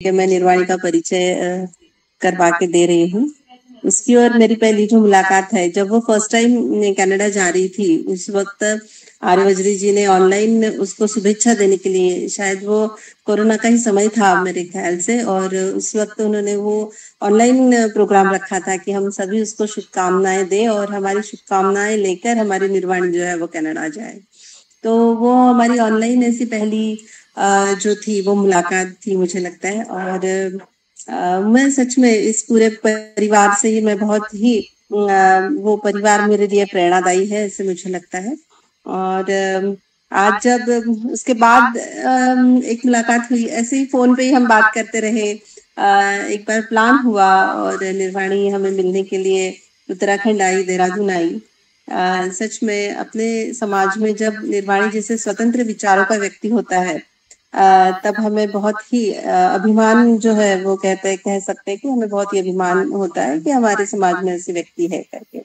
कि मैं निर्वाणी का परिचय करवा के दे रही हूँ। उसकी और मेरी पहली जो मुलाकात है, जब वो फर्स्ट टाइम कनाडा जा रही थी, उस वक्त आर्य वजरी जी ने ऑनलाइन उसको शुभेच्छा देने के लिए, शायद वो कोरोना का ही समय था मेरे ख्याल से, और उस वक्त उन्होंने वो ऑनलाइन प्रोग्राम रखा था कि हम सभी उसको शुभकामनाएं दें और हमारी शुभकामनाएं लेकर हमारी निर्वाणी जो है वो कनाडा जाए। तो वो हमारी ऑनलाइन ऐसी पहली जो थी वो मुलाकात थी, मुझे लगता है। और मैं सच में इस पूरे परिवार से ही मैं बहुत ही वो परिवार मेरे लिए प्रेरणादायी है, ऐसे मुझे लगता है। और आज जब उसके बाद एक मुलाकात हुई, ऐसे ही फोन पे ही हम बात करते रहे। एक बार प्लान हुआ और निर्वाणी हमें मिलने के लिए उत्तराखंड आई, देहरादून आई। सच में अपने समाज में जब निर्वाणी जैसे स्वतंत्र विचारों का व्यक्ति होता है, तब हमें बहुत ही अभिमान जो है वो कह सकते हैं कि हमें बहुत ही अभिमान होता है कि हमारे समाज में ऐसे व्यक्ति है करके।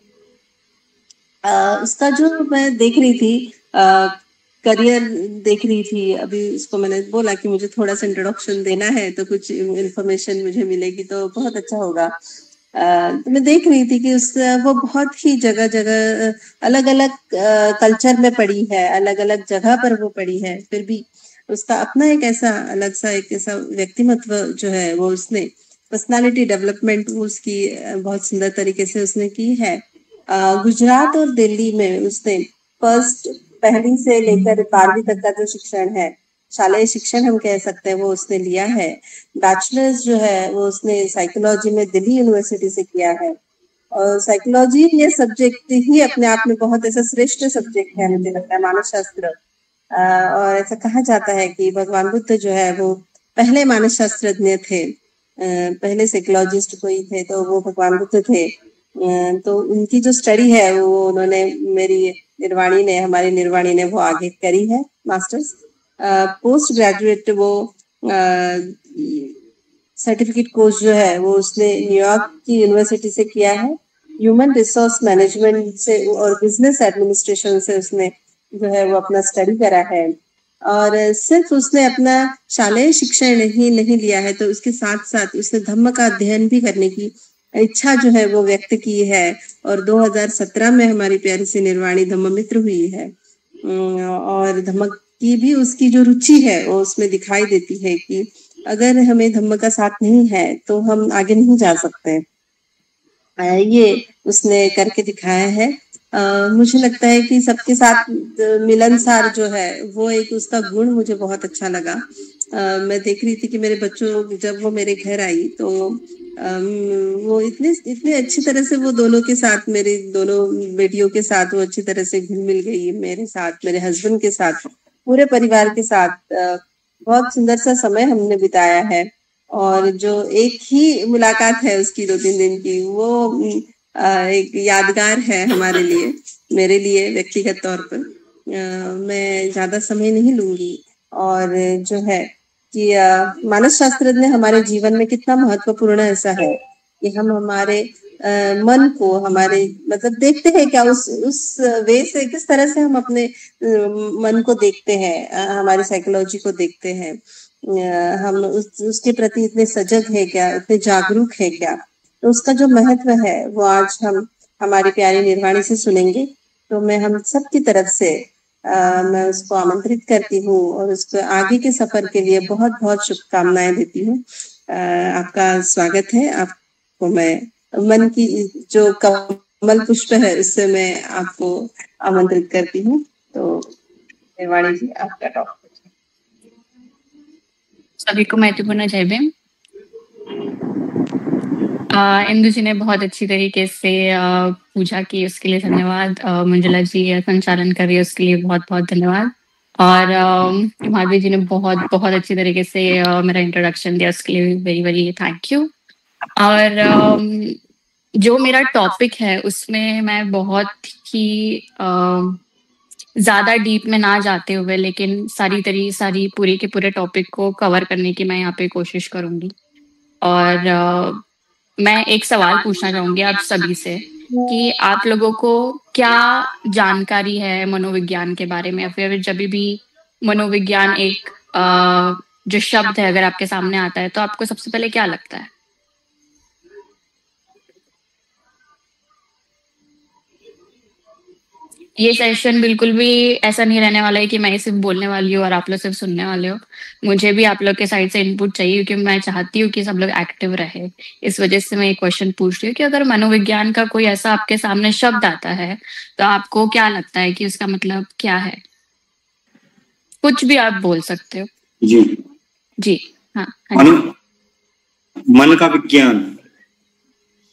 उसका जो मैं देख रही थी करियर देख रही थी, अभी उसको मैंने बोला कि मुझे थोड़ा सा इंट्रोडक्शन देना है, तो कुछ इन्फॉर्मेशन मुझे मिलेगी तो बहुत अच्छा होगा। तो मैं देख रही थी कि उस वो बहुत ही जगह जगह अलग अलग कल्चर में पड़ी है, अलग अलग जगह पर वो पड़ी है, फिर भी उसका अपना एक ऐसा अलग सा एक ऐसा व्यक्तिमत्व जो है वो उसने पर्सनालिटी डेवलपमेंट उसकी बहुत सुंदर तरीके से उसने की है। गुजरात और दिल्ली में उसने फर्स्ट पहली से लेकर 12वीं तक का जो शिक्षण है, शालेय शिक्षण हम कह सकते हैं, वो उसने लिया है। बैचलर्स जो है वो उसने साइकोलॉजी में दिल्ली यूनिवर्सिटी से किया है। और साइकोलॉजी ये सब्जेक्ट ही अपने आप में बहुत ऐसा श्रेष्ठ सब्जेक्ट है, मुझे लगता है, मानव शास्त्र। और ऐसा कहा जाता है कि भगवान बुद्ध जो है वो पहले मानव शास्त्रज्ञ थे। पहले साइकोलॉजिस्ट कोई थे तो वो भगवान बुद्ध थे। तो उनकी जो स्टडी है वो उन्होंने मेरी निर्वाणी ने हमारी निर्वाणी ने वो आगे करी है, मास्टर्स। पोस्ट ग्रेजुएट वो सर्टिफिकेट कोर्स जो है वो उसने न्यूयॉर्क की यूनिवर्सिटी से किया है। ह्यूमन रिसोर्स मैनेजमेंट से और बिजनेस एडमिनिस्ट्रेशन से उसने जो है वो अपना स्टडी करा है। और सिर्फ उसने अपना शालेय शिक्षण नहीं लिया है, तो उसके साथ साथ उसने धम्म का अध्ययन भी करने की इच्छा जो है वो व्यक्त की है। और 2017 में हमारी प्यारी सी निर्वाणी धम्म मित्र हुई है। और धम्म की भी उसकी जो रुचि है वो उसमें दिखाई देती है कि अगर हमें धम्म का साथ नहीं है तो हम आगे नहीं जा सकते। ये उसने करके दिखाया है। मुझे लगता है कि सबके साथ मिलनसार जो है वो एक उसका गुण मुझे बहुत अच्छा लगा। मैं देख रही थी कि मेरे बच्चों जब वो मेरे घर आई तो वो इतने इतने अच्छी तरह से वो दोनों के साथ, मेरी दोनों बेटियों के साथ वो अच्छी तरह से घुल मिल गई, मेरे साथ, मेरे हस्बैंड के साथ, पूरे परिवार के साथ बहुत सुंदर सा समय हमने बिताया है। और जो एक ही मुलाकात है उसकी 2-3 दिन की, वो एक यादगार है हमारे लिए, मेरे लिए व्यक्तिगत तौर पर। मैं ज्यादा समय नहीं लूंगी। और जो है कि मानस शास्त्र ने हमारे जीवन में कितना महत्वपूर्ण ऐसा है कि हम हमारे मन को, हमारे मतलब देखते हैं क्या उस वे से, किस तरह से हम अपने मन को देखते हैं, हमारी साइकोलॉजी को देखते हैं। हम उसके प्रति इतने सजग है क्या, इतने जागरूक है क्या, तो उसका जो महत्व है वो आज हम हमारी प्यारी निर्वाणी से सुनेंगे। तो मैं हम सब की तरफ से मैं उसको आमंत्रित करती हूँ और उसको आगे के सफर के लिए बहुत बहुत शुभकामनाएं देती हूँ। आपका स्वागत है। आपको मैं मन की जो कमल पुष्प है उससे मैं आपको आमंत्रित करती हूँ। तो निर्वाणी जी, आपका टॉपिक। सभी को महत्वपूर्ण जय भीम। इंदु जी ने बहुत अच्छी तरीके से पूछा की, उसके लिए धन्यवाद। मंजुला जी संचालन कर रही है, उसके लिए बहुत बहुत धन्यवाद। और माधवी जी ने बहुत बहुत अच्छी तरीके से मेरा इंट्रोडक्शन दिया, उसके लिए वेरी वेरी थैंक यू। और जो मेरा टॉपिक है उसमें मैं बहुत ही ज्यादा डीप में ना जाते हुए, लेकिन सारी पूरे के पूरे टॉपिक को कवर करने की मैं यहाँ पे कोशिश करूंगी। और मैं एक सवाल पूछना चाहूंगी आप सभी से कि आप लोगों को क्या जानकारी है मनोविज्ञान के बारे में, या फिर जब भी मनोविज्ञान एक जो शब्द है अगर आपके सामने आता है तो आपको सबसे पहले क्या लगता है? ये सेशन बिल्कुल भी ऐसा नहीं रहने वाला है कि मैं सिर्फ बोलने वाली हूँ और आप लोग सिर्फ सुनने वाले हो। मुझे भी आप लोग के साइड से इनपुट चाहिए क्योंकि मैं चाहती हूँ कि सब लोग एक्टिव रहे। इस वजह से मैं एक क्वेश्चन पूछ रही हूँ कि अगर मनोविज्ञान का कोई ऐसा आपके सामने शब्द आता है तो आपको क्या लगता है कि उसका मतलब क्या है? कुछ भी आप बोल सकते हो। जी जी हाँ, मन मन का विज्ञान।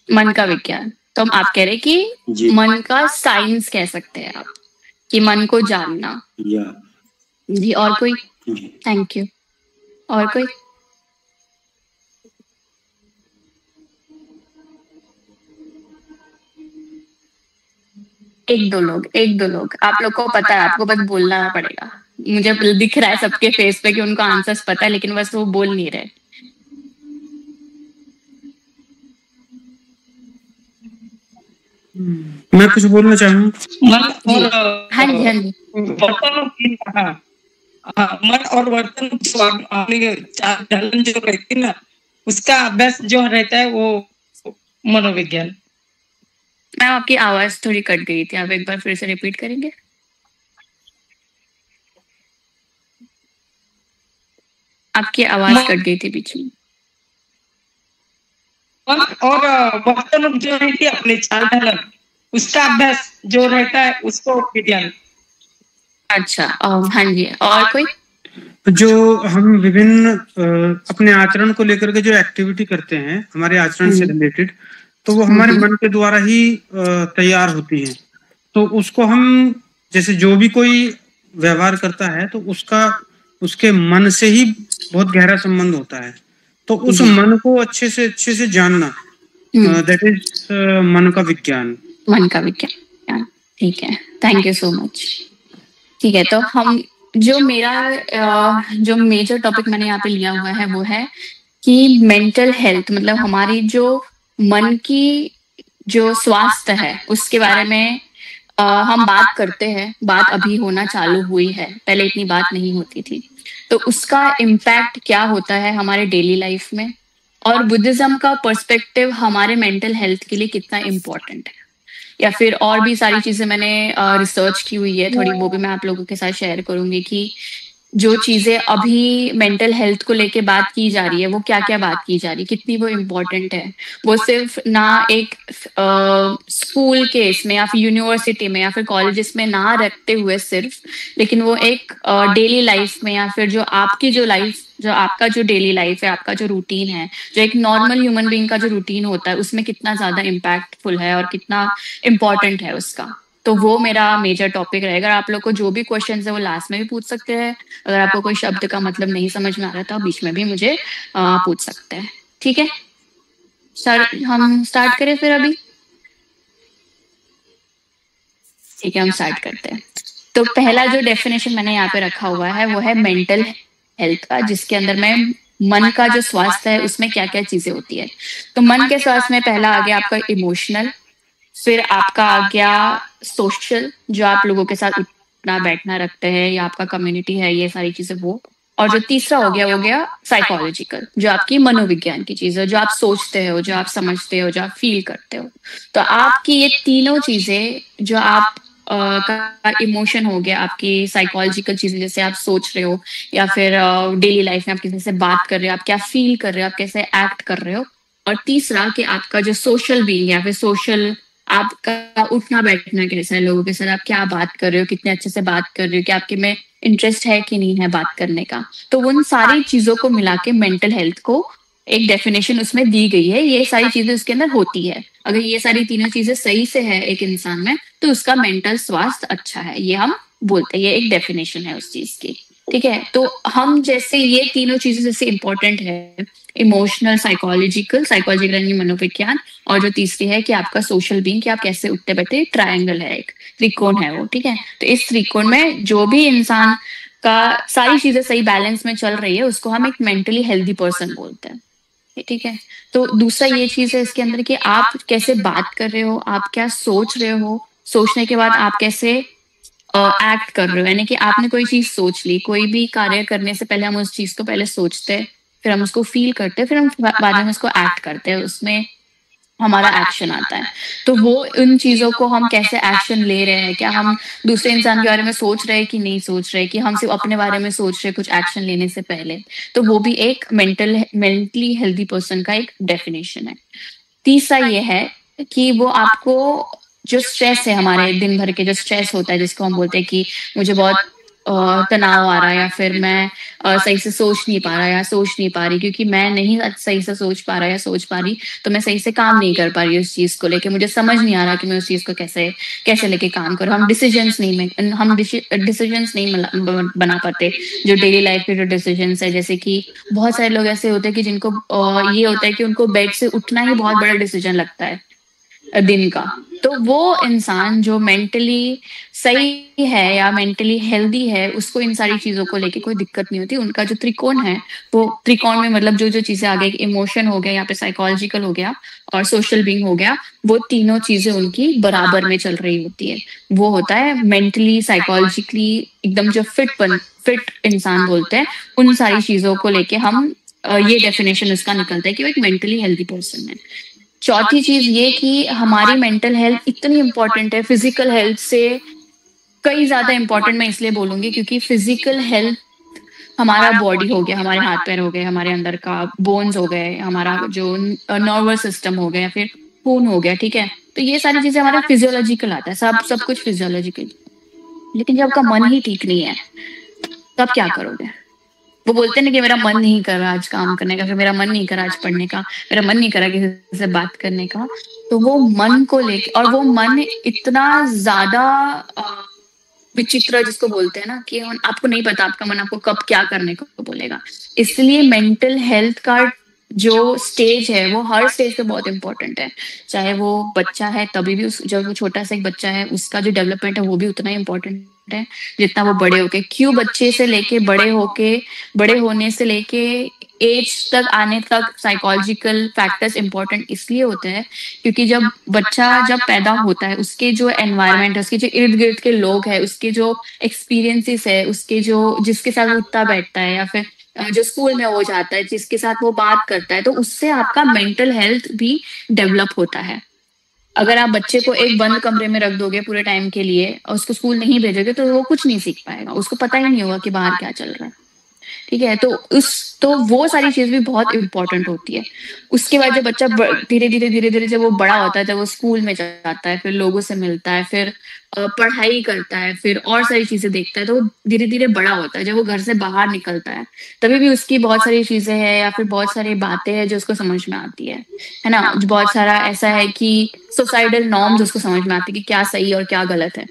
मन का विज्ञान, तो हम आप कह रहे कि मन का साइंस कह सकते हैं आप, कि मन को जानना। या जी, और कोई? Thank you. और कोई? एक दो लोग आप लोग को पता है, आपको बस बोलना पड़ेगा। मुझे दिख रहा है सबके फेस पे कि उनको आंसर्स पता है, लेकिन बस वो बोल नहीं रहे। मैं कुछ बोलना चाहूँ। हाँ जी मन और वर्तन जो आपने चार ढलन जो रहती है ना, उसका अभ्यास जो रहता है वो मनोविज्ञान। मैम आपकी आवाज थोड़ी कट गई थी, आप एक बार फिर से रिपीट करेंगे? आपकी आवाज कट गई थी बीच में। मन और वर्तन जो रहती है अपने चाल ढलन, उसका अभ्यास जो रहता है उसको विज्ञान। अच्छा, हाँ जी, और कोई? जो हम विभिन्न अपने आचरण को लेकर के जो एक्टिविटी करते हैं हमारे आचरण से रिलेटेड, तो वो हमारे मन के द्वारा ही तैयार होती है। तो उसको हम जैसे जो भी कोई व्यवहार करता है तो उसका उसके मन से ही बहुत गहरा संबंध होता है। तो उस मन को अच्छे से जानना, दैट इज मन का विज्ञान। मन का विज्ञान, ठीक है, थैंक यू सो मच। ठीक है, तो हम जो मेजर टॉपिक मैंने यहाँ पे लिया हुआ है वो है कि मेंटल हेल्थ, मतलब हमारी जो मन की जो स्वास्थ्य है उसके बारे में हम बात करते हैं। बात अभी होना चालू हुई है, पहले इतनी बात नहीं होती थी। तो उसका इम्पैक्ट क्या होता है हमारे डेली लाइफ में, और बुद्धिज्म का पर्सपेक्टिव हमारे मेंटल हेल्थ के लिए कितना इम्पोर्टेंट है, या फिर और भी सारी चीजें मैंने रिसर्च की हुई है थोड़ी, वो भी मैं आप लोगों के साथ शेयर करूंगी कि जो चीजें अभी मेंटल हेल्थ को लेके बात की जा रही है वो क्या क्या बात की जा रही है, कितनी वो इम्पोर्टेंट है। वो सिर्फ ना एक स्कूल केस में या फिर यूनिवर्सिटी में या फिर कॉलेजेस में ना रखते हुए सिर्फ, लेकिन वो एक डेली लाइफ में, या फिर जो आपकी जो आपका जो डेली लाइफ है, आपका जो रूटीन है, जो एक नॉर्मल ह्यूमन बीइंग का जो रूटीन होता है, उसमें कितना ज्यादा इम्पैक्टफुल है और कितना इम्पोर्टेंट है उसका। तो वो मेरा मेजर टॉपिक रहेगा। आप लोग को जो भी क्वेश्चन है वो लास्ट में भी पूछ सकते हैं। अगर आपको कोई शब्द का मतलब नहीं समझ में आ रहा तो आप बीच में भी मुझे पूछ सकते हैं। ठीक है सर, हम स्टार्ट करें फिर अभी? ठीक है, हम स्टार्ट करते हैं। तो पहला जो डेफिनेशन मैंने यहाँ पे रखा हुआ है वो है मेंटल हेल्थ का, जिसके अंदर में मन का जो स्वास्थ्य है उसमें क्या क्या चीजें होती है। तो मन के स्वास्थ्य में पहला आ गया आपका इमोशनल, फिर आपका आ गया सोशल, जो आप लोगों के साथ उठना बैठना रखते हैं या आपका कम्युनिटी है, ये सारी चीजें वो। और जो तीसरा हो गया साइकोलॉजिकल, जो आपकी मनोविज्ञान की चीज है, जो आप सोचते हो, जो आप समझते हो, जो आप फील करते हो। तो आपकी ये तीनों चीजें, जो आप का इमोशन हो गया, आपकी साइकोलॉजिकल चीजें जैसे आप सोच रहे हो या फिर डेली लाइफ में आप किसी से बात कर रहे हो, आप क्या फील कर रहे हो, आप कैसे एक्ट कर रहे हो। और तीसरा कि आपका जो सोशल बीइंग या फिर सोशल, आपका उठना बैठना कैसा है, लोगों के साथ आप क्या बात कर रहे हो, कितने अच्छे से बात कर रहे हो, कि आपके में इंटरेस्ट है कि नहीं है बात करने का। तो उन सारी चीजों को मिला के मेंटल हेल्थ को एक डेफिनेशन उसमें दी गई है। ये सारी चीजें उसके अंदर होती है। अगर ये सारी तीनों चीजें सही से है एक इंसान में तो उसका मेंटल स्वास्थ्य अच्छा है, ये हम बोलते हैं। ये एक डेफिनेशन है उस चीज की। ठीक है, तो हम जैसे ये तीनों चीजें जैसे इंपॉर्टेंट है, इमोशनल, साइकोलॉजिकल यानी मनोविज्ञान, और जो तीसरी है कि आपका सोशल बीइंग, कि आप कैसे उठते बैठते, ट्रायंगल है, एक त्रिकोण है वो। ठीक है, तो इस त्रिकोण में जो भी इंसान का सारी चीजें सही बैलेंस में चल रही है उसको हम एक मेंटली हेल्दी पर्सन बोलते हैं। ठीक है, तो दूसरा ये चीज है इसके अंदर कि आप कैसे बात कर रहे हो, आप क्या सोच रहे हो, सोचने के बाद आप कैसे एक्ट कर रहे हो, यानी कि आपने कोई चीज सोच ली, कोई भी कार्य करने से पहले हम उस चीज को पहले सोचते हैं, फिर हम उसको फील करते हैं, फिर हम बाद में उसको एक्ट करते हैं, उसमें हमारा एक्शन आता है। तो वो उन चीजों को हम कैसे एक्शन ले रहे हैं, क्या हम दूसरे इंसान के बारे में सोच रहे हैं कि नहीं सोच रहे, कि हम सिर्फ अपने बारे में सोच रहे हैं कुछ एक्शन लेने से पहले, तो वो भी एक मेंटली हेल्दी पर्सन का एक डेफिनेशन है। तीसरा ये है कि वो आपको जो स्ट्रेस है, हमारे दिन भर के जो स्ट्रेस होता है, जिसको हम बोलते हैं कि मुझे बहुत तनाव आ रहा है, या फिर मैं सही से सोच नहीं पा रहा या सोच नहीं पा रही, क्योंकि मैं नहीं सही से सोच पा रहा या सोच पा रही, तो मैं सही से काम नहीं कर पा रही उस चीज को लेके, मुझे समझ नहीं आ रहा कि मैं उस चीज को कैसे कैसे लेके काम करूँ। हम डिसीजंस नहीं बना पाते, जो डेली लाइफ के जो डिसीजंस है। जैसे कि बहुत सारे लोग ऐसे होते हैं कि जिनको ये होता है कि उनको बेड से उठना ही बहुत बड़ा डिसीजन लगता है दिन का। तो वो इंसान जो मेंटली सही है या मेंटली हेल्दी है, उसको इन सारी चीजों को लेके कोई दिक्कत नहीं होती। उनका जो त्रिकोण है, वो त्रिकोण में मतलब जो जो चीजें आ गई, इमोशन हो गया, यहाँ पे साइकोलॉजिकल हो गया और सोशल बीइंग हो गया, वो तीनों चीजें उनकी बराबर में चल रही होती है। वो होता है मेंटली साइकोलॉजिकली एकदम जो फिट इंसान बोलते हैं, उन सारी चीजों को लेके हम ये डेफिनेशन उसका निकलता है कि वो एक मेंटली हेल्दी पर्सन है। चौथी चीज ये कि हमारी मेंटल हेल्थ इतनी इंपॉर्टेंट है फिजिकल हेल्थ से कई ज्यादा इंपॉर्टेंट, मैं इसलिए बोलूंगी क्योंकि फिजिकल हेल्थ हमारा बॉडी हो गया, हमारे हाथ पैर हो गए, हमारे अंदर का बोन्स हो गए, हमारा जो नर्वस सिस्टम हो गया, फिर खून हो गया, ठीक है। तो ये सारी चीजें हमारा फिजियोलॉजिकल आता है, सब कुछ फिजियोलॉजिकल। लेकिन जब आपका मन ही ठीक नहीं है, तब क्या करोगे? वो बोलते हैं ना कि मेरा मन नहीं कर रहा आज काम करने का, फिर मेरा मन नहीं कर रहा आज पढ़ने का, मेरा मन नहीं कर रहा किसी से बात करने का। तो वो मन को लेके, और वो मन इतना ज्यादा विचित्र जिसको बोलते हैं ना कि आपको नहीं पता आपका मन आपको कब क्या करने को बोलेगा। इसलिए मेंटल हेल्थ का जो स्टेज है वो हर स्टेज पे बहुत इंपॉर्टेंट है। चाहे वो बच्चा है तभी भी जब वो छोटा सा एक बच्चा है, उसका जो डेवलपमेंट है वो भी उतना ही इंपॉर्टेंट है जितना वो बड़े होके। क्यों बच्चे से लेके बड़े होने से लेके एज तक आने तक साइकोलॉजिकल फैक्टर्स इंपॉर्टेंट इसलिए होते हैं क्योंकि जब बच्चा जब पैदा होता है, उसके जो एनवायरनमेंट है, उसके जो इर्द गिर्द के लोग हैं, उसके जो एक्सपीरियंसेस है, उसके जो जिसके साथ वो उठता बैठता है, या फिर जो स्कूल में हो जाता है, जिसके साथ वो बात करता है, तो उससे आपका मेंटल हेल्थ भी डेवलप होता है। अगर आप बच्चे को एक बंद कमरे में रख दोगे पूरे टाइम के लिए और उसको स्कूल नहीं भेजोगे, तो वो कुछ नहीं सीख पाएगा, उसको पता ही नहीं होगा कि बाहर क्या चल रहा है, ठीक है। तो वो सारी चीज भी बहुत इंपॉर्टेंट होती है। उसके बाद जब बच्चा धीरे धीरे जब वो बड़ा होता है, जब वो स्कूल में जाता है, फिर लोगों से मिलता है, फिर पढ़ाई करता है, फिर और सारी चीजें देखता है, तो वो धीरे धीरे बड़ा होता है। जब वो घर से बाहर निकलता है, तभी भी उसकी बहुत सारी चीजें हैं या फिर बहुत सारी बातें हैं जो उसको समझ में आती है ना। बहुत सारा ऐसा है कि सोसाइटल नॉर्म्स उसको समझ में आती है कि क्या सही और क्या गलत है।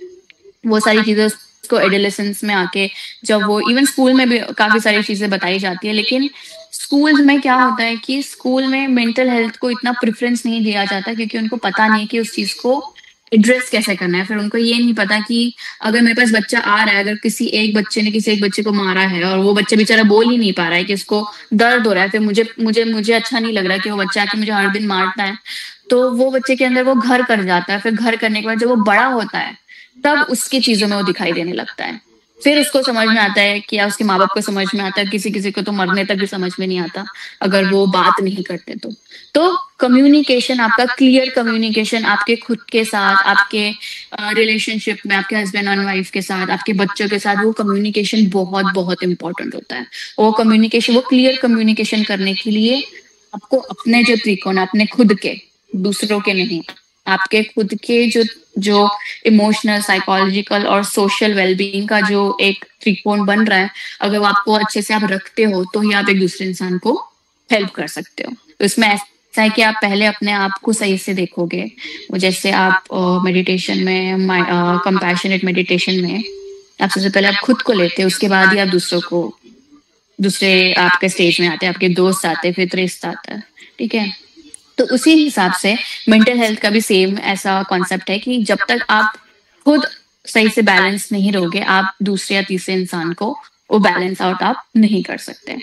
वो सारी चीजें उसको एडोलेसेंस में आके, जब वो इवन स्कूल में भी काफी सारी चीजें बताई जाती है, लेकिन स्कूल में क्या होता है कि स्कूल में मेंटल हेल्थ को इतना प्रेफरेंस नहीं दिया जाता क्योंकि उनको पता नहीं है कि उस चीज को एड्रेस कैसे करना है। फिर उनको ये नहीं पता कि अगर मेरे पास बच्चा आ रहा है, अगर किसी एक बच्चे ने किसी एक बच्चे को मारा है और वो बच्चा बेचारा बोल ही नहीं पा रहा है कि उसको दर्द हो रहा है, फिर मुझे अच्छा नहीं लग रहा कि वो बच्चा आके मुझे हर दिन मारता है, तो वो बच्चे के अंदर वो घर कर जाता है। फिर घर करने के बाद जब वो बड़ा होता है, तब उसकी चीजों में वो दिखाई देने लगता है। फिर उसको समझ में आता है कि, या उसके माँ बाप को समझ में आता है, किसी किसी को तो मरने तक भी समझ में नहीं आता अगर वो बात नहीं करते तो कम्युनिकेशन, आपका क्लियर कम्युनिकेशन आपके खुद के साथ, आपके रिलेशनशिप में, आपके हस्बैंड और वाइफ के साथ, आपके बच्चों के साथ, वो कम्युनिकेशन बहुत बहुत इंपॉर्टेंट होता है। वो कम्युनिकेशन, वो क्लियर कम्युनिकेशन करने के लिए आपको अपने जो त्रिकोण, अपने खुद के, दूसरों के नहीं, आपके खुद के जो इमोशनल, साइकोलॉजिकल और सोशल वेलबीइंग का जो एक त्रिकोण बन रहा है, अगर वो आपको अच्छे से आप रखते हो, तो ही आप एक दूसरे इंसान को हेल्प कर सकते हो। तो इसमें ऐसा है कि आप पहले अपने आप को सही से देखोगे। जैसे आप मेडिटेशन में, कंपैशनेट मेडिटेशन में, आप सबसे पहले आप खुद को लेते हो, उसके बाद ही आप दूसरे आपके स्टेज में आते हैं, आपके दोस्त आते हैं, फिर रिश्ता आता है, ठीक है। तो उसी हिसाब से मेंटल हेल्थ का भी सेम ऐसा कॉन्सेप्ट है कि जब तक आप खुद सही से बैलेंस नहीं रहोगे, आप दूसरे या तीसरे इंसान को वो बैलेंस आउट आप नहीं कर सकते।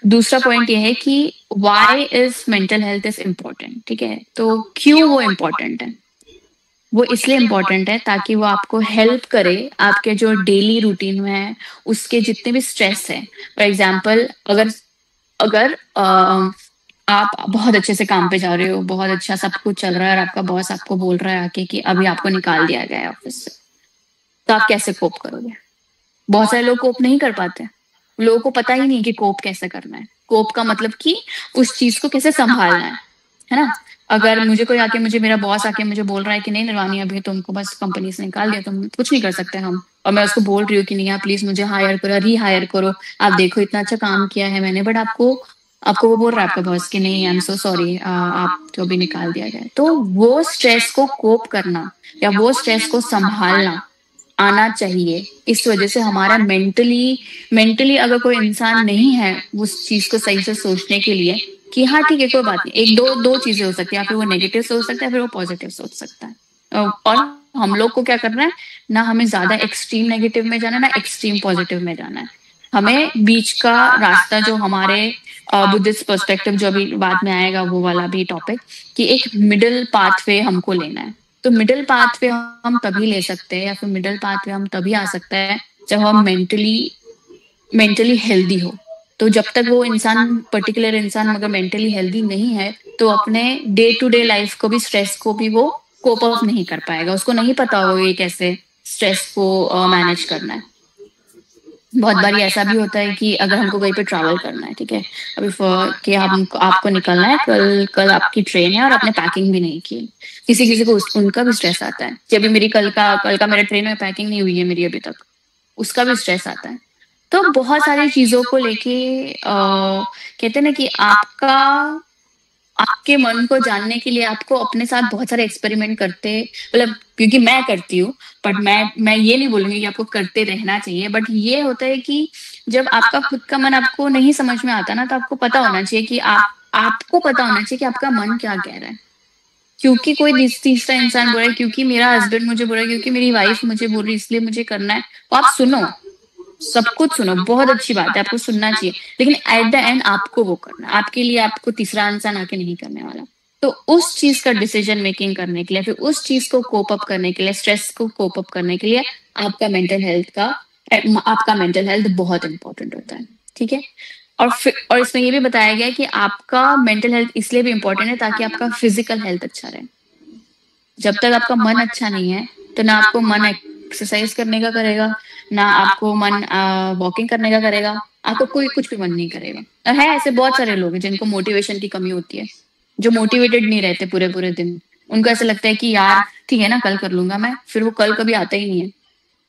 दूसरा पॉइंट ये है कि why is mental health is important, ठीक है। तो क्यों वो इम्पोर्टेंट है? वो इसलिए इम्पोर्टेंट है ताकि वो आपको हेल्प करे आपके जो डेली रूटीन में है उसके जितने भी स्ट्रेस है। फॉर एग्जाम्पल अगर अगर आप बहुत अच्छे से काम पे जा रहे हो, बहुत अच्छा सब कुछ चल रहा है और आपका बॉस आपको बोल रहा है आके कि अभी आपको निकाल दिया गया है ऑफिस से, तो आप कैसे कोप करोगे? बहुत सारे लोग कोप नहीं कर पाते, लोगों को पता ही नहीं कि कोप कैसे करना है। कोप का मतलब कि उस चीज को कैसे संभालना है ना। अगर मुझे कोई आके मेरा बॉस आके मुझे बोल रहा है कि नहीं निर्वाणी अभी तुमको बस कंपनी से निकाल दिया, तुम कुछ नहीं कर सकते हम, और मैं उसको बोल रही हूँ कि नहीं आप प्लीज मुझे हायर करो, रीहायर करो, आप देखो इतना अच्छा काम किया है मैंने, बट आपको आपको वो बोल रहा है आपका बॉस कि नहीं आई एम सो सॉरी आप तो अभी निकाल दिया गया। तो वो स्ट्रेस को कोप करना या वो स्ट्रेस को संभालना आना चाहिए। इस वजह से हमारा मेंटली अगर कोई इंसान नहीं है उस चीज को सही से सोचने के लिए कि हाँ ठीक है कोई बात नहीं, एक दो चीजें हो सकती है, या फिर वो नेगेटिव सोच सकता है फिर वो पॉजिटिव सोच सकता है। और हम लोग को क्या करना है ना, हमें ज्यादा एक्सट्रीम नेगेटिव में जाना है ना एक्सट्रीम पॉजिटिव में जाना है। हमें बीच का रास्ता जो हमारे बुद्धिस्ट पर्सपेक्टिव जो अभी बाद में आएगा वो वाला भी टॉपिक, कि एक मिडिल पाथवे हमको लेना है। तो मिडिल पाथवे हम तभी ले सकते हैं या फिर मिडिल पाथवे हम तभी आ सकता है जब हम मेंटली हेल्दी हो। तो जब तक वो इंसान पर्टिकुलर इंसान अगर मेंटली हेल्दी नहीं है तो अपने डे टू डे लाइफ को भी स्ट्रेस को भी वो कोप अप नहीं कर पाएगा, उसको नहीं पता होगा ये कैसे स्ट्रेस को मैनेज करना है। बहुत बार ऐसा भी होता है कि अगर हमको कहीं पे ट्रैवल करना है, ठीक है, अभी कि आपको निकलना है, कल आपकी ट्रेन है और आपने पैकिंग भी नहीं की, किसी को उनका भी स्ट्रेस आता है कि अभी मेरी कल का मेरे ट्रेन में पैकिंग नहीं हुई है मेरी अभी तक, उसका भी स्ट्रेस आता है। तो बहुत सारी चीजों को लेके कहते हैं ना कि आपके मन को जानने के लिए आपको अपने साथ बहुत सारे एक्सपेरिमेंट करते, मतलब क्योंकि मैं करती हूँ, बट मैं ये नहीं बोलूंगी कि आपको करते रहना चाहिए, बट ये होता है कि जब आपका खुद का मन आपको नहीं समझ में आता ना, तो आपको पता होना चाहिए कि आपको पता होना चाहिए कि आपका मन क्या कह रहा है। क्योंकि कोई तीसरा इंसान बोल रहा है, क्योंकि मेरा हस्बैंड मुझे बोल रहा है, क्योंकि मेरी वाइफ मुझे बोल रही है इसलिए मुझे करना है, तो आप सुनो, सब कुछ सुनो, बहुत अच्छी बात है, आपको सुनना चाहिए, लेकिन एट द एंड आपको वो करना, आपके लिए आपको तीसरा इंसान आके नहीं करने वाला। तो उस चीज का डिसीजन मेकिंग करने के लिए, फिर उस चीज को कोप अप करने के लिए, स्ट्रेस को कोप अप करने के लिए आपका मेंटल हेल्थ बहुत इंपॉर्टेंट होता है, ठीक है। और इसमें ये भी बताया गया है कि आपका मेंटल हेल्थ इसलिए भी इंपॉर्टेंट है ताकि आपका फिजिकल हेल्थ अच्छा रहे। जब तक आपका मन अच्छा नहीं है तो ना आपको मन एक्सरसाइज करने का करेगा, ना आपको मन वॉकिंग करने का करेगा, आपको कोई कुछ भी मन नहीं करेगा। और है ऐसे बहुत सारे लोग हैं जिनको मोटिवेशन की कमी होती है, जो मोटिवेटेड नहीं रहते पूरे दिन, उनको ऐसा लगता है कि यार ठीक है ना कल कर लूंगा मैं, फिर वो कल कभी आता ही नहीं है।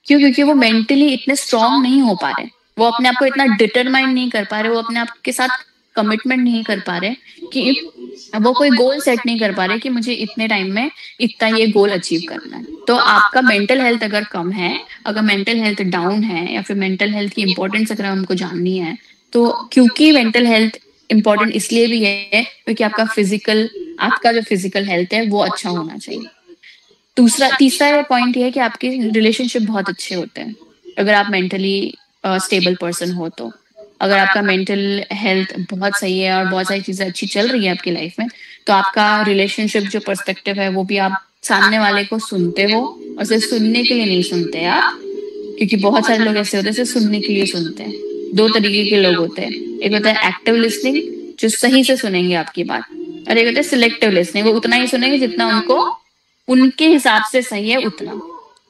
क्यों? क्योंकि वो मेंटली इतने स्ट्रांग नहीं हो पा रहे, वो अपने आप को इतना डिटरमाइन नहीं कर पा रहे, वो अपने आप के साथ कमिटमेंट नहीं कर पा रहे कि वो कोई गोल सेट नहीं कर पा रहे कि मुझे इतने टाइम में इतना ये गोल अचीव करना है। तो आपका मेंटल हेल्थ अगर कम है, अगर मेंटल हेल्थ डाउन है, या फिर मेंटल हेल्थ की इंपॉर्टेंस अगर हमको जाननी है, तो क्योंकि मेंटल हेल्थ इंपॉर्टेंट इसलिए भी है क्योंकि आपका जो फिजिकल हेल्थ है वो अच्छा होना चाहिए। तीसरा पॉइंट ये है कि आपके रिलेशनशिप बहुत अच्छे होते हैं अगर आप मेंटली स्टेबल पर्सन हो। तो अगर आपका मेंटल हेल्थ बहुत सही है और बहुत सारी चीजें अच्छी चल रही है आपकी लाइफ में, तो आपका रिलेशनशिप जो पर्सपेक्टिव है वो भी आप सामने वाले को सुनते हो, और सिर्फ सुनने के लिए नहीं सुनते आप, क्योंकि बहुत सारे लोग ऐसे होते हैं सिर्फ सुनने के लिए सुनते हैं। दो तरीके के लोग होते हैं, एक होता है एक्टिव लिसनिंग जो सही से सुनेंगे आपकी बात, और एक होता है सिलेक्टिव लिसनिंग, वो उतना ही सुनेंगे जितना उनको उनके हिसाब से सही है उतना।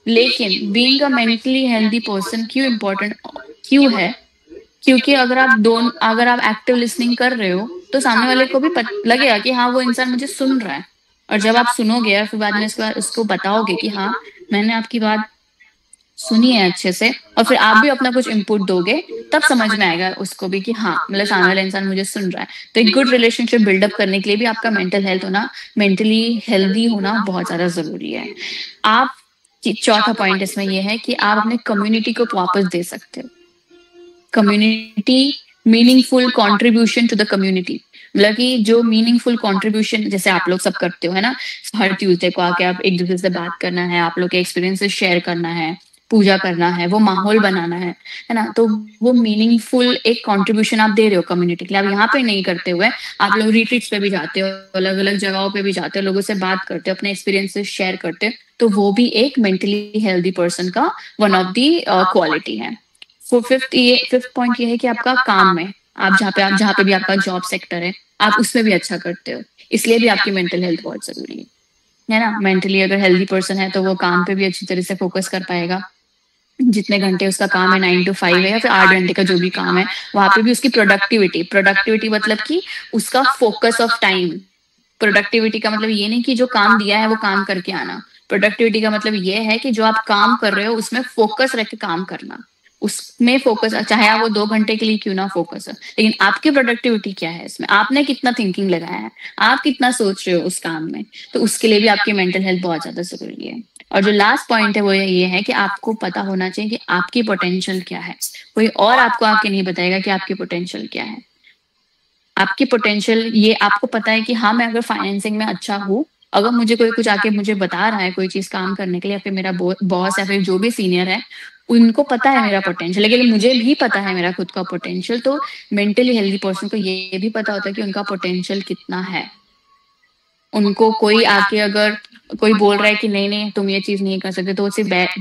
लेकिन being a mentally healthy person क्यों इम्पोर्टेंट क्यों है? क्योंकि अगर आप एक्टिव लिसनिंग कर रहे हो तो सामने वाले को भी लगेगा कि हाँ वो इंसान मुझे सुन रहा है, और जब आप सुनोगे और फिर बाद में उसको बताओगे कि हाँ मैंने आपकी बात सुनी है अच्छे से, और फिर आप भी अपना कुछ इनपुट दोगे, तब समझ में आएगा उसको भी कि हाँ मतलब सामने वाला इंसान मुझे सुन रहा है। तो एक गुड रिलेशनशिप बिल्डअप करने के लिए भी आपका मेंटली हेल्दी होना बहुत ज्यादा जरूरी है। आप चौथा पॉइंट इसमें यह है कि आप अपने कम्युनिटी को वापस दे सकते हो। Community meaningful contribution to the community, मतलब कि जो मीनिंगफुल कंट्रीब्यूशन जैसे आप लोग सब करते हो है ना, हर ट्यूसडे को आके आप एक दूसरे से बात करना है, आप लोग के एक्सपीरियंसेस शेयर करना है, पूजा करना है, वो माहौल बनाना है ना, तो वो मीनिंगफुल एक कंट्रीब्यूशन आप दे रहे हो कम्युनिटी के लिए। आप यहाँ पे नहीं करते हुए आप लोग रिट्रीट्स पे भी जाते हो, अलग अलग जगहों पे भी जाते हो, लोगों से बात करते हो, अपने एक्सपीरियंसेस शेयर करते हो, तो वो भी एक मेंटली हेल्दी पर्सन का वन ऑफ दी क्वालिटी है। फिफ्थ पॉइंट ये है कि आपका काम में, आप जहाँ पे भी आपका जॉब सेक्टर है, आप उसमें भी अच्छा करते हो, इसलिए भी आपकी मेंटल हेल्थ बहुत जरूरी है ना। मेंटली अगर हेल्दी पर्सन है तो वो काम पे भी अच्छी तरह से फोकस कर पाएगा। जितने घंटे उसका काम है 9 to 5 है या फिर 8 घंटे का जो भी काम है, वहां पे भी उसकी प्रोडक्टिविटी मतलब कि उसका फोकस ऑफ टाइम। प्रोडक्टिविटी का मतलब ये नहीं कि जो काम दिया है वो काम करके आना, प्रोडक्टिविटी का मतलब ये है कि जो आप काम कर रहे हो उसमें फोकस रख के काम करना, उसमें फोकस, चाहे आप वो 2 घंटे के लिए क्यों ना फोकस है, लेकिन आपकी प्रोडक्टिविटी क्या है इसमें, आपने कितना थिंकिंग लगाया है, आप कितना सोच रहे हो उस काम में, तो उसके लिए भी आपकी मेंटल हेल्थ बहुत ज्यादा जरूरी है। और जो लास्ट पॉइंट है वो ये है कि आपको पता होना चाहिए कि आपकी पोटेंशियल क्या है। कोई और आपको आके नहीं बताएगा कि आपकी पोटेंशियल क्या है। आपकी पोटेंशियल ये आपको पता है कि हाँ, मैं अगर फाइनेंसिंग में अच्छा हूँ, अगर मुझे कोई कुछ आके मुझे बता रहा है कोई चीज काम करने के लिए, या फिर मेरा बॉस या फिर जो भी सीनियर है, उनको पता है मेरा पोटेंशियल, लेकिन मुझे भी पता है मेरा खुद का पोटेंशियल। तो मेंटली हेल्दी पर्सन को ये भी पता होता है कि उनका पोटेंशियल कितना है। उनको कोई आके अगर कोई बोल रहा है कि नहीं नहीं तुम ये चीज नहीं कर सकते, तो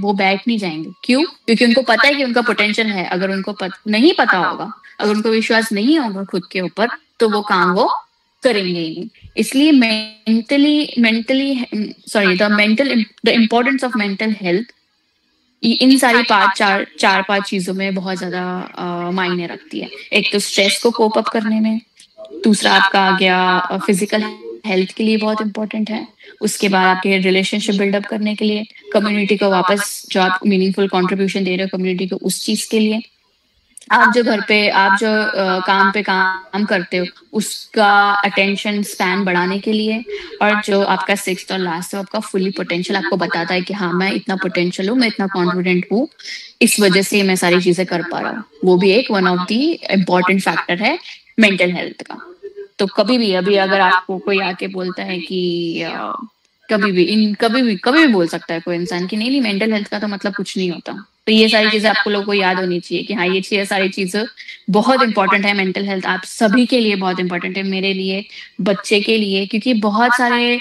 वो बैठ नहीं जाएंगे। क्यों? क्योंकि उनको पता है कि उनका पोटेंशियल है। अगर उनको नहीं पता होगा, अगर उनको विश्वास नहीं होगा खुद के ऊपर, तो वो काम वो करेंगे ही नहीं। इसलिए the importance of mental health in सारी चार पांच चीजों में बहुत ज्यादा मायने रखती है। एक तो स्ट्रेस को कोप अप करने में, दूसरा आपका आ गया फिजिकल हेल्थ के लिए बहुत इंपॉर्टेंट है, उसके बाद आपके रिलेशनशिप बिल्डअप करने के लिए, कम्युनिटी को वापस जो आप मीनिंगफुल कंट्रीब्यूशन दे रहे हो कम्युनिटी को, उस चीज के लिए, आप जो घर पे आप जो काम पे काम करते हो उसका अटेंशन स्पैन बढ़ाने के लिए, और जो आपका सिक्स्थ और लास्ट है आपका फुली पोटेंशियल आपको बताता है कि हाँ मैं इतना पोटेंशियल हूँ, मैं इतना कॉन्फिडेंट हूँ, इस वजह से मैं सारी चीजें कर पा रहा हूँ। वो भी एक one of the important factor है मेंटल हेल्थ का। तो कभी भी अभी अगर आपको कोई आके बोलता है कि कभी भी बोल सकता है कोई इंसान कि नहीं मेंटल हेल्थ का तो मतलब कुछ नहीं होता, तो ये सारी चीजें आपको लोगों को याद होनी चाहिए कि हाँ ये सारी चीजें बहुत इंपॉर्टेंट है। मेंटल हेल्थ आप सभी के लिए बहुत इंपॉर्टेंट है, मेरे लिए, बच्चे के लिए, क्योंकि बहुत सारे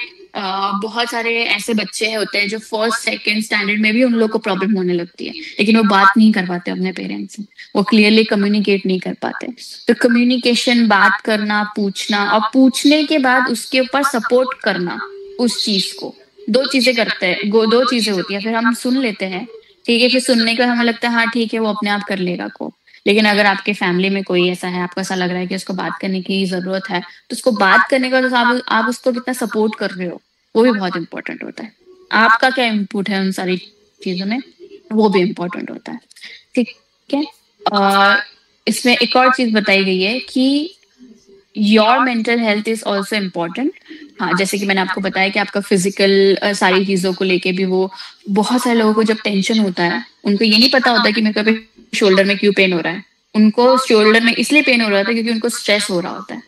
ऐसे बच्चे होते हैं जो फर्स्ट सेकंड स्टैंडर्ड में भी उन लोग को प्रॉब्लम होने लगती है, लेकिन वो बात नहीं कर पाते अपने पेरेंट्स से, वो क्लियरली कम्युनिकेट नहीं कर पाते। तो कम्युनिकेशन, बात करना, पूछना, और पूछने के बाद उसके ऊपर सपोर्ट करना उस चीज को, दो चीजें होती है। फिर हम सुन लेते हैं, ठीक है, फिर सुनने का हमें लगता है हाँ ठीक है वो अपने आप कर लेगा को, लेकिन अगर आपके फैमिली में कोई ऐसा है, आपको ऐसा लग रहा है कि उसको बात करने की जरूरत है, तो उसको बात करने का तो आप उसको कितना सपोर्ट कर रहे हो वो भी बहुत इंपॉर्टेंट होता है। आपका क्या इनपुट है उन सारी चीजों में, वो भी इम्पोर्टेंट होता है, ठीक है। और इसमें एक और चीज बताई गई है कि your mental health is also important. हाँ, जैसे कि मैंने आपको बताया कि आपका फिजिकल सारी चीजों को लेके भी, वो बहुत सारे लोगों को जब टेंशन होता है उनको ये नहीं पता होता कि मेरे को शोल्डर में क्यों पेन हो रहा है, उनको शोल्डर में इसलिए पेन हो रहा था क्योंकि उनको स्ट्रेस हो रहा होता है।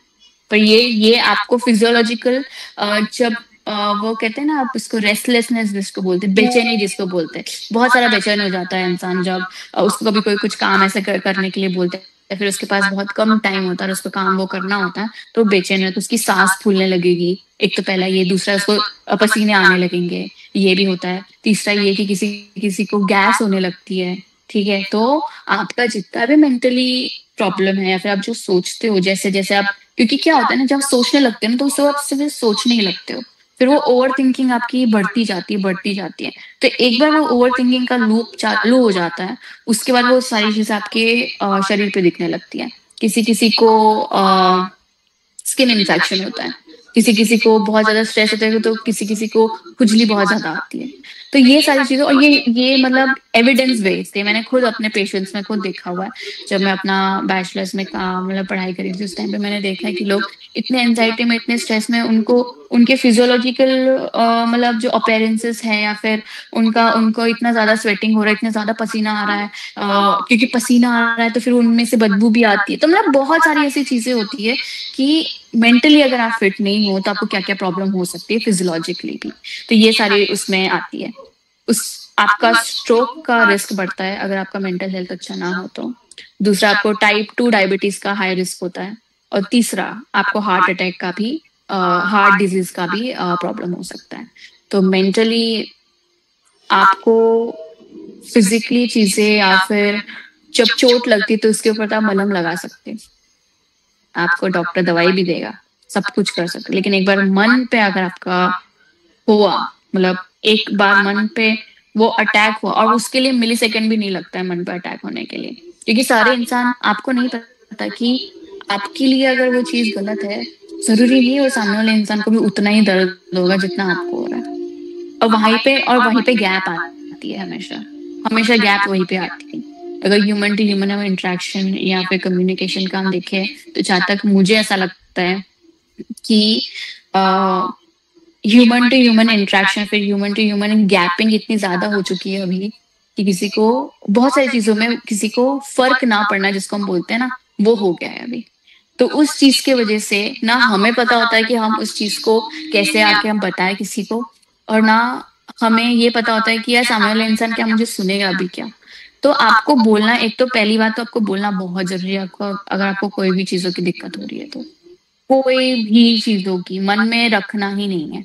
पर ये आपको फिजियोलॉजिकल जब वो कहते हैं ना, आप उसको रेस्टलेसनेस जिसको बोलते हैं, बेचैनी जिसको बोलते हैं, बहुत सारा बेचैन हो जाता है इंसान जब उसको कभी कोई कुछ काम ऐसे करने के लिए बोलते हैं, फिर उसके पास बहुत कम टाइम होता है और उसको काम वो करना होता है, तो बेचैन है, तो उसकी सांस फूलने लगेगी। एक तो पहला ये, दूसरा उसको पसीने आने लगेंगे, ये भी होता है। तीसरा ये कि किसी को गैस होने लगती है, ठीक है। तो आपका जितना भी मेंटली प्रॉब्लम है या फिर आप जो सोचते हो, जैसे जैसे आप, क्योंकि क्या होता है ना, जब आप सोचने लगते हैं ना तो उससे आप सिर्फ सोचने ही लगते हो, फिर वो ओवर थिंकिंग आपकी बढ़ती जाती है। तो एक बार वो ओवर थिंकिंग का लूप चालू हो जाता है, उसके बाद वो सारी चीजें आपके शरीर पे दिखने लगती है। किसी को स्किन इन्फेक्शन होता है, किसी को बहुत ज्यादा स्ट्रेस होता है, तो किसी को खुजली बहुत ज्यादा आती है। तो ये सारी चीजें, और ये मतलब एविडेंस बेस्ड है, मैंने खुद अपने पेशेंट्स में खुद देखा हुआ है। जब मैं अपना बैचलर्स में मतलब पढ़ाई करी थी उस टाइम पे मैंने देखा है कि लोग इतने एंजाइटी में, इतने स्ट्रेस में, उनके फिजियोलॉजिकल मतलब जो अपीयरेंसेस है, या फिर उनको इतना ज्यादा स्वेटिंग हो रहा है, इतना ज्यादा पसीना आ रहा है, क्योंकि पसीना आ रहा है तो फिर उनमें से बदबू भी आती है। तो मतलब बहुत सारी ऐसी चीजें होती है कि मेंटली अगर आप फिट नहीं हो तो आपको क्या क्या प्रॉब्लम हो सकती है फिजियोलॉजिकली भी, तो ये सारी उसमें आती है। आपका स्ट्रोक का रिस्क बढ़ता है अगर आपका मेंटल हेल्थ अच्छा ना हो तो। दूसरा, आपको टाइप 2 डायबिटीज का हाई रिस्क होता है। और तीसरा, आपको हार्ट अटैक का भी, हार्ट डिजीज का भी प्रॉब्लम हो सकता है। तो मेंटली आपको फिजिकली चीजें, या फिर जब चोट लगती तो उसके ऊपर आप मलहम लगा सकते हैं, आपको डॉक्टर दवाई भी देगा, सब कुछ कर सकते, लेकिन एक बार मन पे अगर आपका हुआ, मतलब एक बार मन पे वो अटैक हुआ, और उसके लिए मिली सेकेंड भी नहीं लगता है मन पे अटैक होने के लिए, क्योंकि सारे इंसान, आपको नहीं पता कि आपके लिए अगर वो चीज गलत है, जरूरी नहीं वो सामने वाले इंसान को भी उतना ही दर्द होगा जितना आपको हो रहा है। और वहीं पे गैप आती है, हमेशा गैप वहीं पे आती है। अगर ह्यूमन टू ह्यूमन इंटरेक्शन या फिर कम्युनिकेशन का हम देखें, तो जहाँ तक मुझे ऐसा लगता है कि ह्यूमन टू ह्यूमन इंटरेक्शन, फिर ह्यूमन टू ह्यूमन गैपिंग इतनी ज्यादा हो चुकी है अभी कि किसी को बहुत सारी चीजों में किसी को फर्क ना पड़ना, जिसको हम बोलते हैं ना, वो हो गया है अभी। तो उस चीज के वजह से ना हमें पता होता है कि हम उस चीज को कैसे आके हम बताएं किसी को, और ना हमें ये पता होता है कि यार सामने वाला इंसान क्या मुझे सुनेगा अभी क्या। तो आपको बोलना, एक तो पहली बात तो आपको बोलना बहुत जरूरी है। आपको अगर आपको कोई भी चीजों की दिक्कत हो रही है तो कोई भी चीजों की मन में रखना ही नहीं है।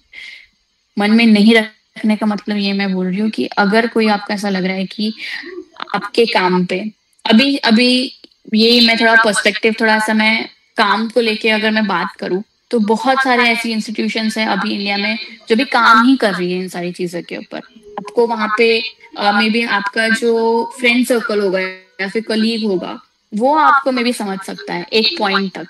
मन में नहीं रखने का मतलब ये मैं बोल रही हूँ कि अगर कोई आपका ऐसा लग रहा है कि आपके काम पे अभी अभी ये मैं थोड़ा पर्सपेक्टिव, थोड़ा सा मैं काम को लेके अगर मैं बात करूं, तो बहुत सारे ऐसी इंस्टीट्यूशंस हैं अभी इंडिया में जो भी काम ही कर रही है इन सारी चीजों के ऊपर। आपको वहां पे मे बी आपका जो फ्रेंड सर्कल होगा या फिर कलीग होगा, वो आपको मे बी समझ सकता है एक पॉइंट तक,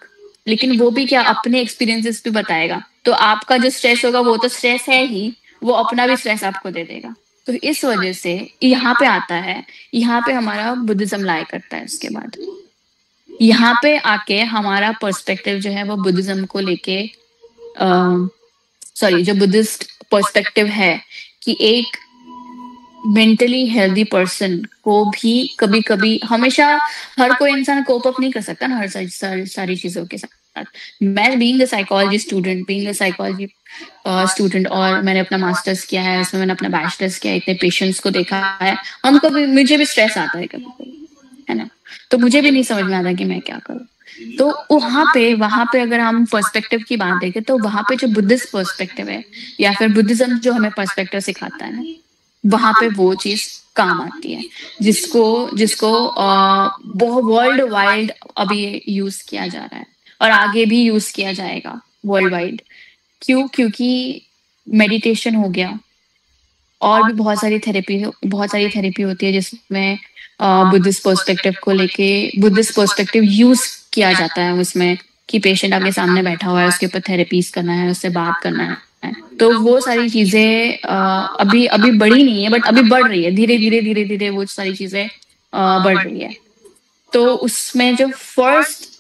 लेकिन वो भी क्या अपने एक्सपीरियंसेस भी बताएगा। तो आपका जो स्ट्रेस होगा वो तो स्ट्रेस है ही, वो अपना भी स्ट्रेस आपको दे देगा। तो इस वजह से यहाँ पे आता है, यहाँ पे हमारा बुद्धिज्म लाई करता है। उसके बाद यहाँ पे आके हमारा पर्सपेक्टिव जो है वो बुद्धिज्म को लेके, जो बुद्धिस्ट पर्सपेक्टिव है कि एक मेंटली हेल्दी पर्सन को भी कभी कभी, हमेशा हर कोई इंसान कोप अप नहीं कर सकता ना हर सारी चीजों के साथ। मैं बीइंग अ साइकोलॉजी स्टूडेंट और मैंने अपना मास्टर्स किया है, उसमें मैंने अपना बैचलर्स किया है, इतने पेशेंट्स को देखा है, हमको भी, मुझे भी स्ट्रेस आता है कभी कभी, है ना। तो मुझे भी नहीं समझ में आता कि मैं क्या करूं। तो वहां पे अगर हम पर्सपेक्टिव की बात देखें, तो वहां पे जो बुद्धिस्ट पर्सपेक्टिव है या फिर बुद्धिज्म जो हमें पर्सपेक्टिव सिखाता है ना, वहां पे वो चीज काम आती है, जिसको बहुत वर्ल्ड वाइड अभी यूज किया जा रहा है और आगे भी यूज किया जाएगा वर्ल्ड वाइड। क्योंकि मेडिटेशन हो गया, और भी बहुत सारी थेरेपी होती है जिसमें बुद्धिस्ट पर्सपेक्टिव को लेके बुद्धिस्ट पर्सपेक्टिव यूज किया जाता है उसमें, कि पेशेंट आपके सामने बैठा हुआ है, उसके ऊपर थेरेपीज करना है, उससे बात करना है। तो वो सारी चीजें अभी बढ़ी नहीं है, बट अभी बढ़ रही है, धीरे धीरे वो सारी चीजें बढ़ रही है। तो उसमें जो फर्स्ट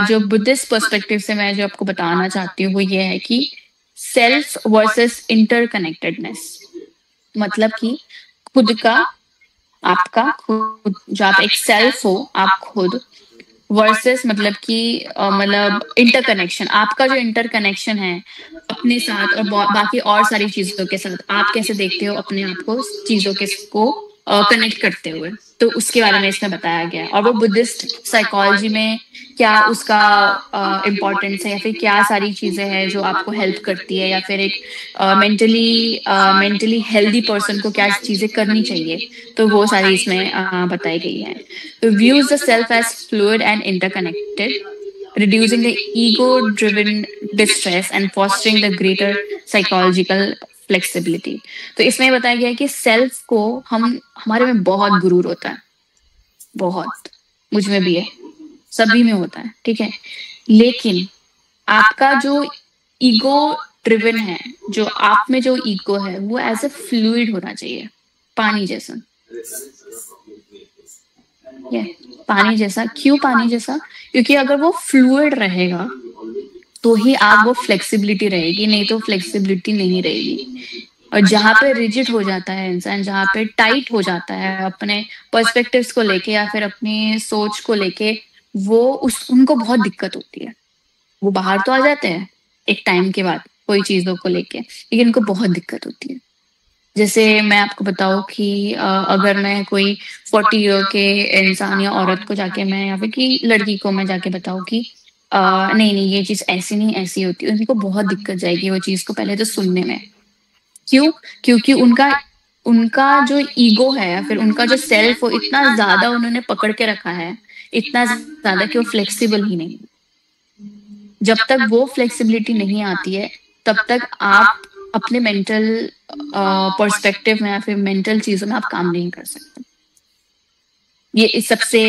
जो बुद्धिस्ट पर्सपेक्टिव से मैं जो आपको बताना चाहती हूँ वो ये है कि सेल्फ वर्सेस इंटरकनेक्टेडनेस। मतलब कि खुद का, आपका खुद, जो आप एक सेल्फ हो, आप खुद, वर्सेस मतलब कि मतलब इंटरकनेक्शन, आपका जो इंटरकनेक्शन है अपने साथ और बाकी और सारी चीजों के साथ, आप कैसे देखते हो अपने आप को चीजों के को कनेक्ट करते हुए, तो उसके बारे में इसमें बताया गया है। और वो बुद्धिस्ट साइकोलॉजी में क्या उसका इम्पोर्टेंस है, या फिर क्या सारी चीजें हैं जो आपको हेल्प करती है, या फिर एक मेंटली हेल्दी पर्सन को क्या चीजें करनी चाहिए, तो वो सारी इसमें बताई गई है। तो views the self as fluid and interconnected, reducing the ego-driven distress and fostering the greater psychological flexibility। तो इसमें बताया गया है कि सेल्फ को हमारे में बहुत गुरूर होता है, बहुत, मुझ में भी है, सभी में होता है, ठीक है। लेकिन आपका जो ईगो ड्रिवन है, जो आप में जो ईगो है, वो एज ए फ्लूइड होना चाहिए, पानी जैसा। पानी जैसा, क्यों पानी जैसा? क्योंकि अगर वो फ्लूइड रहेगा तो ही आप वो फ्लेक्सिबिलिटी रहेगी, नहीं तो फ्लेक्सिबिलिटी नहीं रहेगी। और जहाँ पे रिजिड हो जाता है इंसान, जहाँ पे टाइट हो जाता है अपने पर्सपेक्टिव्स को लेके या फिर अपनी सोच को लेके, वो उनको बहुत दिक्कत होती है। वो बाहर तो आ जाते हैं एक टाइम के बाद कोई चीजों को लेके, लेकिन उनको बहुत दिक्कत होती है। जैसे मैं आपको बताऊं कि अगर मैं कोई 40 ईयर के इंसान या औरत को जाके मैं या फिर कि लड़की को मैं जाके बताऊं कि नहीं नहीं ये चीज ऐसी नहीं ऐसी होती है, उनको बहुत दिक्कत जाएगी वो चीज को पहले तो सुनने में। क्यों? क्योंकि उनका उनका जो ईगो है या फिर उनका जो सेल्फ वो इतना ज्यादा उन्होंने पकड़ के रखा है, इतना ज्यादा कि वो फ्लेक्सिबल ही नहीं। जब तक वो फ्लेक्सिबिलिटी नहीं आती है तब तक आप अपने मेंटल पर्सपेक्टिव में या फिर मेंटल चीजों में आप काम नहीं कर सकते। ये इस सबसे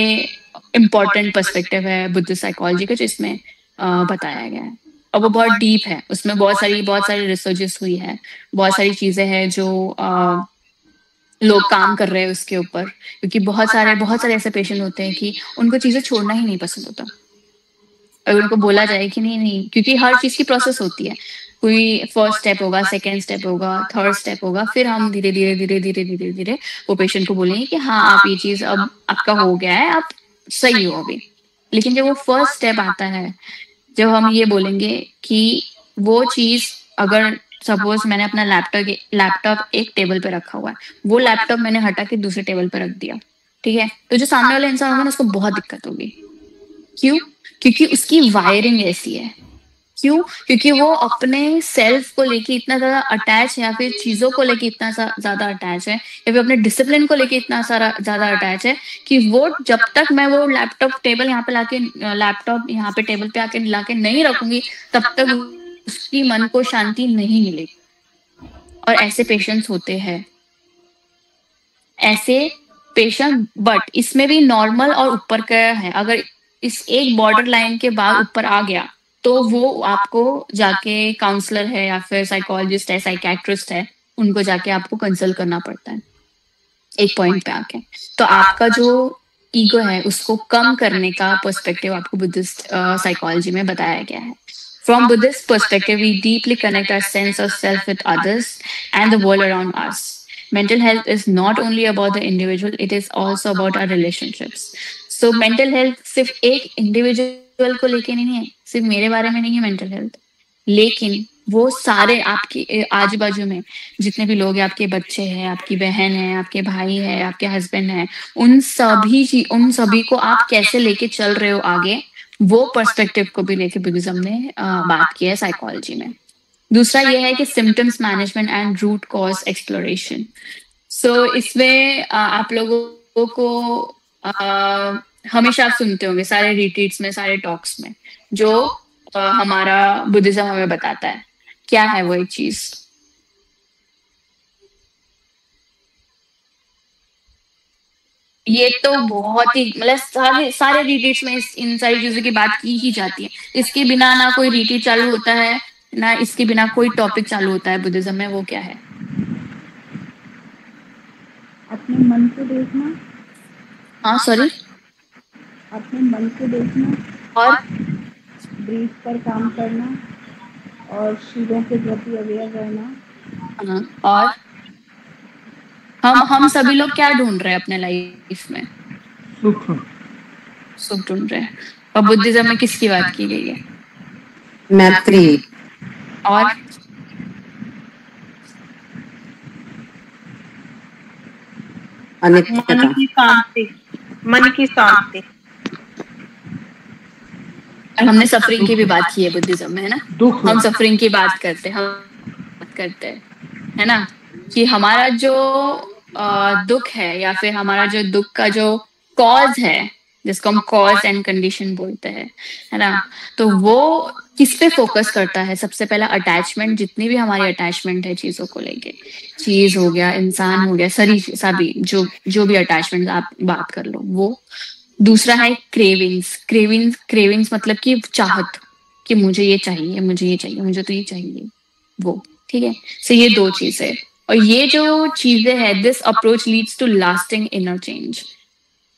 इम्पोर्टेंट पर्सपेक्टिव है बुद्ध साइकोलॉजी का जो इसमें बताया गया है, और वो बहुत डीप है। उसमें बहुत सारी रिसर्चेस हुई है, बहुत सारी चीजें हैं जो लोग काम कर रहे हैं उसके ऊपर, क्योंकि बहुत सारे ऐसे पेशेंट होते हैं कि उनको चीजें छोड़ना ही नहीं पसंद होता। अगर उनको बोला जाए कि नहीं नहीं, क्योंकि हर चीज की प्रोसेस होती है, कोई फर्स्ट स्टेप होगा, सेकेंड स्टेप होगा, थर्ड स्टेप होगा, फिर हम धीरे धीरे वो पेशेंट को बोलेंगे कि हाँ आप ये चीज अब आपका हो गया है, आप सही हो अभी। लेकिन जब वो फर्स्ट स्टेप आता है, जब हम ये बोलेंगे कि वो चीज, अगर सपोज मैंने अपना लैपटॉप एक टेबल पे रखा हुआ है, वो लैपटॉप मैंने हटा के दूसरे टेबल पे रख दिया, ठीक है, तो जो सामने वाला इंसान होगा ना उसको बहुत दिक्कत होगी। क्यों? क्योंकि उसकी वायरिंग ऐसी है। क्यों? क्योंकि वो अपने सेल्फ को लेके इतना ज्यादा अटैच है, या फिर चीजों को लेके इतना ज्यादा अटैच है, या फिर अपने डिसिप्लिन को लेके इतना सारा ज्यादा अटैच है कि वो जब तक मैं वो लैपटॉप टेबल यहाँ पे लाके लैपटॉप यहाँ पे टेबल पे आके लाके नहीं रखूंगी तब तक उसकी मन को शांति नहीं मिलेगी। और ऐसे पेशेंट्स होते हैं, ऐसे पेशेंट, बट इसमें भी नॉर्मल और ऊपर का है। अगर इस एक बॉर्डर लाइन के बाद ऊपर आ गया तो वो आपको जाके काउंसलर है या फिर साइकोलॉजिस्ट है, साइकेट्रिस्ट है, उनको जाके आपको कंसल्ट करना पड़ता है एक पॉइंट पे आके। तो आपका जो ईगो है उसको कम करने का पर्सपेक्टिव आपको बुद्धिस्ट साइकोलॉजी में बताया गया है। From Buddhist perspective, we deeply connect our sense of self with others and the world around us. Mental health is not only about the individual, it is also about our relationships. So mental health सिर्फ एक individual को लेके नहीं है, सिर्फ मेरे बारे में नहीं है मेंटल हेल्थ, लेकिन वो सारे आपके आजू बाजू में जितने भी लोग हैं, आपके बच्चे हैं, आपकी बहन है, आपके भाई है, आपके हस्बैंड है, उन सभी को आप कैसे लेके चल रहे हो आगे, वो पर्सपेक्टिव को भी लेके बुद्धिज्म ने बात की है साइकोलॉजी में। दूसरा ये है कि symptoms management and root cause exploration. So इसमें आप लोगों को हमेशा आप सुनते होंगे सारे रिट्रीट्स में, सारे टॉक्स में, जो हमारा बुद्धिज्म हमें बताता है। क्या है वो एक चीज? ये तो बहुत ही मतलब सारे रिट्रीट्स में इन सारी चीजों की बात की ही जाती है। इसके बिना ना कोई रिट्रीट चालू होता है, ना इसके बिना कोई टॉपिक चालू होता है बुद्धिज्म में। वो क्या है? अपने मन को देखना। हाँ सॉरी, अपने मन को देखना और ब्रीथ पर काम करना और चीजों के प्रति अवेयर रहना। और हम सभी लोग क्या ढूंढ रहे हैं अपने लाइफ में? सुख ढूंढ रहे हैं। और बुद्धिज्म में किसकी बात की गई है? मैत्री। और अनित्यता। मन की शांति। हमने सफरिंग की भी बात की है बुद्धिज्म में, है ना? हम सफरिंग की बात करते हैं, है ना, कि हमारा जो दुख है या फिर हमारा जो दुख का जो कॉज है, जिसको हम कॉज एंड कंडीशन बोलते हैं, है ना, तो वो किस पे फोकस करता है? सबसे पहला अटैचमेंट, जितनी भी हमारी अटैचमेंट है चीजों को लेके, चीज हो गया, इंसान हो गया, सभी जो भी अटैचमेंट आप बात कर लो वो। दूसरा है क्रेविंग्स मतलब कि चाहत, कि मुझे ये चाहिए, मुझे तो ये चाहिए वो, ठीक है। सो ये दो चीजें, और ये जो चीजें है, this approach leads to lasting inner change.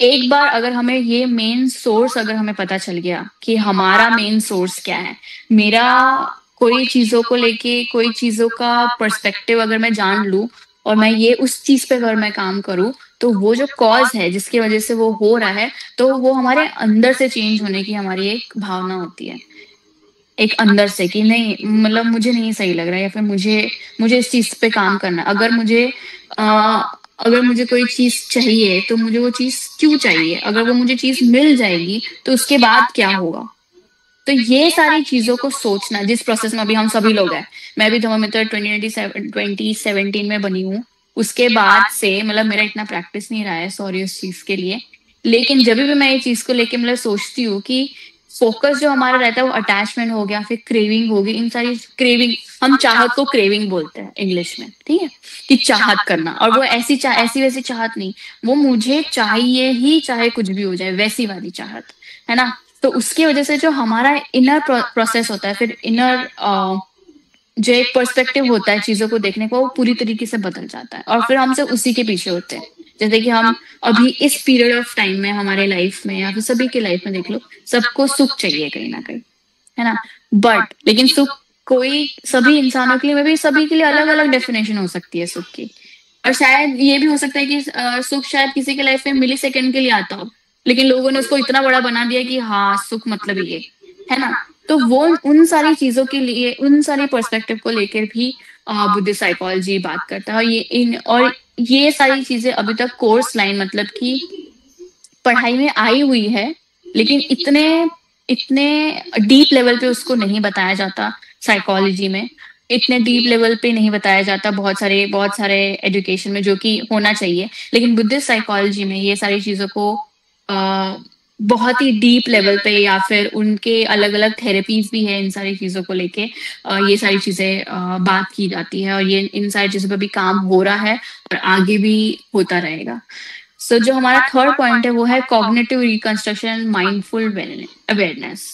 एक बार अगर हमें ये मेन सोर्स अगर हमें पता चल गया कि हमारा मेन सोर्स क्या है, मेरा कोई चीजों को लेके कोई चीजों का पर्सपेक्टिव अगर मैं जान लूं और मैं ये उस चीज पे अगर मैं काम करूं, तो वो जो कॉज है जिसकी वजह से वो हो रहा है, तो वो हमारे अंदर से चेंज होने की हमारी एक भावना होती है। एक अंदर से कि नहीं, मतलब मुझे नहीं सही लग रहा है, या फिर मुझे इस चीज पे काम करना है। अगर मुझे कोई चीज चाहिए तो मुझे वो चीज क्यों चाहिए, अगर वो मुझे चीज मिल जाएगी तो उसके बाद क्या होगा। तो ये सारी चीजों को सोचना, जिस प्रोसेस में अभी हम सभी लोग हैं, मैं भी थर्मामीटर 2017 में बनी हूँ, उसके बाद से मतलब मेरा इतना प्रैक्टिस नहीं रहा है, सॉरी उस चीज के लिए। लेकिन जब भी मैं ये चीज को लेके मतलब सोचती हूँ कि फोकस जो हमारा रहता है वो अटैचमेंट हो गया, फिर क्रेविंग होगी, इन सारी क्रेविंग, हम चाहत को क्रेविंग बोलते हैं इंग्लिश में, ठीक है, कि चाहत करना। और वो ऐसी वैसी चाहत नहीं, वो मुझे चाहिए ही, चाहे कुछ भी हो जाए, वैसी वाली चाहत, है ना। तो उसकी वजह से जो हमारा इनर प्रोसेस होता है, फिर इनर जो एक पर्सपेक्टिव होता है चीजों को देखने का, वो पूरी तरीके से बदल जाता है, और फिर हम सब उसी के पीछे होते हैं। जैसे कि हम अभी इस पीरियड ऑफ टाइम में हमारे लाइफ में, या फिर सभी के लाइफ में देख लो, सबको सुख चाहिए कहीं ना कहीं, है ना। बट लेकिन सुख कोई सभी इंसानों के लिए, भी सभी के लिए अलग अलग डेफिनेशन हो सकती है सुख की। और शायद ये भी हो सकता है कि सुख शायद किसी के लाइफ में मिली सेकेंड के लिए आता हो, लेकिन लोगों ने उसको इतना बड़ा बना दिया कि हाँ सुख मतलब ये, है ना। तो वो उन सारी चीजों के लिए, उन सारी पर्सपेक्टिव को लेकर भी बुद्धिस्ट साइकोलॉजी बात करता है। और ये सारी चीजें अभी तक कोर्स लाइन मतलब कि पढ़ाई में आई हुई है, लेकिन इतने डीप लेवल पे उसको नहीं बताया जाता साइकोलॉजी में, इतने डीप लेवल पे नहीं बताया जाता बहुत सारे एजुकेशन में, जो कि होना चाहिए। लेकिन बुद्धिस्ट साइकोलॉजी में ये सारी चीजों को बहुत ही डीप लेवल पे, या फिर उनके अलग अलग थेरेपीज भी है इन सारी चीजों को लेके, ये सारी चीजें बात की जाती है, और ये इन सारी चीजों पे भी काम हो रहा है और आगे भी होता रहेगा। सो जो हमारा थर्ड पॉइंट है वो है कॉग्निटिव रिकंस्ट्रक्शन, माइंडफुल अवेयरनेस।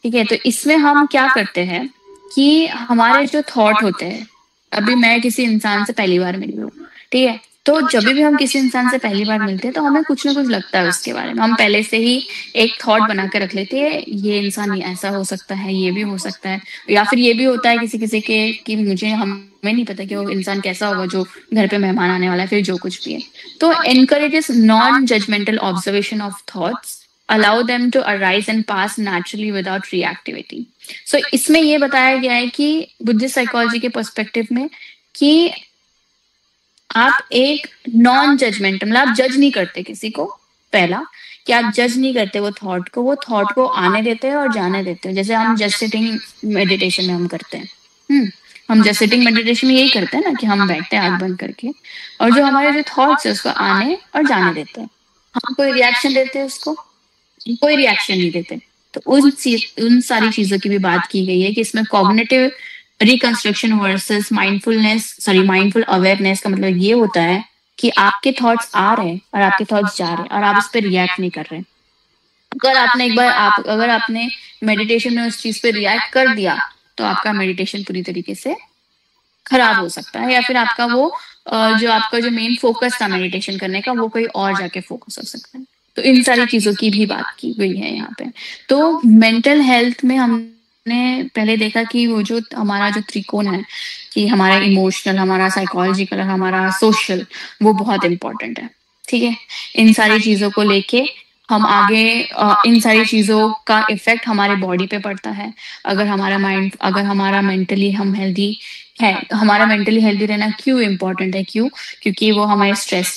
ठीक है, तो इसमें हम क्या करते हैं कि हमारे जो थॉट होते हैं, अभी मैं किसी इंसान से पहली बार मिली हूँ, ठीक है, तो जब भी हम किसी इंसान से पहली बार मिलते हैं तो हमें कुछ ना कुछ लगता है उसके बारे में, हम पहले से ही एक थॉट बना के रख लेते हैं, ये इंसान ऐसा हो सकता है, ये भी हो सकता है, या फिर ये भी होता है किसी किसी के कि हमें नहीं पता कि वो इंसान कैसा होगा जो घर पे मेहमान आने वाला है, फिर जो कुछ भी है। तो encourages non-judgmental observation of thoughts, allow them to arise and pass naturally without reactivity. So इसमें ये बताया गया है कि बुद्धिस्ट साइकोलॉजी के पर्सपेक्टिव में कि आप एक नॉन जजमेंट, मतलब आप जज नहीं करते किसी को, पहला कि आप जज नहीं करते वो थॉट को आने देते हैं और जाने देते हैं, जैसे हम जस्ट सिटिंग मेडिटेशन में हम करते हैं। हम जस्ट सिटिंग मेडिटेशन में यही करते हैं ना कि हम बैठते हैं आंख बंद करके, और जो हमारे जो थॉट्स है उसको आने और जाने देते हैं। हम कोई रिएक्शन देते हैं उसको, कोई रिएक्शन नहीं देते। तो उन सारी चीजों की भी बात की गई है कि इसमें cognitive reconstruction versus mindful awareness का मतलब ये होता है कि आपके थॉट्स आ रहे हैं और आपके थॉट्स जा रहे हैं और आप इस पर रिएक्ट नहीं कर रहे। अगर आपने मेडिटेशन में उस चीज पे रिएक्ट कर दिया तो आपका मेडिटेशन पूरी तरीके से खराब हो सकता है, या फिर आपका जो मेन फोकस था मेडिटेशन करने का वो कोई और जाके फोकस हो सकता है। तो इन सारी चीजों की भी बात की गई है यहाँ पे। तो मेंटल हेल्थ में हमने पहले देखा कि वो जो हमारा जो त्रिकोण है कि हमारा इमोशनल, हमारा साइकोलॉजिकल, हमारा सोशल, वो बहुत इंपॉर्टेंट है। ठीक है, इन सारी चीजों को लेके हम आगे इन सारी चीजों का इफेक्ट हमारे बॉडी पे पड़ता है। अगर हमारा मेंटली हम हेल्दी है, हमारा मेंटली हेल्दी रहना क्यों इम्पोर्टेंट है, क्योंकि वो हमारे स्ट्रेस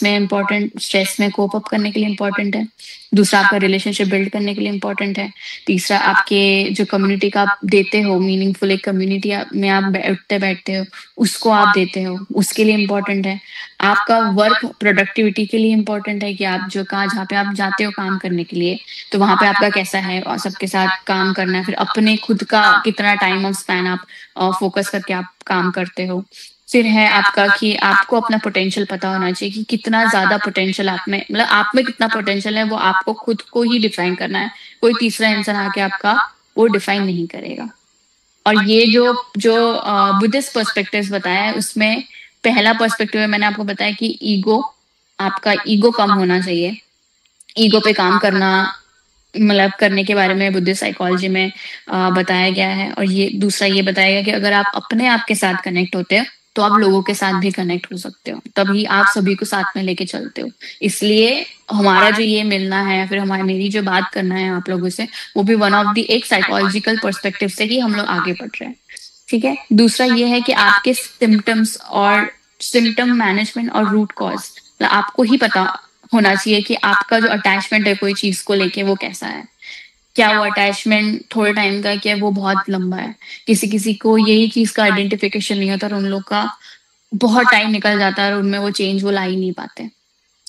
में कोप अप करने के लिए इम्पोर्टेंट है। दूसरा, आपका रिलेशनशिप बिल्ड करने के लिए इम्पोर्टेंट है। तीसरा, आपके जो कम्युनिटी का आप देते हो, मीनिंगफुल एक कम्युनिटी में आप उठते बैठते हो, उसको आप देते हो, उसके लिए इम्पोर्टेंट है। आपका वर्क प्रोडक्टिविटी के लिए इम्पोर्टेंट है कि आप जहाँ पे आप जाते हो काम करने के लिए, तो वहां पे आपका कैसा है और सबके साथ काम करना है। फिर अपने खुद का कितना टाइम ऑफ स्पैन आप फोकस करके आप काम करते हो। फिर है आपका कि आपको अपना पोटेंशियल पता होना चाहिए कि कितना ज्यादा पोटेंशियल आप में कितना पोटेंशियल है, वो आपको खुद को ही डिफाइन करना है। कोई तीसरा इंसान आके आपका वो डिफाइन नहीं करेगा। और ये जो बुद्धिस्ट पर्सपेक्टिव बताया है उसमें पहला पर्सपेक्टिव है, मैंने आपको बताया कि आपका ईगो कम होना चाहिए। ईगो पे काम करने के बारे में बुद्धिस्ट साइकोलॉजी में बताया गया है। और ये दूसरा ये बताया गया कि अगर आप अपने आप के साथ कनेक्ट होते हो तो आप लोगों के साथ भी कनेक्ट हो सकते हो, तभी आप सभी को साथ में लेके चलते हो। इसलिए हमारा जो ये मिलना है, फिर हमारी मेरी जो बात करना है आप लोगों से, वो भी वन ऑफ दी एक साइकोलॉजिकल पर्सपेक्टिव से ही हम लोग आगे बढ़ रहे हैं। ठीक है, दूसरा ये है कि आपके सिम्टम्स और सिम्टम मैनेजमेंट और रूट कॉज आपको ही पता होना चाहिए कि आपका जो अटैचमेंट है कोई चीज को लेके वो कैसा है। क्या वो अटैचमेंट थोड़े टाइम का है, क्या वो बहुत लंबा है। किसी किसी को यही चीज का आइडेंटिफिकेशन नहीं होता और उन लोग का बहुत टाइम निकल जाता है और उनमें वो चेंज वो ला ही नहीं पाते।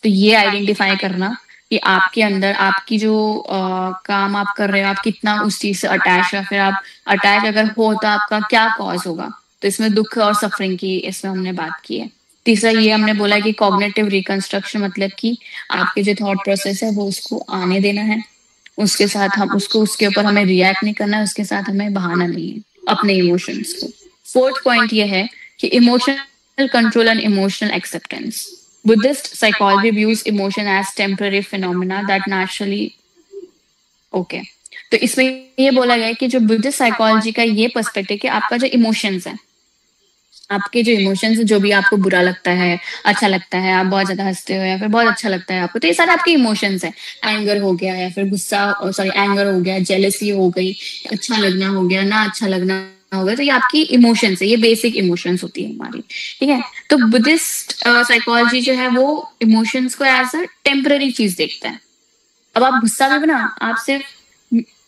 तो ये आइडेंटिफाई करना कि आपके अंदर आपकी जो काम आप कर रहे हो, आप कितना उस चीज से अटैच है, फिर आप अटैच अगर हो तो आपका क्या कॉज होगा। तो इसमें दुख और सफरिंग की इसमें हमने बात की है। तीसरा ये हमने बोला कि कॉग्निटिव रिकंस्ट्रक्शन, मतलब कि आपके जो थॉट प्रोसेस है वो उसको आने देना है, उसके साथ हम उसको उसके ऊपर हमें रिएक्ट नहीं करना है, उसके साथ हमें बहाना नहीं है अपने इमोशंस को। फोर्थ पॉइंट ये है कि emotional control and emotional acceptance. Buddhist psychology views emotion as temporary phenomena that naturally okay। तो इसमें ये बोला गया है कि जो बुद्धिस्ट साइकोलॉजी का ये पर्सपेक्टिव कि आपका जो इमोशंस है, आपके जो इमोशंस है, जो भी आपको बुरा लगता है, अच्छा लगता है, आप बहुत ज्यादा हंसते हो या फिर बहुत अच्छा लगता है आपको, तो ये सारे आपके इमोशंस है। एंगर हो गया या फिर गुस्सा, सॉरी एंगर हो गया, जेलसी हो गई, अच्छा लगना हो गया, ना अच्छा लगना हो गया, तो ये आपकी इमोशंस है, ये बेसिक इमोशंस होती है हमारी। ठीक है, तो बुद्धिस्ट साइकोलॉजी जो है वो इमोशंस को एज अ टेम्पररी चीज देखता है। अब आप गुस्सा भी बना, आप सिर्फ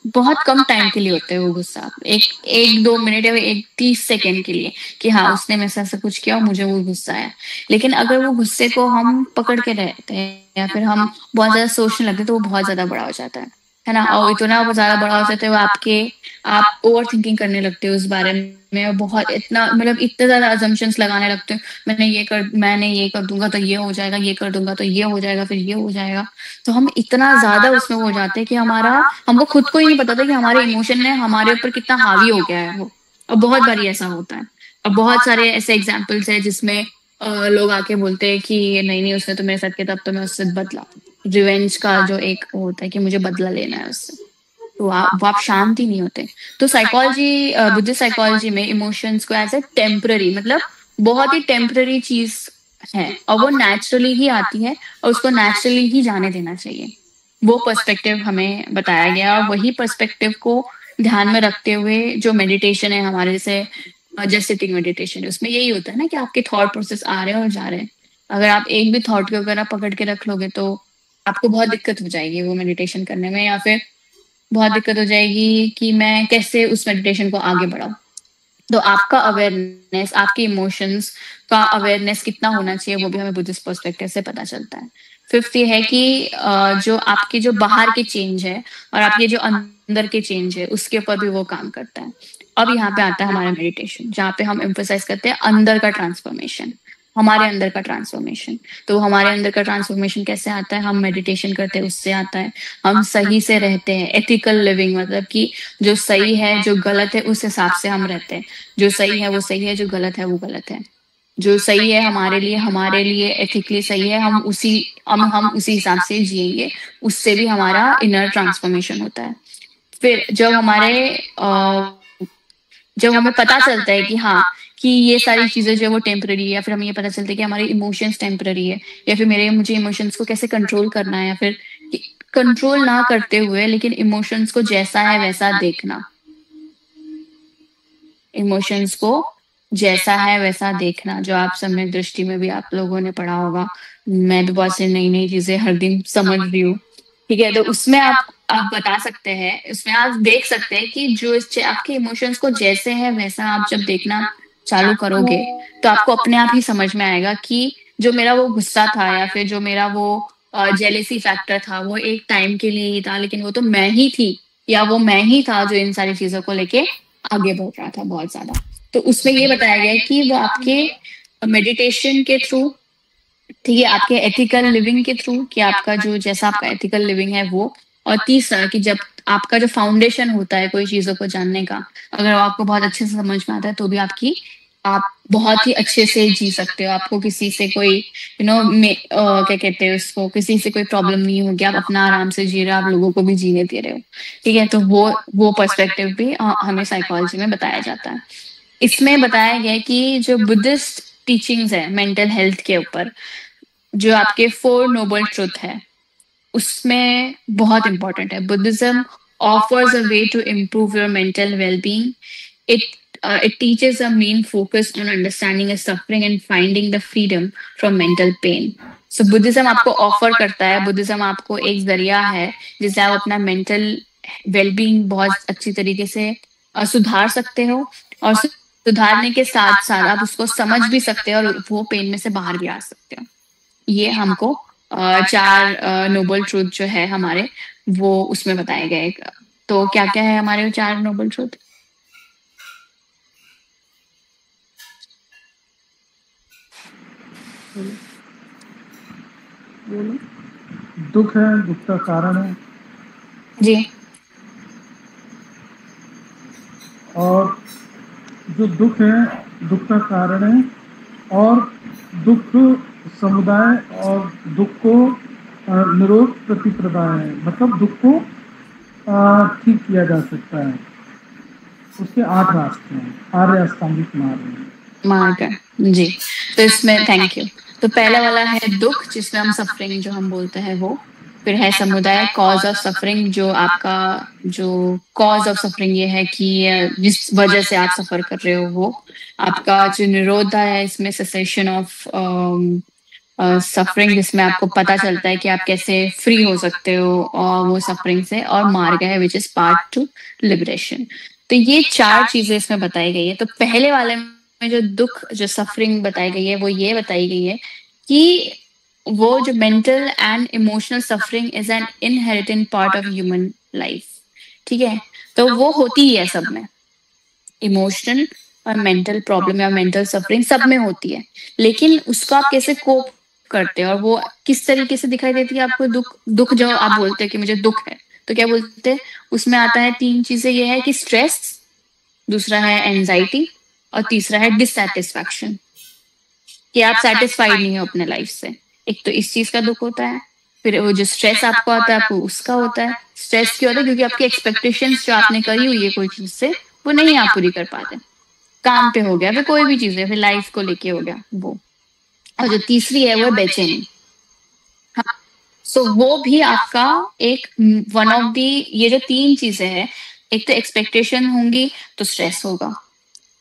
बहुत कम टाइम के लिए होते हैं वो गुस्सा, एक 2 मिनट या 30 सेकेंड के लिए कि हाँ उसने मेरे साथ ऐसा कुछ किया और मुझे वो गुस्सा आया। लेकिन अगर वो गुस्से को हम पकड़ के रहते हैं या फिर हम बहुत ज्यादा सोचने लगते हैं तो वो बहुत ज्यादा बड़ा हो जाता है ना। और इतना ज्यादा बड़ा हो जाता है वो आप ओवर थिंकिंग करने लगते हो उस बारे में, बहुत इतना मतलब इतने ज्यादा अजम्पशंस लगाने लगते हो, मैंने ये कर दूंगा तो ये हो जाएगा, ये कर दूंगा तो ये हो जाएगा, फिर ये हो जाएगा। तो हम इतना ज्यादा उसमें हो जाते हैं कि हमको खुद को ही नहीं पता था कि हमारे इमोशन ने हमारे ऊपर कितना हावी हो गया है वो। और बहुत बारी ऐसा होता है, और बहुत सारे ऐसे एग्जाम्पल्स है जिसमें लोग आके बोलते हैं कि नहीं उसने तो मेरे साथ किया, तब तो मैं उससे बदला, रिवेंज का जो एक होता है कि मुझे बदला लेना है उससे, तो आप शांति नहीं होते। तो साइकोलॉजी, बुद्धिस्ट साइकोलॉजी में इमोशंस को एज ए टेम्पररी, मतलब बहुत ही टेम्पररी चीज है और वो नेचुरली ही आती है और उसको नेचुरली ही जाने देना चाहिए। वो पर्सपेक्टिव हमें बताया गया और वही पर्सपेक्टिव को ध्यान में रखते हुए जो मेडिटेशन है हमारे, जैसे सिटिंग मेडिटेशन है, उसमें यही होता है ना कि आपके थॉट प्रोसेस आ रहे हैं और जा रहे हैं। अगर आप एक भी थॉट को अगर आप पकड़ के रख लोगे तो आपको बहुत दिक्कत हो जाएगी वो मेडिटेशन करने में, या फिर बहुत दिक्कत हो जाएगी कि मैं कैसे उस मेडिटेशन को आगे बढ़ाऊं। तो आपका अवेयरनेस, आपके इमोशंस का अवेयरनेस कितना होना चाहिए वो भी हमें बुद्धिस्ट पर्सपेक्टिव से पता चलता है। फिफ्थ ये है कि जो आपके जो बाहर के चेंज है और आपके जो अंदर के चेंज है उसके ऊपर भी वो काम करता है। अब यहाँ पे आता है हमारा मेडिटेशन, जहाँ पे हम एम्फसाइज करते हैं अंदर का ट्रांसफॉर्मेशन, हमारे अंदर का ट्रांसफॉर्मेशन। तो हमारे अंदर का ट्रांसफॉर्मेशन कैसे आता है, हम मेडिटेशन करते हैं उससे आता है। हम सही से रहते हैं, एथिकल लिविंग, मतलब कि जो सही है जो गलत है उस हिसाब से हम रहते हैं, जो सही है वो सही है, जो गलत है वो गलत है। जो सही है हमारे लिए एथिकली सही है, हम उसी हिसाब से जिएंगे, उससे भी हमारा इनर ट्रांसफॉर्मेशन होता है। फिर जब हमें पता चलता है कि हाँ कि ये सारी चीजें जो है वो टेम्पररी है, या फिर हमें ये पता चलता है कि हमारे इमोशंस टेम्पररी है, या फिर मुझे इमोशंस को कैसे कंट्रोल करना है, या फिर कंट्रोल ना करते हुए लेकिन इमोशंस को जैसा है वैसा देखना, इमोशंस को जैसा है वैसा देखना, जो आप सम्यक दृष्टि में भी आप लोगों ने पढ़ा होगा। मैं भी बहुत सी नई चीजें हर दिन समझ रही हूँ। ठीक है, तो उसमें आप बता सकते हैं, उसमें आप देख सकते हैं कि जो आपके इमोशंस को जैसे है वैसा आप जब देखना चालू करोगे तो आपको अपने आप ही समझ में आएगा कि जो मेरा वो गुस्सा था या फिर जो मेरा वो जेलेसी फैक्टर था वो एक टाइम के लिए ही था, लेकिन वो तो मैं ही थी या वो मैं ही था जो इन सारी चीजों को लेके आगे बढ़ रहा था बहुत ज्यादा। तो उसमें ये बताया गया है कि वो आपके मेडिटेशन के थ्रू, ठीक है, आपके एथिकल लिविंग के थ्रू, कि आपका जो जैसा आपका एथिकल लिविंग है वो, और तीसरा कि जब आपका जो फाउंडेशन होता है कोई चीजों को जानने का, अगर आपको बहुत अच्छे से समझ में आता है तो भी आप बहुत ही अच्छे से जी सकते हो। आपको किसी से कोई क्या कहते हैं उसको, किसी से कोई प्रॉब्लम नहीं होगी, आप अपना आराम से जी रहे हो, आप लोगों को भी जीने दे रहे हो। ठीक है, तो वो पर्सपेक्टिव भी हमें साइकोलॉजी में बताया जाता है। इसमें बताया गया है कि जो बुद्धिस्ट टीचिंग्स है मेंटल हेल्थ के ऊपर, जो आपके 4 नोबल ट्रुथ है, उसमें बहुत इंपॉर्टेंट है. Buddhism offers a way to improve your mental well-being. It teaches a main focus on understanding a suffering and finding the freedom from mental pain. So Buddhism आपको offer करता है, Buddhism आपको एक जरिया है जिससे आप अपना मेंटल वेलबींग बहुत अच्छी तरीके से सुधार सकते हो, और सुधारने के साथ साथ आप उसको समझ भी सकते हो और वो पेन में से बाहर भी आ सकते हो. ये हमको 4 नोबल ट्रूथ जो है हमारे, वो उसमें बताए गए. तो क्या क्या है हमारे 4 नोबल ट्रूथ? दुख है, दुख का कारण है जी, और जो दुख है दुख का कारण है, और दुख समुदाय और दुख को निरोध प्रतिप्रदा है, मतलब दुख को ठीक किया जा सकता है. उसके 8 रास्ते हैं, आर्य अष्टांगिक मार्ग है जी. तो इसमें थैंक यू. तो पहला वाला है दुख, जिसमें हम सफरिंग जो हम बोलते हैं वो. फिर है समुदाय, कॉज ऑफ सफरिंग, जो आपका जो कॉज ऑफ सफरिंग ये है कि जिस वजह से आप सफर कर रहे हो वो. आपका जो निरोधा है, इसमें सेसेशन ऑफ सफरिंग, जिसमें आपको पता चलता है कि आप कैसे फ्री हो सकते हो और वो सफरिंग से. और मार्ग है which is part two liberation. तो ये 4 चीजें इसमें बताई गई है. तो पहले वाले में जो दुख, जो सफरिंग बताई गई है, वो ये बताई गई है कि वो जो mental and emotional suffering is an inherent part of human life. ठीक है, तो वो होती ही है सब में. इमोशनल और मेंटल प्रॉब्लम या मेंटल सफरिंग सब में होती है, लेकिन उसको आप कैसे कोप करते हैं और वो किस तरीके से दिखाई देती है आपको. दुख जो आप बोलते हैं कि मुझे दुख है, तो क्या बोलते हैं उसमें आता है 3 चीजें. ये है कि स्ट्रेस, दूसरा है एंजाइटी, और तीसरा है डिससैटिस्फैक्शन, कि आप सेटिस्फाइड नहीं हो अपने लाइफ से. एक तो इस चीज का दुख होता है. फिर वो जो स्ट्रेस आपको आता है, आपको उसका होता है. स्ट्रेस क्यों होता है? क्योंकि आपकी एक्सपेक्टेशंस जो आपने करी हुई है कोई चीज से, वो नहीं आप पूरी कर पाते. काम पे हो गया, फिर कोई भी चीज है, फिर लाइफ को लेके हो गया वो. और जो तीसरी है वो बेचैनी. हाँ, सो वो भी आपका एक वन ऑफ दी, ये जो 3 चीजें हैं, एक तो एक्सपेक्टेशन होंगी तो स्ट्रेस होगा.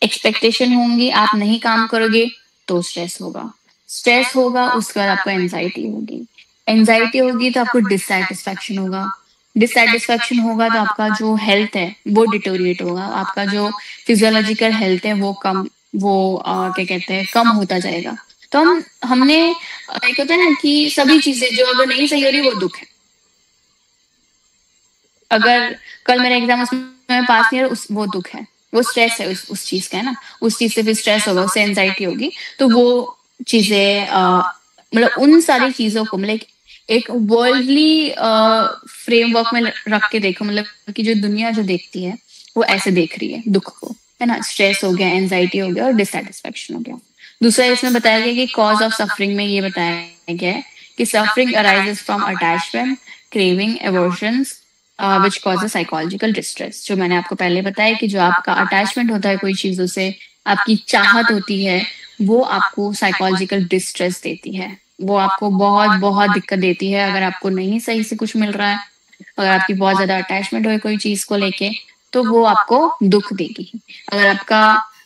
एक्सपेक्टेशन होंगी, आप नहीं काम करोगे तो स्ट्रेस होगा. स्ट्रेस होगा, उसके बाद आपको एंजाइटी होगी. एंजाइटी होगी तो आपको डिससैटिस्फैक्शन होगा. डिससैटिस्फैक्शन होगा तो आपका जो हेल्थ है वो डिटोरिएट होगा. आपका जो फिजियोलॉजिकल हेल्थ है वो क्या कहते हैं, कम होता जाएगा. तो हमने एक होता है ना कि सभी चीजें जो अगर नहीं सही हो रही वो दुख है. अगर कल मेरा एग्जाम उसमें पास नहीं हो रहा, वो दुख है, वो स्ट्रेस है उस चीज का, है ना. उस चीज से भी स्ट्रेस होगा, उससे एंजाइटी होगी. तो वो चीजें मतलब उन सारी चीजों को मतलब एक वर्ल्डली फ्रेमवर्क में रख के देखो, मतलब कि जो दुनिया जो देखती है वो ऐसे देख रही है दुख को, है ना. स्ट्रेस हो गया, एंजाइटी हो गया और डिससैटिस्फैक्शन हो गया. दूसरा इसमें बताया गया कि कॉज ऑफ सफरिंग में ये बताया गया है कि suffering arises from attachment, craving, aversions which causes psychological distress. जो मैंने आपको पहले बताया कि जो आपका अटैचमेंट होता है कोई चीजों से, आपकी चाहत होती है, वो आपको साइकोलॉजिकल डिस्ट्रेस देती है. वो आपको बहुत बहुत दिक्कत देती है अगर आपको नहीं सही से कुछ मिल रहा है. अगर आपकी बहुत ज्यादा अटैचमेंट हो कोई चीज को लेके, तो वो आपको दुख देगी. अगर आपका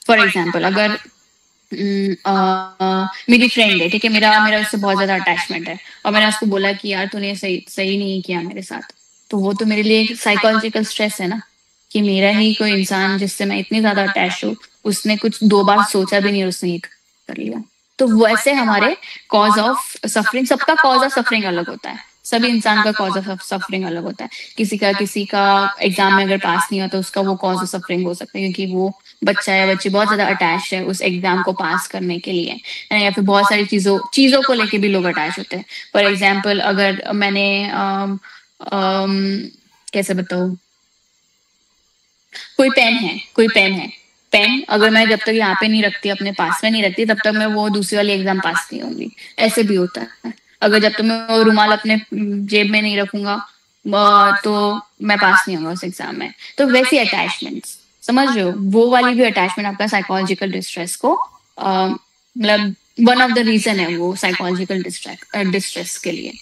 फॉर एग्जाम्पल, अगर मेरी फ्रेंड है, ठीक है, मेरा उससे बहुत ज्यादा अटैचमेंट है, और मैंने उसको बोला कि यार तूने सही नहीं किया मेरे साथ, तो वो तो मेरे लिए एक साइकोलॉजिकल स्ट्रेस है ना, कि मेरा ही कोई इंसान जिससे मैं इतनी ज्यादा अटैच हूँ, उसने कुछ 2 बार सोचा भी नहीं और उसने ये कर लिया. तो वैसे हमारे कॉज ऑफ सफरिंग, सबका कॉज ऑफ सफरिंग अलग होता है. सभी इंसान का कॉज ऑफ सफरिंग अलग होता है. किसी का एग्जाम में अगर पास नहीं होता, उसका वो कॉज ऑफ सफरिंग हो सकता है क्योंकि वो बच्चा या बच्ची बहुत ज्यादा अटैच है उस एग्जाम को पास करने के लिए, या फिर बहुत सारी चीजों को लेके भी लोग अटैच होते हैं. फॉर एग्जाम्पल, अगर मैंने कैसे बताऊं, कोई पेन है, पेन अगर मैं जब तक यहाँ पे नहीं रखती, अपने पास में नहीं रखती, तब तक मैं वो दूसरी वाली एग्जाम पास नहीं होंगी. ऐसे भी होता है. अगर जब तक मैं वो रुमाल अपने जेब में नहीं रखूंगा, तो मैं पास नहीं होंगा उस एग्जाम में. तो वैसी अटैचमेंट्स, समझ रहे हो, वो वाली भी अटैचमेंट आपका साइकोलॉजिकल डिस्ट्रेस को मतलब वन ऑफ द रीजन है वो साइकोलॉजिकल डिस्ट्रेस के लिए।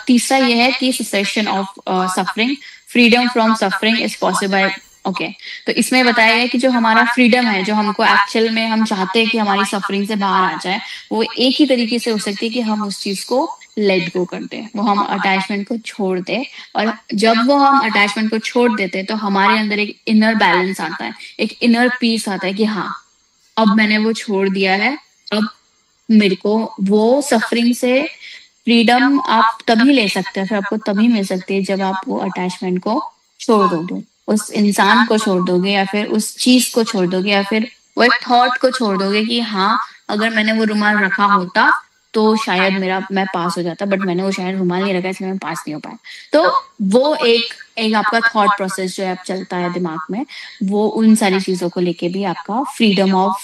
तीसरा ये है कि cessation of suffering, freedom from suffering is possible. Okay, तो इसमें बताया गया कि जो हमारा फ्रीडम है, जो हमको एक्चुअल में हम चाहते हैं कि हमारी सफरिंग से बाहर आ जाए, वो एक ही तरीके से हो सकती है कि हम उस चीज को लेट गो कर दें, वो हम अटैचमेंट को छोड़ दें। और जब वो हम अटैचमेंट को छोड़ देते हैं तो हमारे अंदर एक इनर बैलेंस आता है, एक इनर पीस आता है कि हाँ अब मैंने वो छोड़ दिया है, अब मेरे को वो सफरिंग से फ्रीडम आप तभी ले सकते हैं, फिर आपको तभी मिल सकती है जब आप वो अटैचमेंट को छोड़ दोगे, उस इंसान को छोड़ दोगे, या फिर उस चीज को छोड़ दोगे, या फिर वो एक थॉट को छोड़ दोगे कि हाँ अगर मैंने वो रुमाल रखा होता तो शायद मैं पास हो जाता, बट मैंने वो शायद रुमाल नहीं रखा इसलिए मैं पास नहीं हो पाया। तो वो एक आपका थॉट प्रोसेस जो है आप चलता है दिमाग में, वो उन सारी चीजों को लेके भी आपका फ्रीडम ऑफ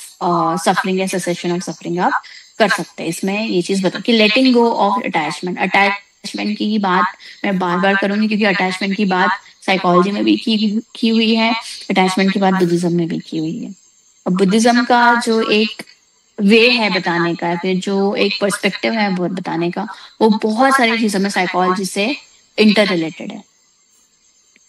सफरिंग या सेसेशन ऑफ सफरिंग आप कर सकते हैं। इसमें ये चीज बता कि लेटिंग गो ऑफ अटैचमेंट की ही बात मैं बार बार करूंगी, क्योंकि अटैचमेंट की बात साइकोलॉजी में भी की हुई है, अटैचमेंट की बात बुद्धिज्म में भी की हुई है। और बुद्धिज्म का जो एक वे है बताने का, फिर जो एक पर्सपेक्टिव है वो बताने का, वो बहुत सारी चीजों में साइकोलॉजी से इंटर रिलेटेड है।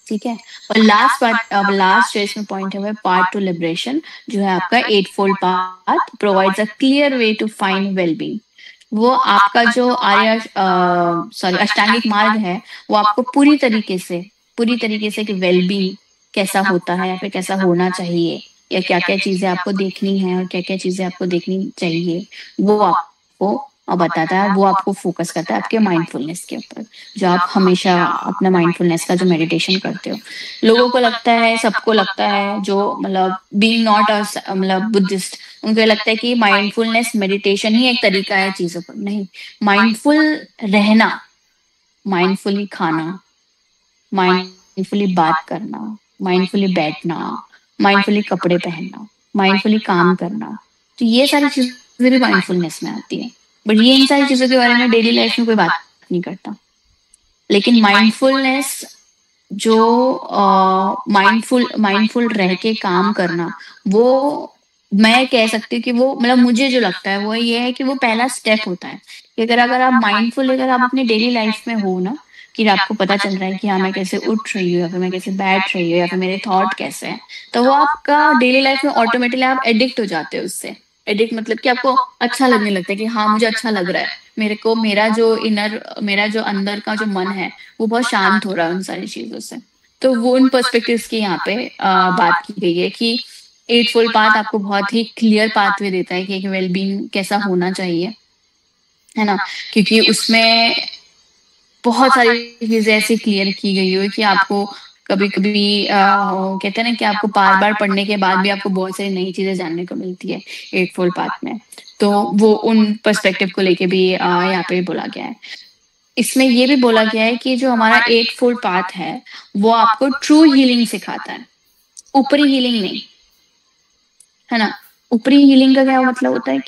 ठीक है, और लास्ट जो इसमें पॉइंट है वो पार्ट टू लिबरेशन, जो है आपका 8-fold path provides a clear way to find wellbeing. वो आपका जो अष्टांगिक मार्ग है, वो आपको पूरी तरीके से कि वेलबींग कैसा होता है या फिर कैसा होना चाहिए, या क्या क्या चीजें आपको देखनी है और क्या क्या चीजें आपको देखनी चाहिए, वो आपको बताता है। वो आपको फोकस करता है आपके माइंडफुलनेस के ऊपर, जो आप हमेशा अपना माइंडफुलनेस का जो मेडिटेशन करते हो। लोगों को लगता है, सबको लगता है, जो मतलब बीइंग नॉट मतलब बुद्धिस्ट, उनको लगता है कि माइंडफुलनेस मेडिटेशन ही एक तरीका है चीजों पर। नहीं, माइंडफुल रहना, माइंडफुली खाना, माइंडफुली बात करना, माइंडफुली बैठना, माइंडफुली कपड़े पहनना, माइंडफुली काम करना, तो ये सारी चीजें भी माइंडफुलनेस में आती है। बट ये इन सारी चीजों के बारे में डेली लाइफ में कोई बात नहीं करता। लेकिन माइंडफुलनेस जो माइंडफुल रह के काम करना, वो मैं कह सकती हूँ कि वो मतलब मुझे जो लगता है वो ये है कि वो पहला स्टेप होता है कि अगर आप माइंडफुल, अगर आप अपनी डेली लाइफ में हो ना, कि आपको पता चल रहा है कि हाँ मैं कैसे उठ रही हूँ, या फिर मैं कैसे बैठ रही हूँ, या फिर मेरे थॉट कैसे हैं, तो वो आपका डेली लाइफ में ऑटोमेटिकली आप एडिक्ट हो जाते हो उससे। एडिक्ट मतलब कि आपको अच्छा लगने लगता है कि हाँ मुझे अच्छा लग रहा है, मेरा जो अंदर का जो मन है वो बहुत शांत हो रहा है उन सारी चीजों से। तो वो उन पर्सपेक्टिव्स की यहाँ पे बात की गई है कि 8-fold पाथ आपको बहुत ही क्लियर पाथवे देता है कि एक वेलबींग कैसा होना चाहिए, है ना, क्योंकि उसमें बहुत सारी चीजें ऐसी क्लियर की गई हो कि आपको कभी कभी कहते हैं ना कि आपको बार बार पढ़ने के बाद भी आपको बहुत सारी नई चीजें जानने को मिलती है 8-fold पाथ में। तो वो उन पर्सपेक्टिव को लेके भी यहाँ पे बोला गया है। इसमें ये भी बोला गया है कि जो हमारा 8-fold पाथ है वो आपको ट्रू हीलिंग सिखाता है, ऊपरी हीलिंग नहीं, है ना। ऊपरी हीलिंग का क्या मतलब होता है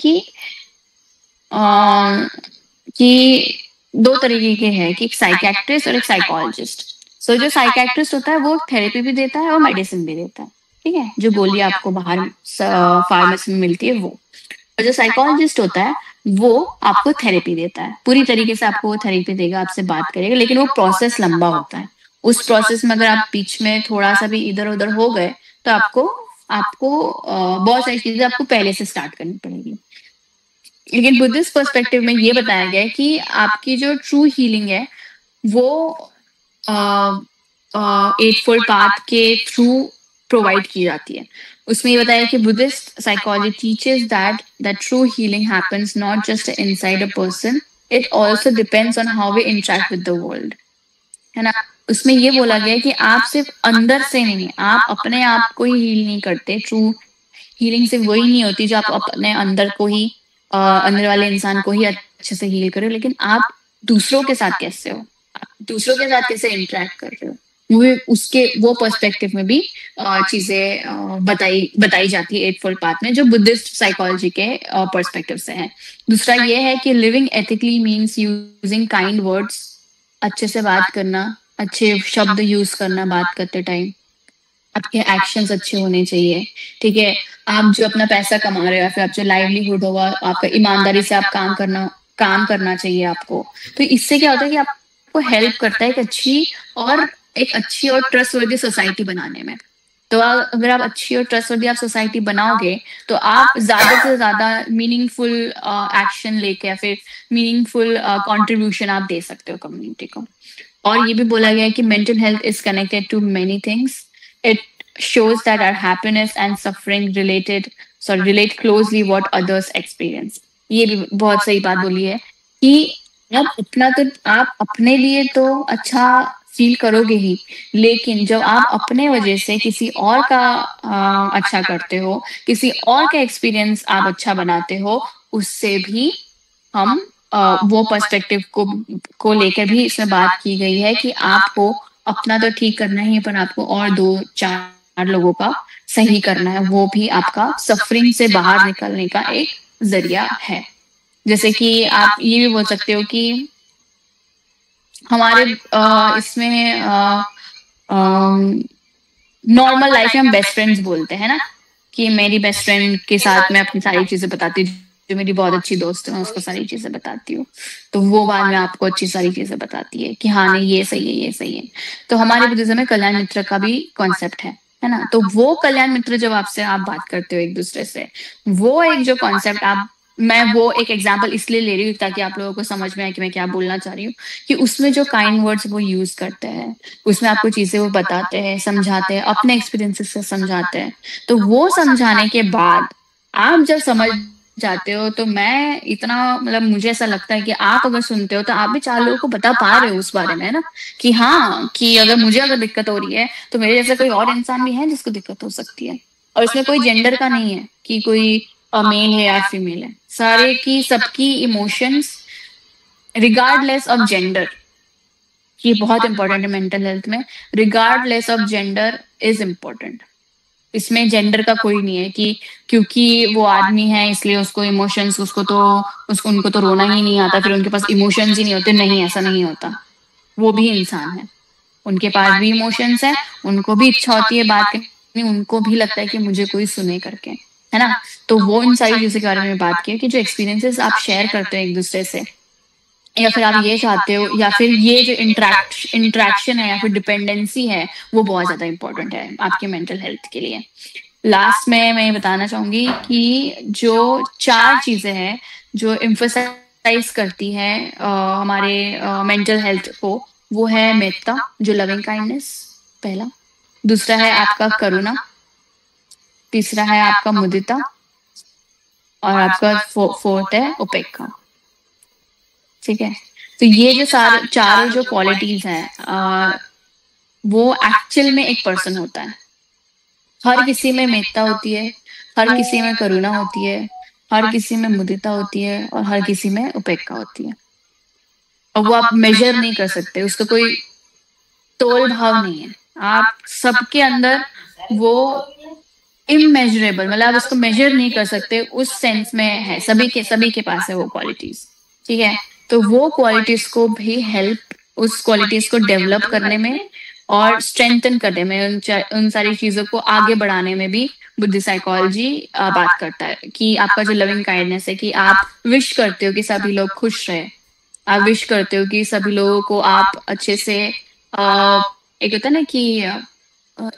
कि दो तरीके के हैं, कि एक साइकियाट्रिस्ट और एक साइकोलॉजिस्ट। सो जो साइकियाट्रिस्ट होता है वो थेरेपी भी देता है और मेडिसिन भी देता है, ठीक है, जो गोली आपको बाहर फार्मेसी में मिलती है वो। और जो साइकोलॉजिस्ट होता है वो आपको थेरेपी देता है, पूरी तरीके से आपको वो थेरेपी देगा, आपसे बात करेगा, लेकिन वो प्रोसेस लंबा होता है। उस प्रोसेस में अगर आप बीच में थोड़ा सा भी इधर उधर हो गए तो आपको बहुत सारी चीजें आपको पहले से स्टार्ट करनी पड़ेगी। लेकिन बुद्धिस्ट पर्सपेक्टिव में ये बताया गया है कि आपकी जो ट्रू हीलिंग है वो 8-fold पाथ के थ्रू प्रोवाइड की जाती है। उसमें ये बताया कि Buddhist psychology teaches that true healing happens not just inside a person, it also depends on how we interact with the world, है ना। उसमें ये बोला गया है कि आप सिर्फ अंदर से नहीं, आप अपने आप को ही हील नहीं करते। ट्रू हीलिंग सिर्फ वही नहीं होती जो आप अपने अंदर को ही अंदर वाले इंसान को ही अच्छे से हील करो, लेकिन आप दूसरों के साथ कैसे हो, आप दूसरों के साथ कैसे इंटरेक्ट कर रहे हो, वो पर्सपेक्टिव में भी चीजें बताई जाती है 8-fold पाथ में, जो बुद्धिस्ट साइकोलॉजी के पर्सपेक्टिव से है। दूसरा ये है कि living ethically means using kind words, अच्छे से बात करना, अच्छे शब्द यूज करना बात करते टाइम, आपके एक्शंस अच्छे होने चाहिए, ठीक है। आप जो अपना पैसा कमा रहे हो या फिर आप जो लाइवलीहुड होगा आपका, ईमानदारी से आप काम करना चाहिए आपको। तो इससे क्या होता है कि आपको हेल्प करता है एक अच्छी और ट्रस्टवर्दी सोसाइटी बनाने में। तो अगर आप अच्छी और ट्रस्टवर्दी आप सोसाइटी बनाओगे तो आप ज्यादा से ज्यादा मीनिंगफुल एक्शन लेके या फिर मीनिंगफुल कंट्रीब्यूशन आप दे सकते हो कम्युनिटी को। और ये भी बोला गया है कि mental health is connected to many things. It shows that our happiness and suffering relate closely what others experience। ये भी बहुत सही बात बोली है कि आप अपने लिए तो अच्छा फील करोगे ही, लेकिन जब आप अपने वजह से किसी और का अच्छा करते हो, किसी और का एक्सपीरियंस आप अच्छा बनाते हो, उससे भी हम वो पर्सपेक्टिव को लेकर भी इसमें बात की गई है कि आपको अपना तो ठीक करना ही है, पर आपको और 2-4 लोगों का सही करना है। वो भी आपका सफरिंग से बाहर निकलने का एक जरिया है। जैसे कि आप ये भी बोल सकते हो कि हमारे इसमें नॉर्मल लाइफ में हम बेस्ट फ्रेंड्स बोलते हैं ना, कि मेरी बेस्ट फ्रेंड के साथ मैं अपनी सारी चीजें बताती हूँ, जो मेरी बहुत अच्छी दोस्त है मैं उसको सारी चीजें बताती हूँ, तो वो बाद में आपको अच्छी सारी चीजें बताती है कि हाँ नहीं ये सही है, ये सही है। तो हमारे बुद्धिज्म में कल्याण मित्र का भी कॉन्सेप्ट है ना। तो वो कल्याण मित्र जब आपसे आप बात करते हो एक दूसरे से, वो एक जो कॉन्सेप्ट मैं वो एक एग्जाम्पल इसलिए ले रही हूँ ताकि आप लोगों को समझ में आए कि मैं क्या बोलना चाह रही हूँ, कि उसमें जो काइंड वर्ड्स वो यूज करते हैं, उसमें आपको चीजें वो बताते हैं, समझाते हैं, अपने एक्सपीरियंसेस से समझाते हैं। तो वो समझाने के बाद आप जब समझ जाते हो, तो मैं इतना मतलब मुझे ऐसा लगता है कि आप अगर सुनते हो तो आप भी 4 लोगों को बता पा रहे हो उस बारे में ना, कि हाँ कि अगर दिक्कत हो रही है तो मेरे जैसा कोई और इंसान भी है जिसको दिक्कत हो सकती है। और इसमें कोई जेंडर का नहीं है कि कोई मेल है या फीमेल है, सारे की सबकी इमोशंस रिगार्डलेस ऑफ जेंडर, ये बहुत इंपॉर्टेंट है मेंटल हेल्थ में। Regardless of gender is important. इसमें जेंडर का कोई नहीं है कि क्योंकि वो आदमी है इसलिए उसको इमोशंस उनको तो रोना ही नहीं आता, फिर उनके पास इमोशंस ही नहीं होते। नहीं, ऐसा नहीं होता। वो भी इंसान है, उनके पास भी इमोशंस है, उनको भी इच्छा होती है बात करनी, उनको भी लगता है कि मुझे कोई सुने करके, है ना। तो वो इन सारी चीजों के बारे में बात की कि जो एक्सपीरियंसेस आप शेयर करते हो एक दूसरे से, या फिर आप ये चाहते हो, या फिर ये जो इंट्रैक्शन है या फिर डिपेंडेंसी है, वो बहुत ज्यादा इंपॉर्टेंट है आपके मेंटल हेल्थ के लिए। लास्ट में मैं ये बताना चाहूंगी कि जो 4 चीजें हैं जो एम्फसाइज करती है हमारे मेंटल हेल्थ को, वो है मेत्ता, जो लविंग काइंडनेस पहला, दूसरा है आपका करुणा, तीसरा है आपका मुदिता, और आपका फोर्थ है उपेक्षा। ठीक है, तो ये जो चारों जो क्वालिटीज हैं वो एक्चुअल में एक पर्सन होता है। हर किसी में मेत्ता होती है, हर किसी में करुणा होती है, हर किसी में मुदिता होती है, और हर किसी में उपेक्षा होती है। और वो आप मेजर नहीं कर सकते, उसका कोई तोल भाव नहीं है। आप सबके अंदर वो इमेजरेबल, मतलब आप उसको मेजर नहीं कर सकते, उस सेंस में है। सभी के पास है वो क्वालिटीज। ठीक है, तो वो क्वालिटीज को भी उस क्वालिटीज को डेवलप करने में और स्ट्रेंथन करने में, उन सारी चीजों को आगे बढ़ाने में भी बुद्धि साइकोलॉजी बात करता है। कि आपका जो लविंग काइंडनेस है, कि आप विश करते हो कि सभी लोग खुश रहे, आप विश करते हो कि सभी लोगों को आप अच्छे से एक होता है ना कि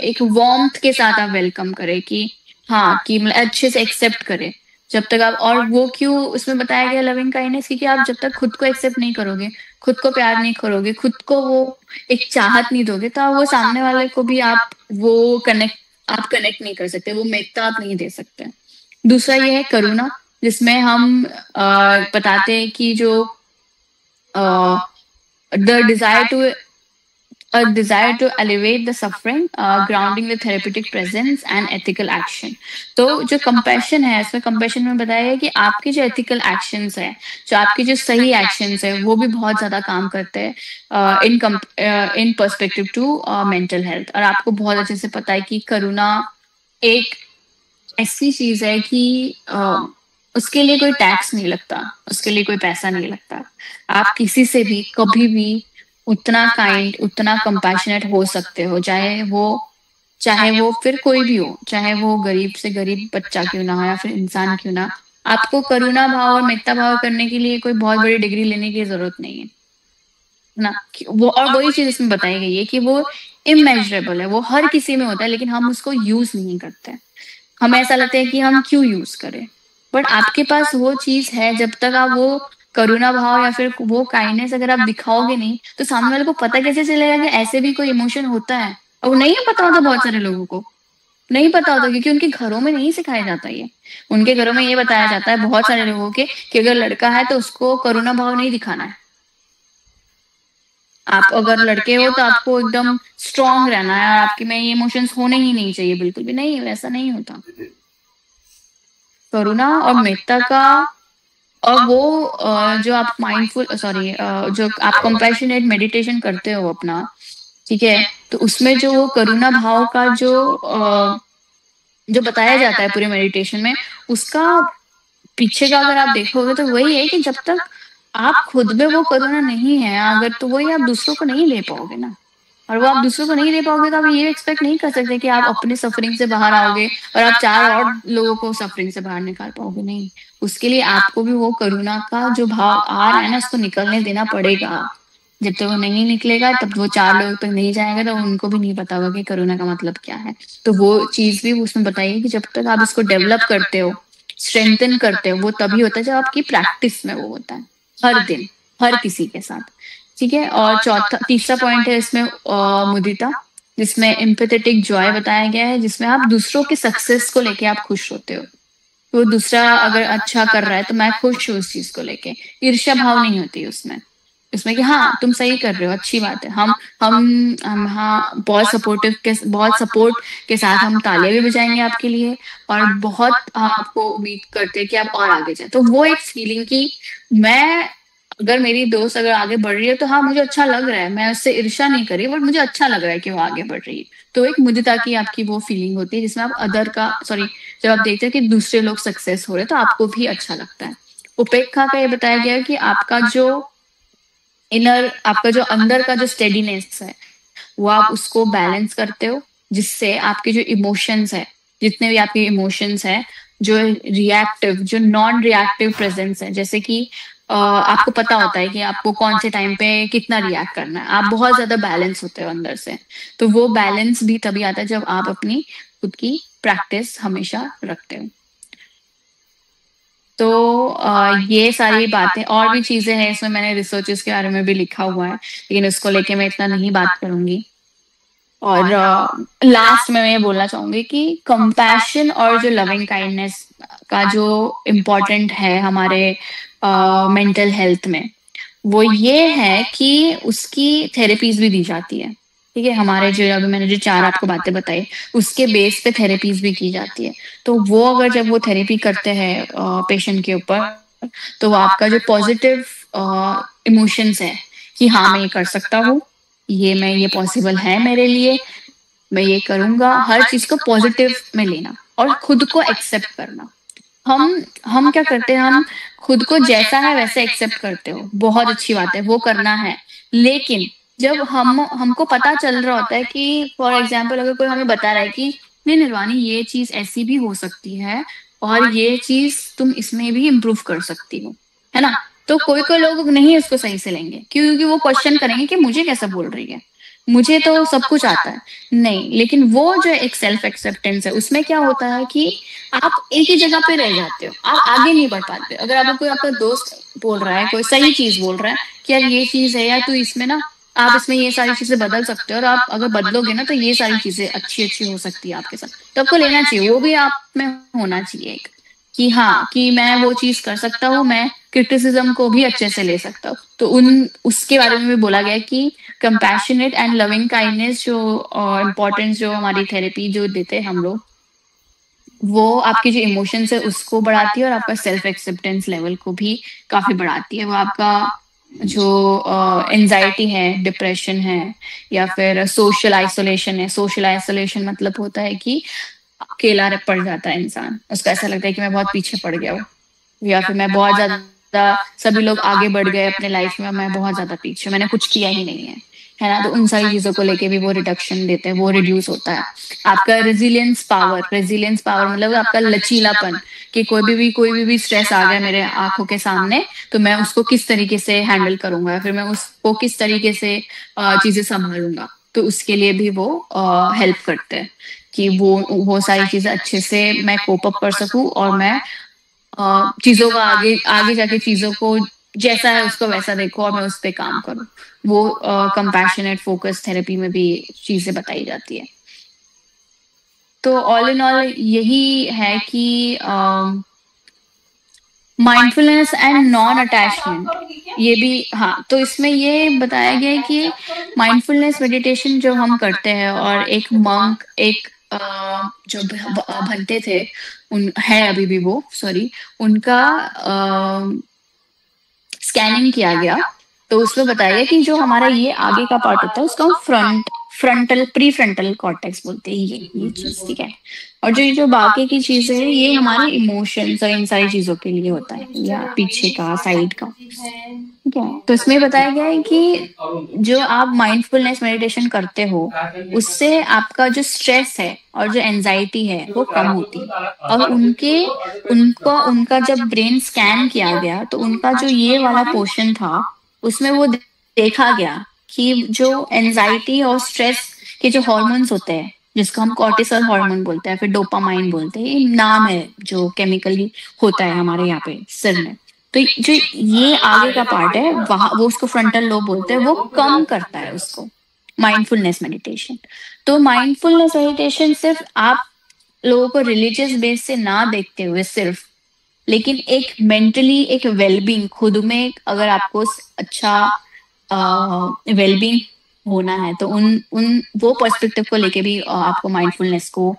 एक वार्मथ के साथ आप वेलकम करें, कि हाँ कि मतलब अच्छे से एक्सेप्ट करें। जब तक आप, और वो क्यों उसमें बताया गया लविंग काइंडनेस, क्योंकि आप जब तक खुद को एक्सेप्ट नहीं करोगे, खुद को प्यार नहीं करोगे, खुद को वो एक चाहत नहीं दोगे, तो वो सामने वाले को भी आप कनेक्ट नहीं कर सकते, वो मेत्ता आप नहीं दे सकते। दूसरा ये है करुणा, जिसमें हम बताते हैं कि जो a desire to elevate the suffering, grounding the therapeutic presence and ethical action। तो जो compassion है, इसमें compassion में बताया है कि आपके जो ethical actions है, जो आपके जो सही actions है, वो भी बहुत ज्यादा काम करते हैं in perspective to mental health। और आपको बहुत अच्छे से पता है कि करुणा एक ऐसी चीज है कि उसके लिए कोई टैक्स नहीं लगता, उसके लिए कोई पैसा नहीं लगता। आप किसी से भी कभी भी उतना काइंड, उतना कंपैशनेट हो सकते हो, चाहे वो चाहे वो फिर कोई भी हो, चाहे वो गरीब से गरीब बच्चा क्यों ना हो या फिर इंसान क्यों ना, आपको करुणा भाव और मेत्ता भाव करने के लिए कोई बहुत बड़ी डिग्री लेने की जरूरत नहीं है ना। वो और वही चीज इसमें बताई गई है कि वो इमेजरेबल है, वो हर किसी में होता है, लेकिन हम उसको यूज नहीं करते। हमें ऐसा लगता है कि हम क्यों यूज करें, बट आपके पास वो चीज है। जब तक आप वो करुणा भाव या फिर वो काइंडनेस अगर आप दिखाओगे नहीं, तो सामने वाले को पता कैसे चलेगा कि ऐसे भी कोई इमोशन होता है। और वो नहीं पता होता, बहुत सारे लोगों को नहीं पता होता, क्योंकि उनके घरों में नहीं सिखाया जाता ये। उनके घरों में ये बताया जाता है बहुत सारे लोगों के कि अगर लड़का है तो उसको करुणा भाव नहीं दिखाना है। आप अगर लड़के हो तो आपको एकदम स्ट्रांग रहना है और आपके में ये इमोशंस होने ही नहीं चाहिए, बिल्कुल भी नहीं, वैसा नहीं होता। करुणा और मेत्ता का, और वो जो आप माइंडफुल जो आप कंपैशनेट मेडिटेशन करते हो अपना, ठीक है, तो उसमें जो वो करुणा भाव का जो बताया जाता है पूरे मेडिटेशन में, उसका पीछे का अगर आप देखोगे तो वही है कि जब तक आप खुद में वो करुणा नहीं है अगर, तो वही आप दूसरों को नहीं ले पाओगे ना। और वो आप दूसरों को नहीं ले पाओगे तो आप ये एक्सपेक्ट नहीं कर सकते कि आप अपने सफरिंग से बाहर आओगे और आप 4 और लोगों को सफरिंग से बाहर निकाल पाओगे, नहीं। उसके लिए आपको भी वो करुणा का जो भाव आ रहा है ना, उसको निकलने देना पड़ेगा। जब तक वो नहीं निकलेगा, तब वो 4 लोगों तक नहीं जाएगा, तो उनको भी नहीं पता होगा कि करुणा का मतलब क्या है। तो वो चीज भी उसमें बताइए कि जब तक आप इसको डेवलप करते हो, स्ट्रेंथन करते हो, वो तभी होता है जब आपकी प्रैक्टिस में वो होता है, हर दिन, हर किसी के साथ, ठीक है। और तीसरा पॉइंट है इसमें मुदिता, जिसमें एम्पैथेटिक जॉय बताया गया है, जिसमें आप दूसरों की सक्सेस को लेके आप खुश होते हो। वो दूसरा अगर अच्छा कर रहा है तो मैं खुश हूँ उस चीज को लेके, ईर्ष्या भाव नहीं होती उसमें कि हाँ तुम सही कर रहे हो, अच्छी बात है। हम हाँ बहुत सपोर्ट के साथ हम तालियां भी बजाएंगे आपके लिए, और बहुत आपको उम्मीद करते हैं कि आप और आगे जाए। तो वो एक फीलिंग की मैं, अगर मेरी दोस्त अगर आगे बढ़ रही है तो हाँ मुझे अच्छा लग रहा है, मैं उससे ईर्ष्या नहीं कर रही, बट मुझे अच्छा लग रहा है कि वो आगे बढ़ रही है। तो एक मुदिता की आपकी वो फीलिंग होती है जिसमें आप जब आप देखते हैं कि दूसरे लोग सक्सेस हो रहे हैं तो आपको भी अच्छा लगता है। उपेक्षा का ये बताया गया है कि आपका जो अंदर का जो स्टेडीनेस है, वो आप उसको बैलेंस करते हो, जिससे आपके जो इमोशंस है, जितने भी आपके इमोशंस है, जो नॉन रिएक्टिव प्रेजेंस है, जैसे कि आपको पता होता है कि आपको कौन से टाइम पे कितना रिएक्ट करना है, आप बहुत ज्यादा बैलेंस होते हो अंदर से। तो वो बैलेंस भी तभी आता है जब आप अपनी खुद की प्रैक्टिस हमेशा रखते हो। तो ये सारी बातें और भी चीजें हैं इसमें, मैंने रिसर्चेस के बारे में भी लिखा हुआ है, लेकिन उसको लेके मैं इतना नहीं बात करूंगी। और लास्ट में मैं ये बोलना चाहूंगी कि कंपैशन और जो लविंग काइंडनेस का जो इम्पोर्टेंट है हमारे मेंटल हेल्थ में, वो ये है कि उसकी थेरेपीज भी दी जाती है, ठीक है। हमारे जो अभी मैंने जो 4 आपको बातें बताई, उसके बेस पे थेरेपीज भी की जाती है। तो वो अगर जब वो थेरेपी करते हैं पेशेंट के ऊपर, तो वो आपका जो पॉजिटिव इमोशंस है कि हाँ मैं ये कर सकता हूँ, ये पॉसिबल है मेरे लिए, मैं ये करूंगा, हर चीज को पॉजिटिव में लेना और खुद को एक्सेप्ट करना। हम क्या करते हैं, हम खुद को जैसा है वैसे एक्सेप्ट करते हो, बहुत अच्छी बात है, वो करना है। लेकिन जब हमको पता चल रहा होता है कि फॉर एग्जाम्पल अगर कोई हमें बता रहा है कि नहीं निर्वाणी ये चीज ऐसी भी हो सकती है और ये चीज तुम इसमें भी इम्प्रूव कर सकती हो, है ना, तो कोई लोग नहीं उसको सही से लेंगे, क्योंकि वो क्वेश्चन करेंगे कि मुझे कैसा बोल रही है, मुझे तो सब कुछ आता है। नहीं, लेकिन वो जो एक सेल्फ एक्सेप्टेंस है, उसमें क्या होता है कि आप एक ही जगह पे रह जाते हो, आप आगे नहीं बढ़ पाते। अगर आपको कोई आपका दोस्त बोल रहा है, कोई सही चीज बोल रहा है कि यार ये चीज है, या तो इसमें ना आप इसमें ये सारी चीजें बदल सकते हो, और आप अगर बदलोगे ना तो ये सारी चीजें अच्छी हो सकती है आपके साथ, तो आपको लेना चाहिए, वो भी आप में होना चाहिए एक कि हाँ कि मैं वो चीज कर सकता हूँ, मैं क्रिटिसिज्म को भी अच्छे से ले सकता हूँ। तो उसके बारे में भी बोला गया कि कंपैशनेट एंड लविंग काइंडनेस जो इम्पोर्टेंस जो हमारी थेरेपी जो देते हैं हम लोग, वो आपके जो इमोशंस है उसको बढ़ाती है और आपका सेल्फ एक्सेप्टेंस लेवल को भी काफी बढ़ाती है। वो आपका जो एंजाइटी है, डिप्रेशन है, या फिर सोशल आइसोलेशन है। सोशल आइसोलेशन मतलब होता है कि अकेला पड़ जाता है इंसान, उसको ऐसा लगता है कि मैं बहुत पीछे पड़ गया हूँ, या फिर मैं बहुत ज्यादा, सभी लोग आगे बढ़ गए अपने लाइफ में, मैं बहुत ज्यादा पीछे, मैंने कुछ किया ही नहीं है है ना, तो उन सारी चीजों को लेके भी वो रिडक्शन देते हैं, वो रिड्यूस होता है। आपका रेजिलियंस पावर मतलब आपका लचीलापन, कि कोई भी स्ट्रेस आ गया मेरे आंखों के सामने, तो मैं उसको किस तरीके से हैंडल करूंगा, फिर मैं उसको किस तरीके से चीजें संभालूंगा, तो उसके लिए भी वो हेल्प करते हैं कि वो सारी चीजें अच्छे से मैं कोप अप कर सकूं, और मैं चीजों का आगे जाके चीजों को जैसा है उसको वैसा देखो और मैं उस पर काम करूं। वो कंपैशनेट फोकस थेरेपी में भी चीजें बताई जाती है। तो ऑल इन ऑल यही है कि माइंडफुलनेस एंड नॉन अटैचमेंट, ये भी हाँ, तो इसमें ये बताया गया है कि माइंडफुलनेस मेडिटेशन जो हम करते हैं, और एक मंक जो बनते थे है अभी भी वो, सॉरी, उनका स्कैनिंग किया गया, तो उसमें बताया गया कि जो हमारा ये आगे का पार्ट होता है उसका हम प्रीफ्रंटल कॉर्टेक्स बोलते हैं, ये चीज, ठीक है। और जो बाकी की चीजें हैं ये हमारे इमोशंस और इन सारी चीजों के लिए होता है, या पीछे का साइड का, ठीक है। तो इसमें बताया गया है कि जो आप माइंडफुलनेस मेडिटेशन करते हो उससे आपका जो स्ट्रेस है और जो एंजाइटी है वो कम होती है। और उनका जब ब्रेन स्कैन किया गया तो उनका जो ये वाला पोर्शन था उसमें वो देखा गया कि जो एंजाइटी और स्ट्रेस के जो हार्मोन्स होते हैं, जिसको हम कॉर्टिसोल हार्मोन बोलते हैं, फिर डोपामाइन बोलते हैं, ये नाम है जो केमिकली होता है हमारे यहाँ पे सिर में। तो जो ये आगे का पार्ट है वहां, वो उसको फ्रंटल लोब बोलते हैं, वो कम करता है उसको माइंडफुलनेस मेडिटेशन। तो माइंडफुलनेस मेडिटेशन सिर्फ आप लोगों को रिलीजियस बेस से ना देखते हुए सिर्फ, लेकिन एक मेंटली एक वेलबींग खुद में, अगर आपको अच्छा वेलबींग होना है तो उन वो पर्सपेक्टिव को लेके भी आपको माइंडफुलनेस को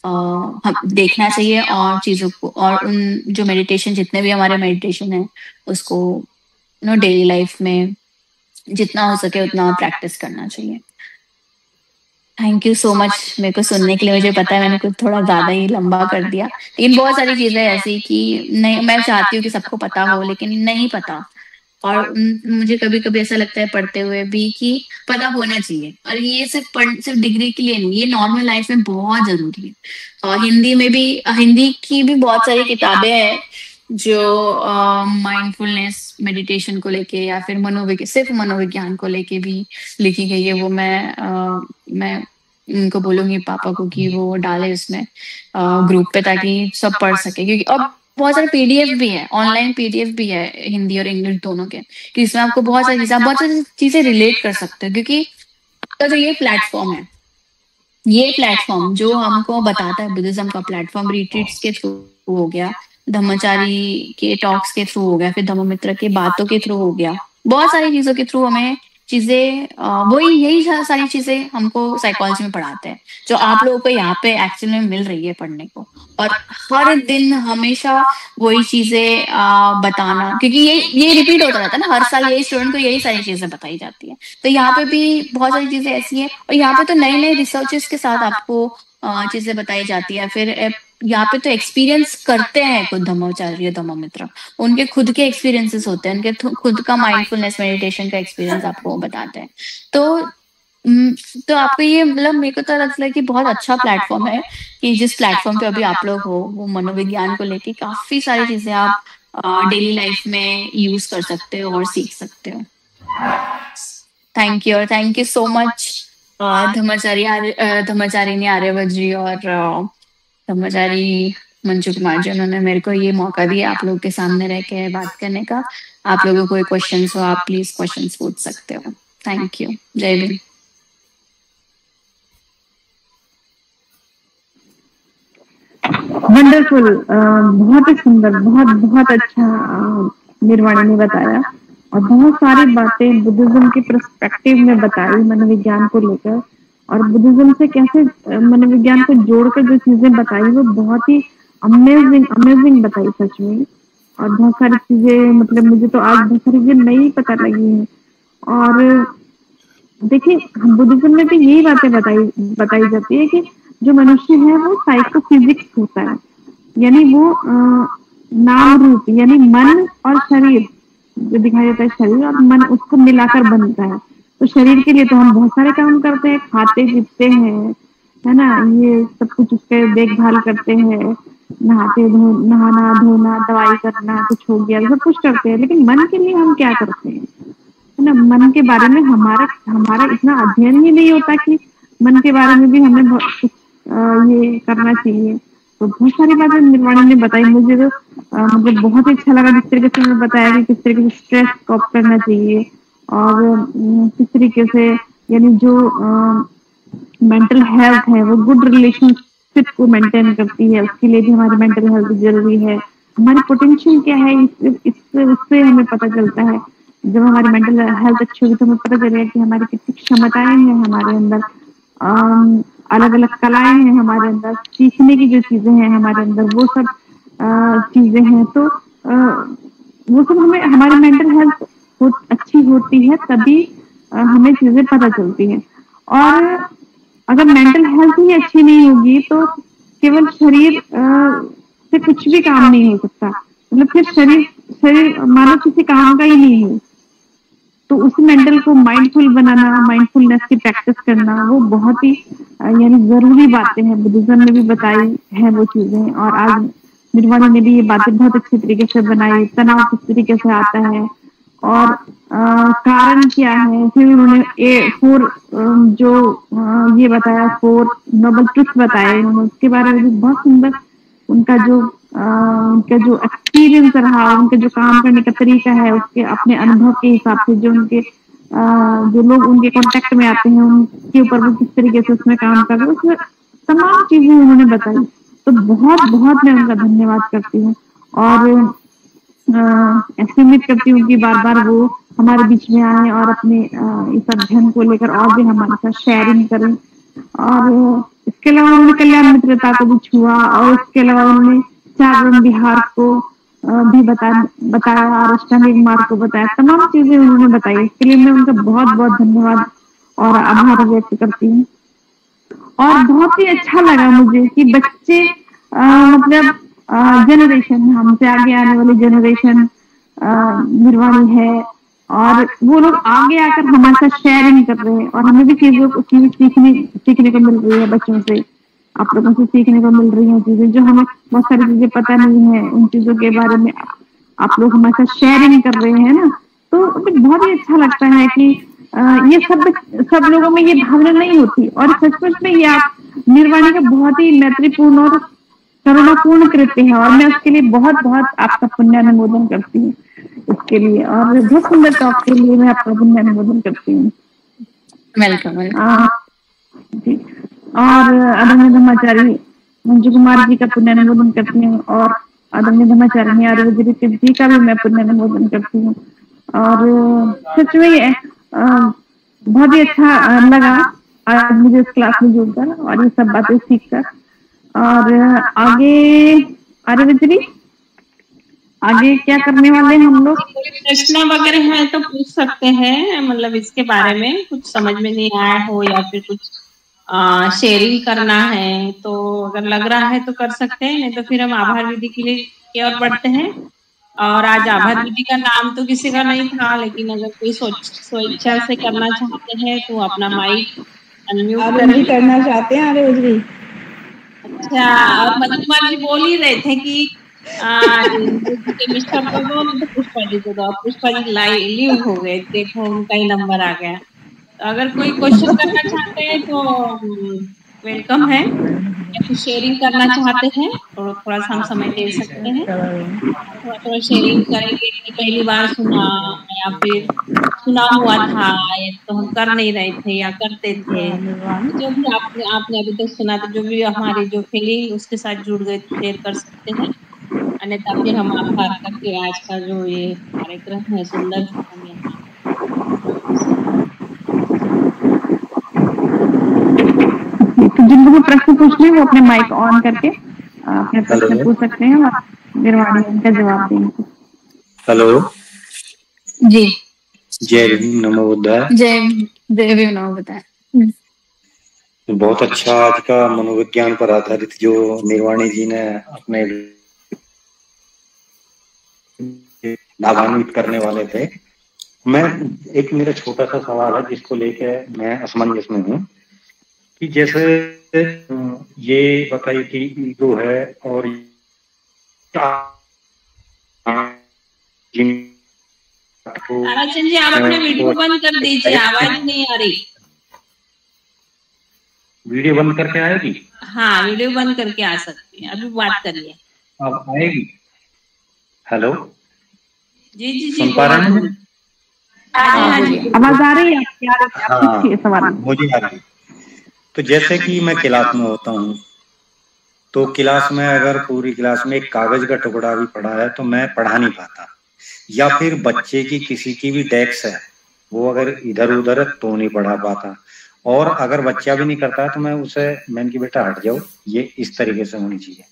देखना चाहिए, और चीजों को, और उन जो मेडिटेशन, जितने भी हमारे मेडिटेशन है उसको डेली लाइफ में जितना हो सके उतना प्रैक्टिस करना चाहिए। थैंक यू सो मच मेरे को सुनने के लिए। मुझे पता है मैंने कुछ थोड़ा ज्यादा ही लंबा कर दिया, लेकिन बहुत सारी चीजें ऐसी कि नहीं, मैं चाहती हूँ कि सबको पता हो लेकिन नहीं पता, और मुझे कभी कभी ऐसा लगता है पढ़ते हुए भी कि पता होना चाहिए। और ये सिर्फ डिग्री के लिए नहीं, ये नॉर्मल लाइफ में बहुत जरूरी है। और हिंदी की भी बहुत सारी किताबें हैं जो माइंडफुलनेस मेडिटेशन को लेके या फिर सिर्फ मनोविज्ञान को लेके भी लिखी गई है। वो मैं उनको बोलूंगी पापा को कि वो डाले उसमें ग्रुप पे, ताकि सब पढ़ सके, क्योंकि अब बहुत सारे पीडीएफ भी है, ऑनलाइन पीडीएफ भी है हिंदी और इंग्लिश दोनों के, कि इसमें आपको बहुत सारी चीजें रिलेट कर सकते हो। क्योंकि आपका जो ये प्लेटफॉर्म जो हमको बताता है, बुद्धिज्म का प्लेटफॉर्म रिट्रीट्स के थ्रू हो गया, धम्मचारी के टॉक्स के थ्रू हो गया, फिर धम्ममित्र के बातों के थ्रू हो गया, बहुत सारी चीजों के थ्रू हमें चीजें यही सारी चीजें हमको साइकोलॉजी में पढ़ाते हैं, जो आप लोगों को यहाँ पे एक्चुअली में मिल रही है पढ़ने को। और हर दिन हमेशा वही चीजें बताना, क्योंकि ये रिपीट होता रहता है ना, हर साल यही स्टूडेंट को यही सारी चीजें बताई जाती है। तो यहाँ पे भी बहुत सारी चीजें ऐसी है, और यहाँ पे तो नए नए रिसर्चेस के साथ आपको चीजें बताई जाती है। फिर यहाँ पे तो एक्सपीरियंस करते हैं खुद धम्माचार्य धम्ममित्र, उनके खुद के एक्सपीरियंसेस होते हैं, उनके खुद का माइंडफुलनेस मेडिटेशन का एक्सपीरियंस आपको बताते हैं। तो आपको ये मतलब मेरे को तो लगता है कि बहुत अच्छा प्लेटफॉर्म है, कि जिस प्लेटफॉर्म पे अभी आप लोग हो, वो मनोविज्ञान को लेके काफी सारी चीजें आप डेली लाइफ में यूज कर सकते हो और सीख सकते हो। थैंक यू सो मच धम्माचारिणी आर्यवत जी और धम्माचारी मंजू कुमार जी, उन्होंने मेरे को ये मौका दिया आप लोगों के सामने रह के बात करने का। आप लोगों को कोई क्वेश्चंस हो आप प्लीज क्वेश्चंस पूछ सकते हो। Thank you. जय भीम। वंडरफुल, बहुत ही सुंदर, बहुत अच्छा निर्वाणी ने बताया, और बहुत सारी बातें बुद्धिज्म के पर्सपेक्टिव में बताई मनोविज्ञान को लेकर, और बुद्धिज्म से कैसे मनोविज्ञान को जोड़कर जो चीजें बताई वो बहुत ही अमेजिंग बताई सच में। और बहुत सारी चीजें, मतलब मुझे तो आज बहुत सारी चीजें नई पता लगी है। और देखिए, बुद्धिज्म में भी यही बातें बताई जाती है कि जो मनुष्य है वो साइकोफिजिक्स होता है, यानी वो नाम रूप, यानी मन और शरीर जो दिखाई देता है, शरीर और मन, उसको मिलाकर बनता है। तो शरीर के लिए तो हम बहुत सारे काम करते हैं, खाते पीते हैं, है ना, ये सब कुछ उसके देखभाल करते हैं, नहाना धोना, दवाई करना, कुछ हो गया, सब कुछ करते हैं। लेकिन मन के लिए हम क्या करते हैं, है ना? मन के बारे में हमारा इतना अध्ययन ही नहीं होता कि मन के बारे में भी हमें कुछ ये करना चाहिए। तो बहुत सारी बातें निर्वाणी ने बताई मुझे, तो मतलब बहुत ही अच्छा लगा जिस तरीके से उन्होंने बताया कि किस तरीके से स्ट्रेस कॉप करना चाहिए और किस तरीके से, यानी जो मेंटल हेल्थ है वो गुड रिलेशनशिप को मेंटेन करती है, उसके लिए भी हमारी मेंटल हेल्थ जरूरी है। हमारी पोटेंशियल क्या है इससे उससे हमें पता चलता है। जब हमारी मेंटल हेल्थ अच्छी होगी तो हमें पता चलेगा कि हमारी कितनी क्षमताएं हैं हमारे अंदर, अलग अलग कलाएं हैं हमारे अंदर, सीखने की जो चीजें हैं हमारे अंदर वो सब चीजें हैं। तो वो सब हमें, हमारी मेंटल हेल्थ अच्छी होती है तभी हमें चीजें पता चलती हैं। और अगर मेंटल हेल्थ ही अच्छी नहीं होगी तो केवल शरीर से कुछ भी काम नहीं हो सकता, मतलब फिर शरीर मानो किसी काम का ही नहीं है। तो उस मेंटल को माइंडफुल बनाना, माइंडफुलनेस की प्रैक्टिस करना, वो बहुत ही यानी जरूरी बातें हैं, बुद्धिज्म ने भी बताई है वो चीजें। और आज निर्वाणी ने भी ये बातें बहुत अच्छी तरीके से बनाई, तनाव किस तरीके से आता है और कारण क्या है। फिर उन्होंने 4 जो ये बताया, 4 नोबल ट्रुथ बताए उन्होंने, उसके बारे में भी बहुत सुंदर उनका जो एक्सपीरियंस रहा, उनका जो काम करने का तरीका है, उसके अपने अनुभव के हिसाब से जो उनके जो लोग उनके कांटेक्ट में आते हैं उनके ऊपर वो किस तरीके से उसमें काम कर रहे हैं, उसमें तमाम चीजें उन्होंने बताई। तो बहुत बहुत मैं उनका धन्यवाद करती हूँ और ऐसे उम्मीद करती हूँ कि बार बार वो हमारे बीच में आए और अपने इस अध्ययन को लेकर और भी हमारे साथ शेयरिंग करें। और इसके अलावा उन्होंने कल्याण मित्रता को भी छुआ और इसके अलावा उन्होंने 4 ब्रह्म विहार को भी बताया और अष्टांगिक मार्ग को बताया, तमाम चीजें उन्होंने बताई। इसके लिए मैं उनका बहुत बहुत धन्यवाद और आभार व्यक्त करती हूँ। और बहुत ही अच्छा लगा मुझे कि बच्चे मतलब जनरेशन, हमसे आगे आने वाली जनरेशन निर्वाणी है और वो लोग आगे आकर हमारे साथ शेयरिंग कर रहे हैं और हमें भी चीजों को सीखने को मिल रही है। बच्चों से, आप लोगों से सीखने को मिल रही हैं चीजें जो हमें बहुत सारी चीजें पता नहीं है, उन चीजों के बारे में आप लोग हमारे साथ शेयरिंग कर रहे हैं ना। तो बहुत ही अच्छा लगता है कि ये सब लोगों में ये भावना नहीं होती और सचमुच में ये आप निर्वाणी का बहुत ही मैत्रीपूर्ण और करुणापूर्ण कृत्य है और मैं उसके लिए बहुत बहुत आपका पुण्यानुमोदन करती हूँ इसके लिए, और बहुत सुंदर टॉक के लिए मैं आपका पुण्यानुमोदन करती हूँ। वेलकम। जी, और आदरणीय धर्माचार्य मंजू कुमार जी का पुण्यानुमोदन करती हूँ और आदरणीय धर्माचार्य आर्य जी का भी मैं पुण्यानुमोदन करती हूँ। और सच में बहुत ही अच्छा लगा आज मुझे इस क्लास में जुड़कर और ये सब बातें सीखकर। और आगे आगे क्या करने वाले हम लोग? प्रश्न वगैरह है तो पूछ सकते हैं, मतलब इसके बारे में कुछ समझ में नहीं आया हो या फिर कुछ शेयरिंग करना है तो अगर लग रहा है तो कर सकते हैं, नहीं तो फिर हम आभार विधि के लिए की ओर बढ़ते हैं। और आज आभार विधि का नाम तो किसी का नहीं था, लेकिन अगर कोई स्वेच्छा से करना चाहते हैं तो अपना माइक अनम्यूट करना चाहते हैं आर्य बजरी। अच्छा, और मधु कुमार जी बोल ही रहे थे कि मिस्टर को दो तो पुष्पा जी को दो, पुष्पा जी लाइव हो गए, देखो उनका ही नंबर आ गया। तो अगर कोई क्वेश्चन करना चाहते हैं तो वेलकम है, या फिर शेयरिंग करना चाहते हैं तो थोड़ा सा हम समय दे सकते हैं, थोड़ा शेयरिंग करेंगे कि पहली बार सुना या फिर सुना हुआ था या तो हम कर नहीं रहे थे या करते थे, जो भी आपने अभी तक सुना था, जो भी हमारी जो फीलिंग उसके साथ जुड़ गए शेयर कर सकते हैं। अन्यथा फिर हम आभार करके आज का जो ये कार्यक्रम है सुंदर हम यहाँ जिनको भी प्रश्न पूछने वो अपने माइक ऑन करके अपने प्रश्न पूछ सकते हैं और निर्वाणी उनका जवाब देंगे। हेलो जी, जय भीम, नमो बुद्धाय। जय भीम, नमो बुद्धाय। बहुत अच्छा आज का मनोविज्ञान पर आधारित जो निर्वाणी जी ने अपने लाभान्वित करने वाले थे मैं एक मेरा छोटा सा सवाल है जिसको लेके मैं असमंजस में हूँ कि जैसे ये बताइए कि ईगो है और ताराचंद जी, आप अपना वीडियो बंद कर दीजिए, आवाज नहीं आ रही। वीडियो बंद करके आएगी? हाँ, वीडियो बंद करके आ सकती है, अभी बात करिए। अब आएगी? हेलो जी जी जी, सुन पा रहे हैं? आवाज आ रही है आपकी? हाँ, सवाल मुझे आ रही। तो जैसे कि मैं क्लास में होता हूँ, तो क्लास में अगर पूरी क्लास में एक कागज का टुकड़ा भी पड़ा है तो मैं पढ़ा नहीं पाता, या फिर बच्चे की किसी की भी डेस्क है वो अगर इधर उधर है तो नहीं पढ़ा पाता, और अगर बच्चा भी नहीं करता है तो मैं उसे, मैंने कि बेटा हट जाओ, ये इस तरीके से होनी चाहिए।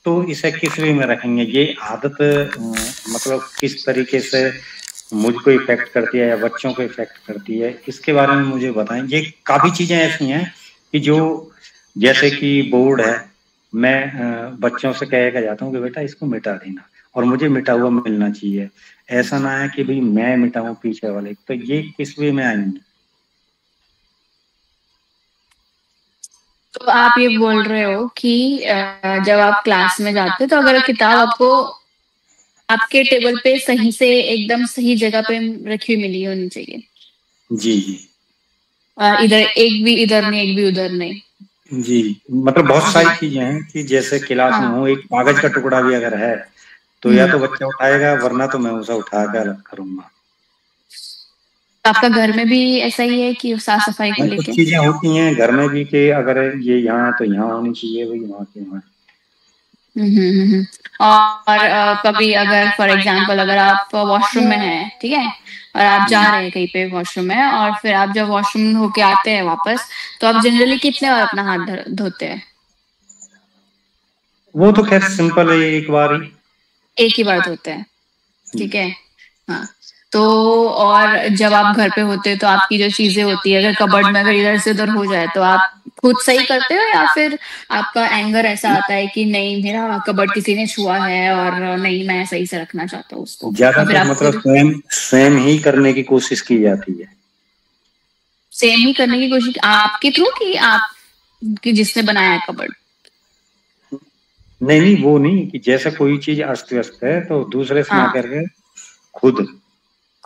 तो इसे किस वे में रखेंगे? ये आदत मतलब किस तरीके से मुझको इफेक्ट करती है या बच्चों को इफेक्ट करती है, इसके बारे में मुझे बताएं। ये काफी चीजें ऐसी हैं कि जो, जैसे कि बोर्ड है, मैं बच्चों से कह के जाता हूँ कि बेटा इसको मिटा देना, और मुझे मिटा हुआ मिलना चाहिए। ऐसा ना है कि भाई मैं मिटाऊं पीछे वाले। तो ये किस वे में आएंगे? तो आप ये बोल रहे हो कि जब आप क्लास में जाते हो तो अगर किताब आपको आपके टेबल पे सही से एकदम सही जगह पे रखी हुई मिली होनी चाहिए। जी जी इधर एक भी इधर नहीं, एक भी उधर नहीं। जी, मतलब बहुत सारी चीजें हैं कि जैसे क्लास में हूँ, एक कागज का टुकड़ा भी अगर है तो या तो बच्चा उठाएगा, वरना तो मैं उसे उठा कर अलग करूंगा। आपका घर में भी ऐसा ही है कि साफ सफाई को लेके? कुछ चीजें होती हैं घर में भी कि अगर ये यहाँ है तो यहाँ होनी चाहिए, भाई वहाँ के वहाँ। और कभी अगर फॉर एग्जांपल अगर आप वॉशरूम में हैं, ठीक है, और आप जा रहे हैं कहीं पे वॉशरूम में, और फिर आप जब वॉशरूम होके आते हैं वापस, तो आप जनरली कितने बार अपना हाथ धोते हैं? वो तो खैर सिंपल है, एक बार ही, एक ही बार धोते हैं, ठीक है। हाँ, तो और जब आप घर पे होते हैं तो आपकी जो चीजें होती है, अगर कबर्ड में अगर इधर से उधर हो जाए तो आप खुद सही करते हो, या फिर आपका एंगर ऐसा आता है कि नहीं मेरा कबर्ड किसी ने छुआ है और नहीं मैं सही से रखना चाहता हूँ उसको? ज्यादातर मतलब स्वयं ही करने की कोशिश की जाती है। सेम ही करने की कोशिश आपके थ्रू कि आप कि जिसने बनाया है कबर्ड? नहीं, वो नहीं कि जैसे कोई चीज अस्त व्यस्त है तो दूसरे से ना करके खुद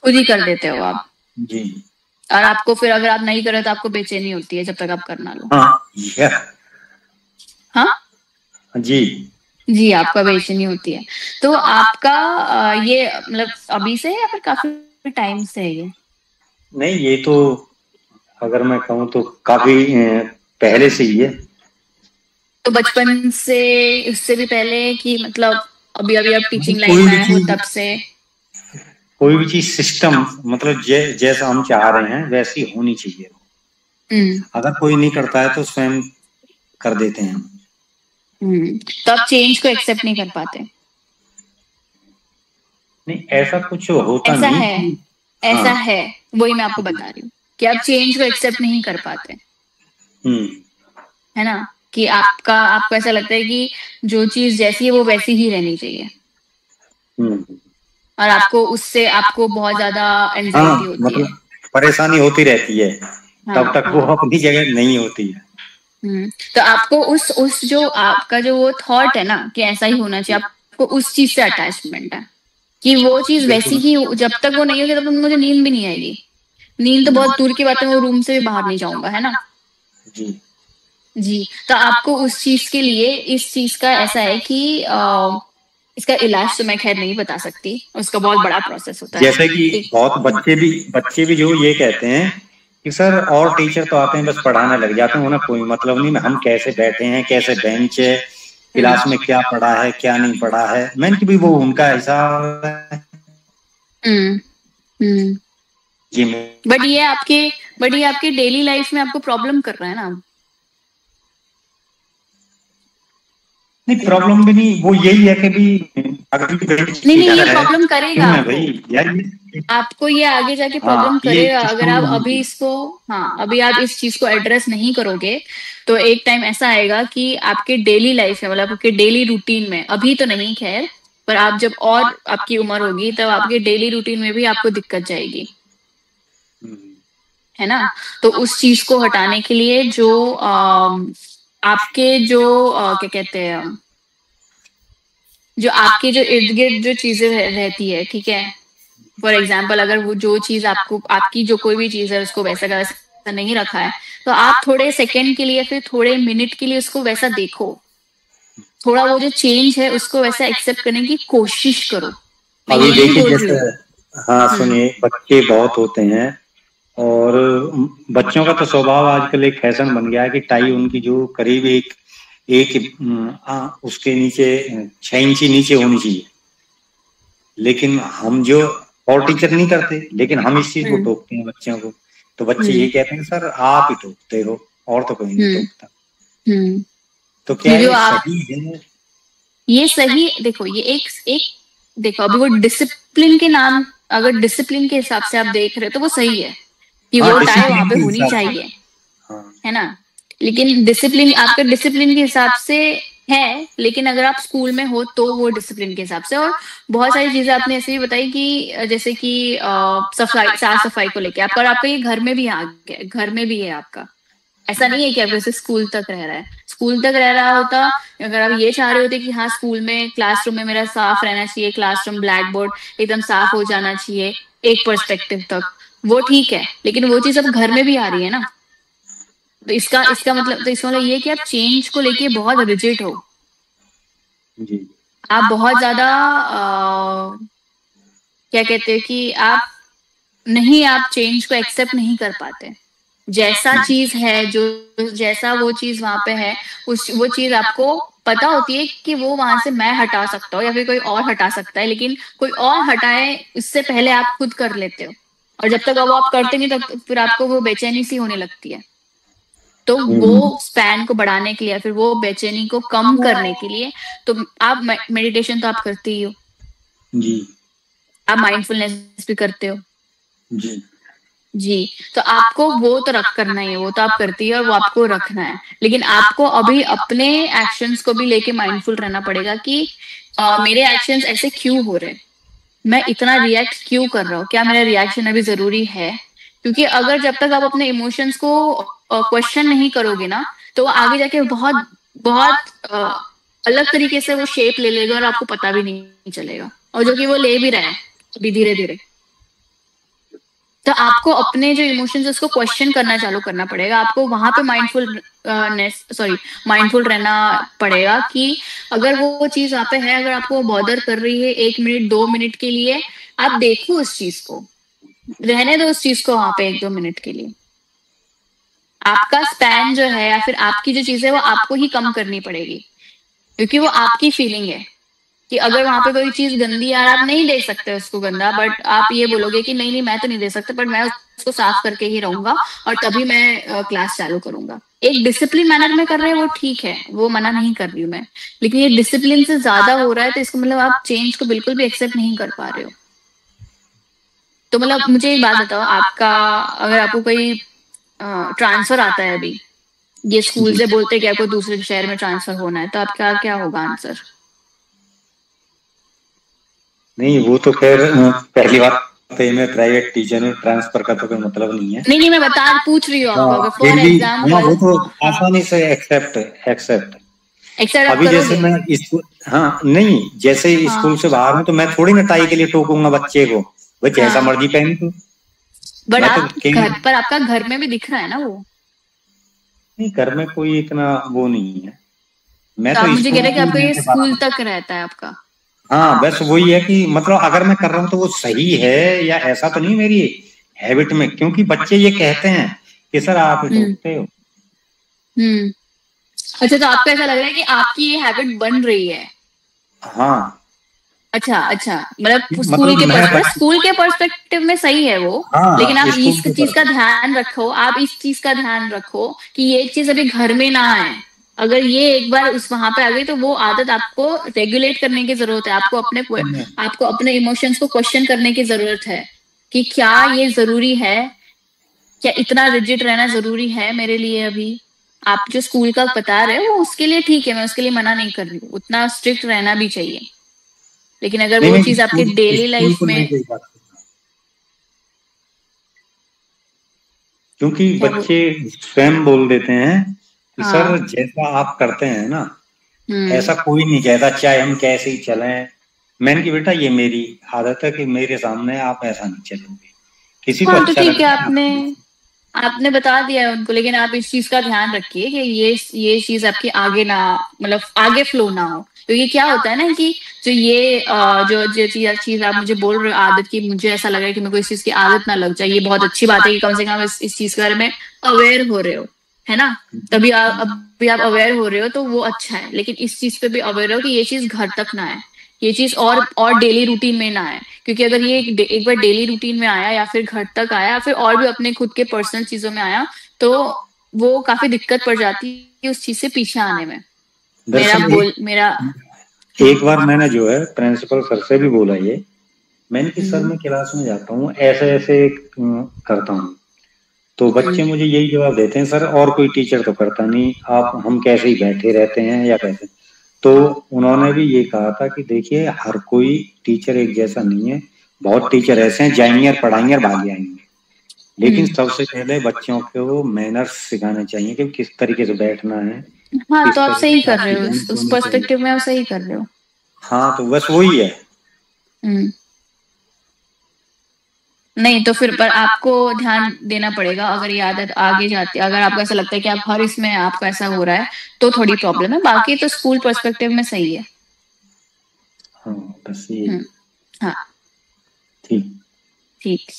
ही कर देते हो आप? जी। और आपको फिर अगर आप नहीं करे तो आपको बेचैनी होती है जब तक आप करना लो? हाँ जी जी, आपका बेचैनी होती है। तो आपका ये मतलब अभी से या फिर काफी टाइम से है ये? नहीं, ये तो अगर मैं कहूँ तो काफी पहले से ही है। तो बचपन से, उससे भी पहले कि मतलब अभी अभी आप टीचिंग लाइन में आए हो तब से? कोई भी चीज सिस्टम मतलब जैसा हम चाह रहे हैं वैसी होनी चाहिए। अगर कोई नहीं करता है तो स्वयं कर देते हैं। तो आप चेंज को एक्सेप्ट नहीं कर पाते? नहीं, ऐसा कुछ होता ऐसा नहीं है, ऐसा है, वही मैं आपको बता रही हूँ कि आप चेंज को एक्सेप्ट नहीं कर पाते, है ना? कि आपको ऐसा लगता है कि जो चीज जैसी है वो वैसी ही रहनी चाहिए, और आपको उससे आपको बहुत ज्यादा एंजाइटी होती मतलब है, परेशानी होती रहती है। तब तक वो अपनी जगह नहीं होती है। तो आपको उस जो आपका जो वो थॉट है ना कि ऐसा ही होना चाहिए, आपको उस चीज से अटैचमेंट है कि वो चीज वैसी ही, जब तक वो नहीं होगी तब तक मुझे नींद भी नहीं आएगी। नींद तो बहुत दूर की बात है, वो रूम से भी बाहर नहीं जाऊंगा, है ना? जी, तो आपको उस चीज के लिए, इस चीज का ऐसा है कि इसका इलाज तो मैं खैर नहीं बता सकती, उसका बहुत बड़ा प्रोसेस होता है। जैसे कि बहुत बच्चे भी जो ये कहते हैं कि सर और टीचर तो आते हैं बस पढ़ाने लग जाते हैं, उन्हें कोई मतलब नहीं हम कैसे बैठे हैं, कैसे बेंच है, क्लास में क्या पढ़ा है क्या नहीं पढ़ा है। मैंने कि भी वो उनका हिसाब है। बट ये आपके डेली लाइफ में आपको प्रॉब्लम कर रहा है ना? नहीं, प्रॉब्लम भी नहीं, वो यही है कि भी नहीं ये प्रॉब्लम करेगा आपको, ये आगे जाके प्रॉब्लम करेगा अगर आप अभी इसको, अभी आप इस चीज को एड्रेस नहीं करोगे तो एक टाइम ऐसा आएगा कि आपके डेली लाइफ में, मतलब आपके डेली रूटीन में, अभी तो नहीं खैर, पर आप जब और आपकी उम्र होगी तब आपके डेली रूटीन में भी आपको दिक्कत जाएगी। है ना। तो उस चीज को हटाने के लिए जो आपके जो क्या कहते हैं, जो आपके जो इर्द गिर्द जो चीजें रहती है, ठीक है, फॉर एग्जाम्पल अगर वो जो चीज आपको, आपकी जो कोई भी चीज है उसको वैसा का वैसा नहीं रखा है, तो आप थोड़े सेकंड के लिए, फिर थोड़े मिनट के लिए उसको वैसा देखो, थोड़ा वो जो चेंज है उसको वैसा एक्सेप्ट करने की कोशिश करो। अभी देखिए जैसे, हाँ सुनिए, बच्चे बहुत होते हैं और बच्चों का तो स्वभाव आजकल एक फैशन बन गया है कि टाई उनकी जो करीब एक उसके नीचे 6 इंची नीचे होनी चाहिए, लेकिन हम जो, और टीचर नहीं करते, लेकिन हम इस चीज को टोकते हैं बच्चों को, तो बच्चे ये कहते हैं सर आप ही टोकते हो और तो कोई नहीं टोकता। तो क्या ये सही है? ये सही, देखो ये एक देखो, अभी वो डिसिप्लिन के नाम, अगर डिसिप्लिन के हिसाब से आप देख रहे हो तो वो सही है कि वो टाई वहां पे होनी चाहिए, है ना। लेकिन डिसिप्लिन आपके डिसिप्लिन के हिसाब से है, लेकिन अगर आप स्कूल में हो तो वो डिसिप्लिन के हिसाब से। और बहुत सारी चीजें आपने ऐसे भी बताई कि जैसे कि सफाई, साफ सफाई को लेके आपका, और आपका ये घर में भी आ गया, घर में भी है आपका, ऐसा नहीं है कि आप जैसे स्कूल तक रह रहा है। स्कूल तक रह रहा होता, अगर आप ये चाह रहे होते कि हाँ स्कूल में, क्लासरूम में मेरा साफ रहना चाहिए, क्लासरूम ब्लैक बोर्ड एकदम साफ हो जाना चाहिए एक पर्सपेक्टिव तक, वो ठीक है, लेकिन वो चीज अब घर में भी आ रही है ना। तो इसका मतलब, तो इसका मतलब ये कि आप चेंज को लेके बहुत रिजिड हो जी। आप बहुत ज्यादा क्या कहते हैं कि आप नहीं, आप चेंज को एक्सेप्ट नहीं कर पाते। जैसा चीज है, जो जैसा वो चीज वहां पे है, वो चीज आपको पता होती है कि वो वहां से मैं हटा सकता हूँ या फिर कोई और हटा सकता है, लेकिन कोई और हटाए इससे पहले आप खुद कर लेते हो, और जब तक वो आप करते नहीं तब फिर आपको वो बेचैनी सी होने लगती है। तो वो स्पैन को बढ़ाने के लिए, फिर वो बेचैनी को कम करने के लिए, तो आप मेडिटेशन तो आप करते ही हो जी, आप माइंडफुलनेस भी करते हो जी जी, तो आपको वो तो करना ही है, वो तो आप करती है और वो आपको रखना है, लेकिन आपको अभी अपने एक्शंस को भी लेके माइंडफुल रहना पड़ेगा कि मेरे एक्शंस ऐसे क्यों हो रहे, मैं इतना रिएक्ट क्यों कर रहा हूँ, क्या मेरा रिएक्शन अभी जरूरी है। क्योंकि अगर जब तक आप अपने इमोशंस को क्वेश्चन नहीं करोगे ना, तो आगे जाके बहुत बहुत अलग तरीके से वो शेप ले लेगा और आपको पता भी नहीं चलेगा, और जो कि वो ले भी रहा है अभी धीरे धीरे। तो आपको अपने जो इमोशंस उसको क्वेश्चन करना चालू करना पड़ेगा, आपको वहां पे माइंडफुल रहना पड़ेगा कि अगर वो चीज वहां पे है, अगर आपको बॉदर कर रही है 1 मिनट 2 मिनट के लिए, आप देखो उस चीज को, रहने दो उस चीज को वहां पे 1-2 मिनट के लिए। आपका स्पैन जो है या फिर आपकी जो चीज है वो आपको ही कम करनी पड़ेगी, क्योंकि वो आपकी फीलिंग है कि अगर वहां पे कोई चीज गंदी है, आप नहीं देख सकते उसको गंदा, बट आप ये बोलोगे कि नहीं मैं तो नहीं दे सकता, बट मैं उसको साफ करके ही रहूंगा और तभी मैं क्लास चालू करूंगा। एक डिसिप्लिन मैनर में कर रहे हैं वो ठीक है, वो मना नहीं कर रही हूँ मैं, लेकिन ये डिसिप्लिन से ज्यादा हो रहा है, तो इसको मतलब आप चेंज को बिल्कुल भी एक्सेप्ट नहीं कर पा रहे हो। तो मतलब मुझे एक बात बताओ, आपका अगर आपको कोई ट्रांसफर आता है अभी, ये स्कूल से बोलते हैं कि आपको दूसरे शहर में ट्रांसफर होना है, तो आपका क्या होगा आंसर? नहीं वो तो खैर पहली बात तो मैं प्राइवेट टीचर में ट्रांसफर का तो कोई मतलब नहीं है। नहीं मैं पूछ रही हूँ आपको, फॉर एग्जांपल वो तो आसानी से एक्सेप्ट अभी जैसे मैं हाँ नहीं, जैसे स्कूल से बाहर हूँ तो मैं थोड़ी ना टाई के लिए टोकूंगा बच्चे को, वो जैसा मर्जी पहन तो। बट घर पर आपका घर में भी दिख रहा है ना वो। नहीं घर में कोई इतना वो नहीं है। मैं तो मुझे कह रहा है कि आपका ये स्कूल तक रहता है आपका। हाँ बस वही है कि मतलब अगर मैं कर रहा हूँ तो वो सही है या ऐसा तो नहीं मेरी हैबिट में, क्योंकि बच्चे ये कहते हैं कि सर आप टोकते हो। अच्छा, तो आपको ऐसा लग रहा है कि आपकी ये हैबिट बन रही है? हाँ अच्छा मतलब स्कूल के पर्सपेक्टिव में सही है वो, लेकिन आप इस चीज का ध्यान रखो, आप इस चीज का ध्यान रखो कि ये चीज अभी घर में ना आए। अगर ये एक बार उस वहां पे आ गई तो वो आदत आपको रेगुलेट करने की जरूरत है, आपको अपने इमोशंस को क्वेश्चन करने की जरूरत है कि क्या ये जरूरी है, क्या इतना रिजिड रहना जरूरी है मेरे लिए अभी। आप जो स्कूल का बता रहे हो वो उसके लिए ठीक है, मैं उसके लिए मना नहीं कर रही हूँ, उतना स्ट्रिक्ट रहना भी चाहिए, लेकिन अगर वो चीज आपके डेली लाइफ में क्योंकि बच्चे स्वयं बोल देते हैं कि हाँ। सर जैसा आप करते हैं ना ऐसा कोई नहीं कहता, चाहे हम कैसे ही चलें। मैंने कि बेटा ये मेरी आदत है कि मेरे सामने आप ऐसा नहीं चलोगे, किसी को हाँ, तो अच्छा ठीक है, लगता आपने बता दिया है उनको, लेकिन आप इस चीज का ध्यान रखिए कि ये चीज आपकी आगे ना, मतलब आगे फ्लो ना हो। क्योंकि क्या होता है ना कि जो ये जो चीज आप मुझे बोल रहे हो आदत की, मुझे ऐसा लग रहा है कि मेरे को इस चीज की आदत ना लग जाए। ये बहुत अच्छी बात है कि कम से कम इस चीज के बारे में अवेयर हो रहे हो, है ना। अभी आप अवेयर हो रहे हो तो वो अच्छा है, लेकिन इस चीज पे भी अवेयर हो कि ये चीज घर तक ना आए, ये चीज और डेली रूटीन में ना आए। क्योंकि अगर ये एक बार डेली रूटीन में आया या फिर घर तक आया या फिर और भी अपने खुद के पर्सनल चीजों में आया, तो वो काफी दिक्कत पड़ जाती है उस चीज से पीछे आने में। एक बार मैंने जो है प्रिंसिपल सर से भी बोला ये, मैंने कि सर मैं क्लास में जाता हूँ ऐसे ऐसे करता हूँ, तो बच्चे मुझे यही जवाब देते हैं सर और कोई टीचर तो करता नहीं, आप हम कैसे ही बैठे रहते हैं या कैसे। तो उन्होंने भी ये कहा था कि देखिए हर कोई टीचर एक जैसा नहीं है, बहुत टीचर ऐसे हैं जाएंगे और पढ़ाएंगे और भाग जाएंगे, लेकिन सबसे पहले बच्चों को मैनर्स सिखाने चाहिए कि किस तरीके से बैठना है। हाँ, तो आप सही कर रहे हो, उस पर्सपेक्टिव में आप सही कर रहे हो। हाँ, तो बस वही है। नहीं तो फिर पर आपको ध्यान देना पड़ेगा। अगर ये आदत आगे जाती है, अगर आपको ऐसा लगता है कि आप हर इसमें आपको ऐसा हो रहा है, तो थोड़ी प्रॉब्लम है। बाकी तो स्कूल पर्सपेक्टिव में सही है। हाँ, बस ये। हाँ, ठीक।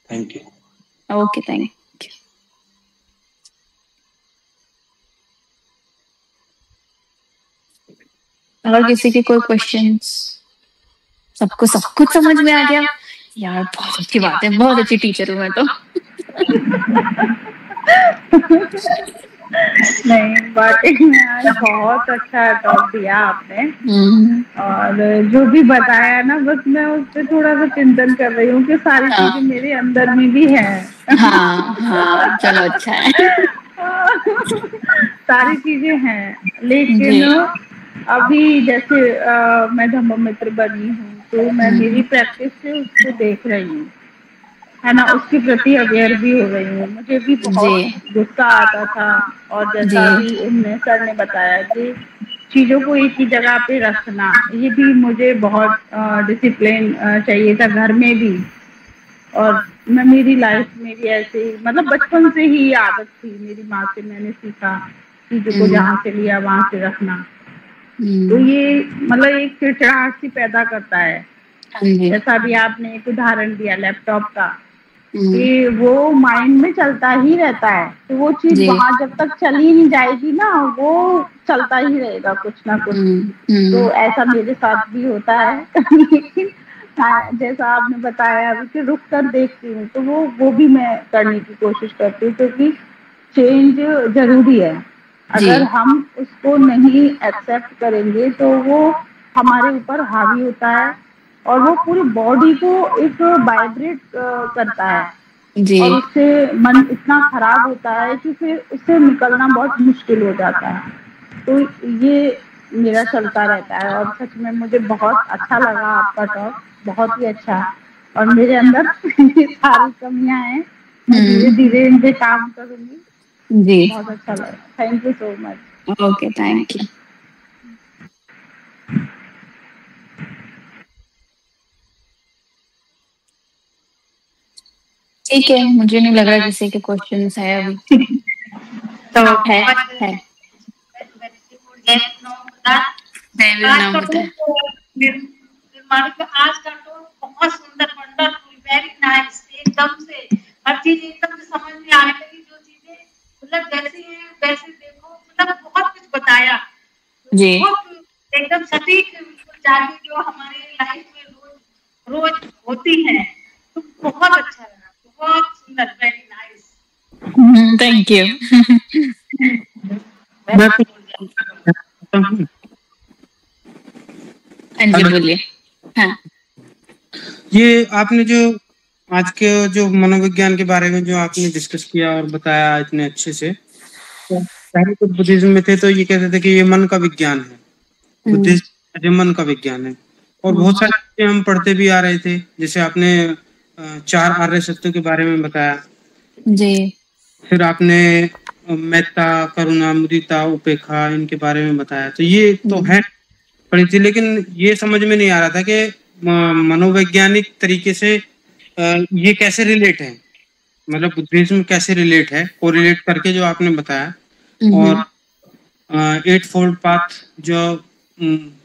Thank you. Okay, thank you. अगर किसी के कोई क्वेश्चंस? सबको सब कुछ समझ में आ गया यार, बहुत अच्छी बात है, बहुत अच्छी टीचर हूँ मैं तो। नहीं, वाकई में आज बहुत अच्छा टॉक दिया आपने, और जो भी बताया ना, बस मैं उस पर थोड़ा सा चिंतन कर रही हूँ कि सारी चीजें मेरे अंदर में भी है। हाँ, चलो अच्छा है। सारी चीजें हैं, लेकिन अभी जैसे मैं धम्म मित्र बनी हूँ, तो मैं मेरी प्रैक्टिस से उसको देख रही हूँ, है ना, उसके प्रति अवेयर भी हो रही हूँ। मुझे भी बहुत गुस्सा आता था, और जैसा भी उनने सर ने बताया कि चीजों को एक ही जगह पे रखना, ये भी मुझे बहुत डिसिप्लिन चाहिए था घर में भी, और मैं मेरी लाइफ में भी ऐसे ही, मतलब बचपन से ही आदत थी मेरी माँ से, मैंने सीखा चीजों को जहाँ से लिया वहां से रखना। तो ये मतलब एक चिड़चिड़ाहट सी पैदा करता है। जैसा भी आपने एक उदाहरण दिया लैपटॉप का, कि वो माइंड में चलता ही रहता है, तो वो चीज वहां जब तक चली नहीं जाएगी ना, वो चलता ही रहेगा कुछ ना कुछ। तो ऐसा मेरे साथ भी होता है। लेकिन जैसा आपने बताया कि रुक कर देखती हूँ, तो वो भी मैं करने की कोशिश करती हूँ, क्योंकि चेंज जरूरी है। अगर हम उसको नहीं एक्सेप्ट करेंगे तो वो हमारे ऊपर हावी होता है, और वो पूरी बॉडी को एक वाइब्रेट करता है, और उससे मन इतना खराब होता है कि फिर उससे निकलना बहुत मुश्किल हो जाता है। तो ये मेरा चलता रहता है, और सच में मुझे बहुत अच्छा लगा आपका टॉक, बहुत ही अच्छा। और मेरे अंदर सारी कमियां हैं, मैं धीरे धीरे इन पे काम करूंगी। बहुत अच्छा लगा, thank you so much. Okay, thank you. ठीक है, मुझे नहीं लग रहा किसी के क्वेश्चंस है अभी। तो है आज का टॉक बहुत सुंदर, वंडरफुल, वेरी नाइस, एकदम से हर चीज एकदम से समझ में आने लगी। जो चीजें मतलब जैसी है वैसे देखो, मतलब बहुत कुछ बताया जी, एकदम सटीक जाके जो हमारे लाइफ में रोज होती है। तो बहुत अच्छा लगा, बहुत सुंदर, वेरी नाइस। Thank you. बोलिए। हाँ, ये आपने जो आज के जो मनोविज्ञान के बारे में जो आपने डिस्कस किया और बताया इतने अच्छे से, तो पहले तो बुद्धिज्म में थे तो ये कहते थे कि ये मन का विज्ञान है, बुद्धिज्म मन का विज्ञान है। और बहुत सारी चीजें हम पढ़ते भी आ रहे थे, जैसे आपने 4 आर्य सत्यों के बारे में बताया, जी। फिर आपने मेत्ता, करुणा, मुदिता, उपेक्षा इनके बारे में बताया। तो ये तो है पढ़ी थी, लेकिन ये समझ में नहीं आ रहा था कि मनोवैज्ञानिक तरीके से ये कैसे रिलेट है, मतलब बुद्धिज्म कैसे रिलेट है, कोरिलेट करके जो आपने बताया। और 8 फोल्ड पाथ जो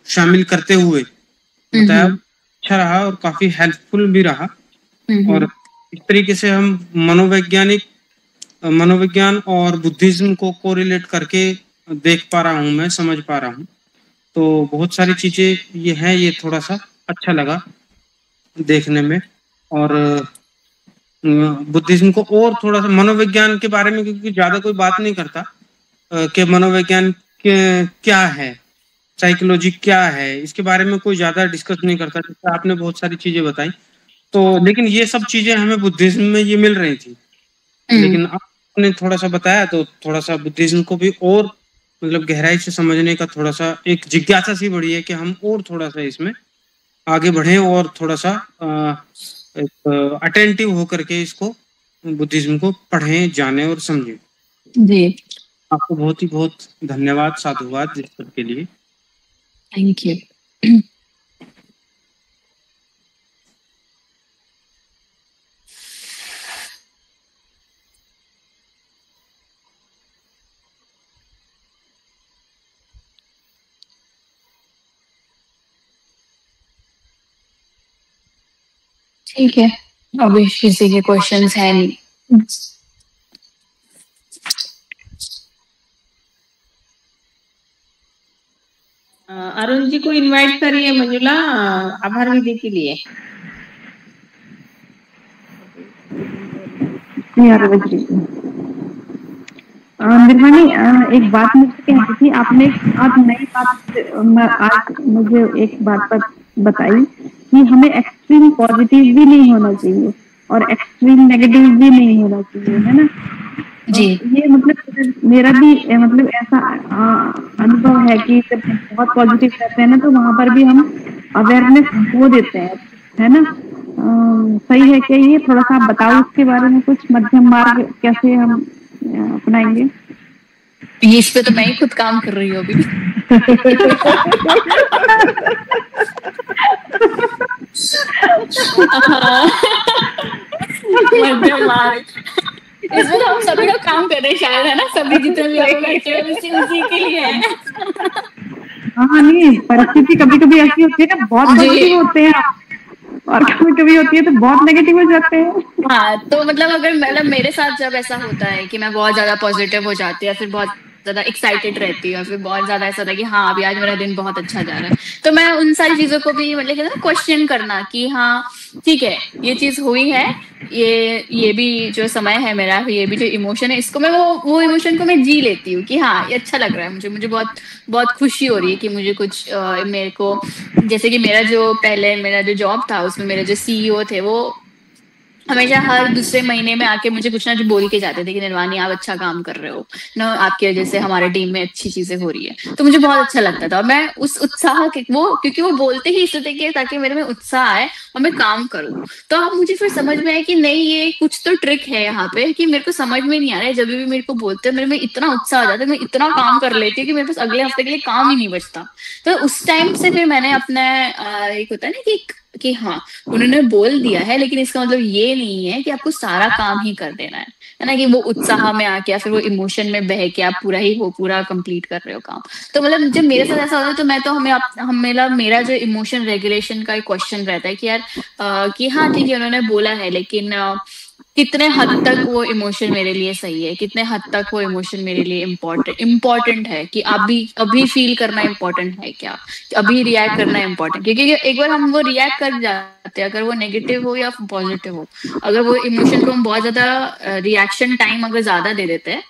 शामिल करते हुए बताया, अच्छा रहा और काफी हेल्पफुल भी रहा। और इस तरीके से हम मनोविज्ञान और बुद्धिज्म को कोरिलेट करके देख पा रहा हूँ, मैं समझ पा रहा हूँ। तो बहुत सारी चीजें ये हैं, ये थोड़ा सा अच्छा लगा देखने में। और बुद्धिज्म को और थोड़ा सा मनोविज्ञान के बारे में, क्योंकि ज्यादा कोई बात नहीं करता कि मनोविज्ञान क्या है, साइकोलॉजी क्या है, इसके बारे में कोई ज्यादा डिस्कस नहीं करता। जैसे आपने बहुत सारी चीजें बताई, तो लेकिन ये सब चीजें हमें बुद्धिज्म में ये मिल रही थी। लेकिन आपने थोड़ा सा बताया तो थोड़ा सा बुद्धिज्म को भी और मतलब गहराई से समझने का थोड़ा सा एक जिज्ञासा सी बढ़ी है कि हम और थोड़ा सा इसमें आगे बढ़े और थोड़ा सा अटेंटिव होकर के इसको बुद्धिज्म को पढ़ें, जाने और समझें। जी, आपको बहुत ही बहुत धन्यवाद, साधुवाद इस सब के लिए। Thank you. ठीक है, अभी किसी के क्वेश्चंस है नहीं। अरुण जी को इनवाइट करिए मंजुला आभार विधि के लिए। निर्वाणी, एक बात मुझे कहनी थी। आपने आज नई बात आज मुझे एक बात पर बताई कि हमें एक्सट्रीम पॉजिटिव भी नहीं होना चाहिए और एक्सट्रीम नेगेटिव भी नहीं होना चाहिए, है ना? जी। ये मतलब मेरा भी मतलब ऐसा अनुभव है कि जब बहुत पॉजिटिव रहते हैं ना, तो वहां पर भी हम अवेयरनेस खो देते हैं, है ना? सही है क्या ये? थोड़ा सा आप बताओ इसके बारे में, कुछ मध्यम मार्ग कैसे हम अपनाएंगे? ये इस पे तो मैं ही खुद काम कर रही हूँ अभी। मध्यम मार्ग, इसमें हम सभी लोग काम कर रहे हैं शायद, है ना? सभी जितने भी लोग बैठे हैं उसी के लिए है। हाँ, नहीं, परिस्थिति कभी कभी ऐसी होती है ना, बहुत पॉजिटिव होते हैं और कभी कभी होती है तो बहुत नेगेटिव हो जाते हैं। हाँ, तो मतलब मेरे साथ जब ऐसा होता है कि मैं बहुत ज्यादा पॉजिटिव हो जाती है, फिर बहुत ज्यादा एक्साइटेड रहती है, फिर बहुत ज्यादा ऐसा था कि हाँ अभी आज मेरा दिन बहुत अच्छा जा रहा है, तो मैं उन सारी चीजों को भी मतलब क्वेश्चन करना कि हाँ ठीक है, ये चीज हुई है, ये भी जो समय है मेरा, ये भी जो इमोशन है, इसको मैं वो इमोशन को मैं जी लेती हूँ कि हाँ ये अच्छा लग रहा है मुझे बहुत बहुत खुशी हो रही है कि मुझे कुछ मेरे को, जैसे कि मेरा जो जॉब था उसमें मेरे जो सीईओ थे वो हमेशा हर दूसरे महीने में आके मुझे कुछ ना कुछ बोल के जाते थे कि निर्वाणी आप अच्छा काम कर रहे हो ना, आपकी वजह से हमारे टीम में अच्छी चीजें हो रही है। तो मुझे बहुत अच्छा लगता था और मैं उस उत्साह के क्योंकि वो बोलते ही इसलिए थे कि ताकि मेरे में उत्साह आए और मैं काम करूँ। तो अब मुझे फिर समझ में आया कि नहीं, ये कुछ तो ट्रिक है यहाँ पे कि मेरे को समझ में नहीं आ रहा है, जब भी मेरे को बोलते हैं मेरे में इतना उत्साह आ जाता है, मैं इतना काम कर लेती हूँ कि मेरे पास अगले हफ्ते के लिए काम ही नहीं बचता। तो उस टाइम से फिर मैंने अपना एक होता है ना कि हाँ उन्होंने बोल दिया है, लेकिन इसका मतलब ये नहीं है कि आपको सारा काम ही कर देना है ना, कि वो उत्साह में आके या फिर वो इमोशन में बह के आप पूरा कंप्लीट कर रहे हो काम। तो मतलब जब मेरे साथ ऐसा होता है तो मैं तो मेरा जो इमोशन रेगुलेशन का एक क्वेश्चन रहता है कि यार कि हाँ ठीक है उन्होंने बोला है, लेकिन कितने हद तक वो इमोशन मेरे लिए सही है, कितने हद तक वो इमोशन मेरे लिए इम्पोर्टेंट है, कि अभी फील करना इम्पोर्टेंट है क्या, अभी रिएक्ट करना इम्पोर्टेंट, क्योंकि एक बार हम वो रिएक्ट कर जाते हैं, अगर वो नेगेटिव हो या पॉजिटिव हो, अगर वो इमोशन को हम बहुत ज्यादा रिएक्शन टाइम अगर ज्यादा दे देते हैं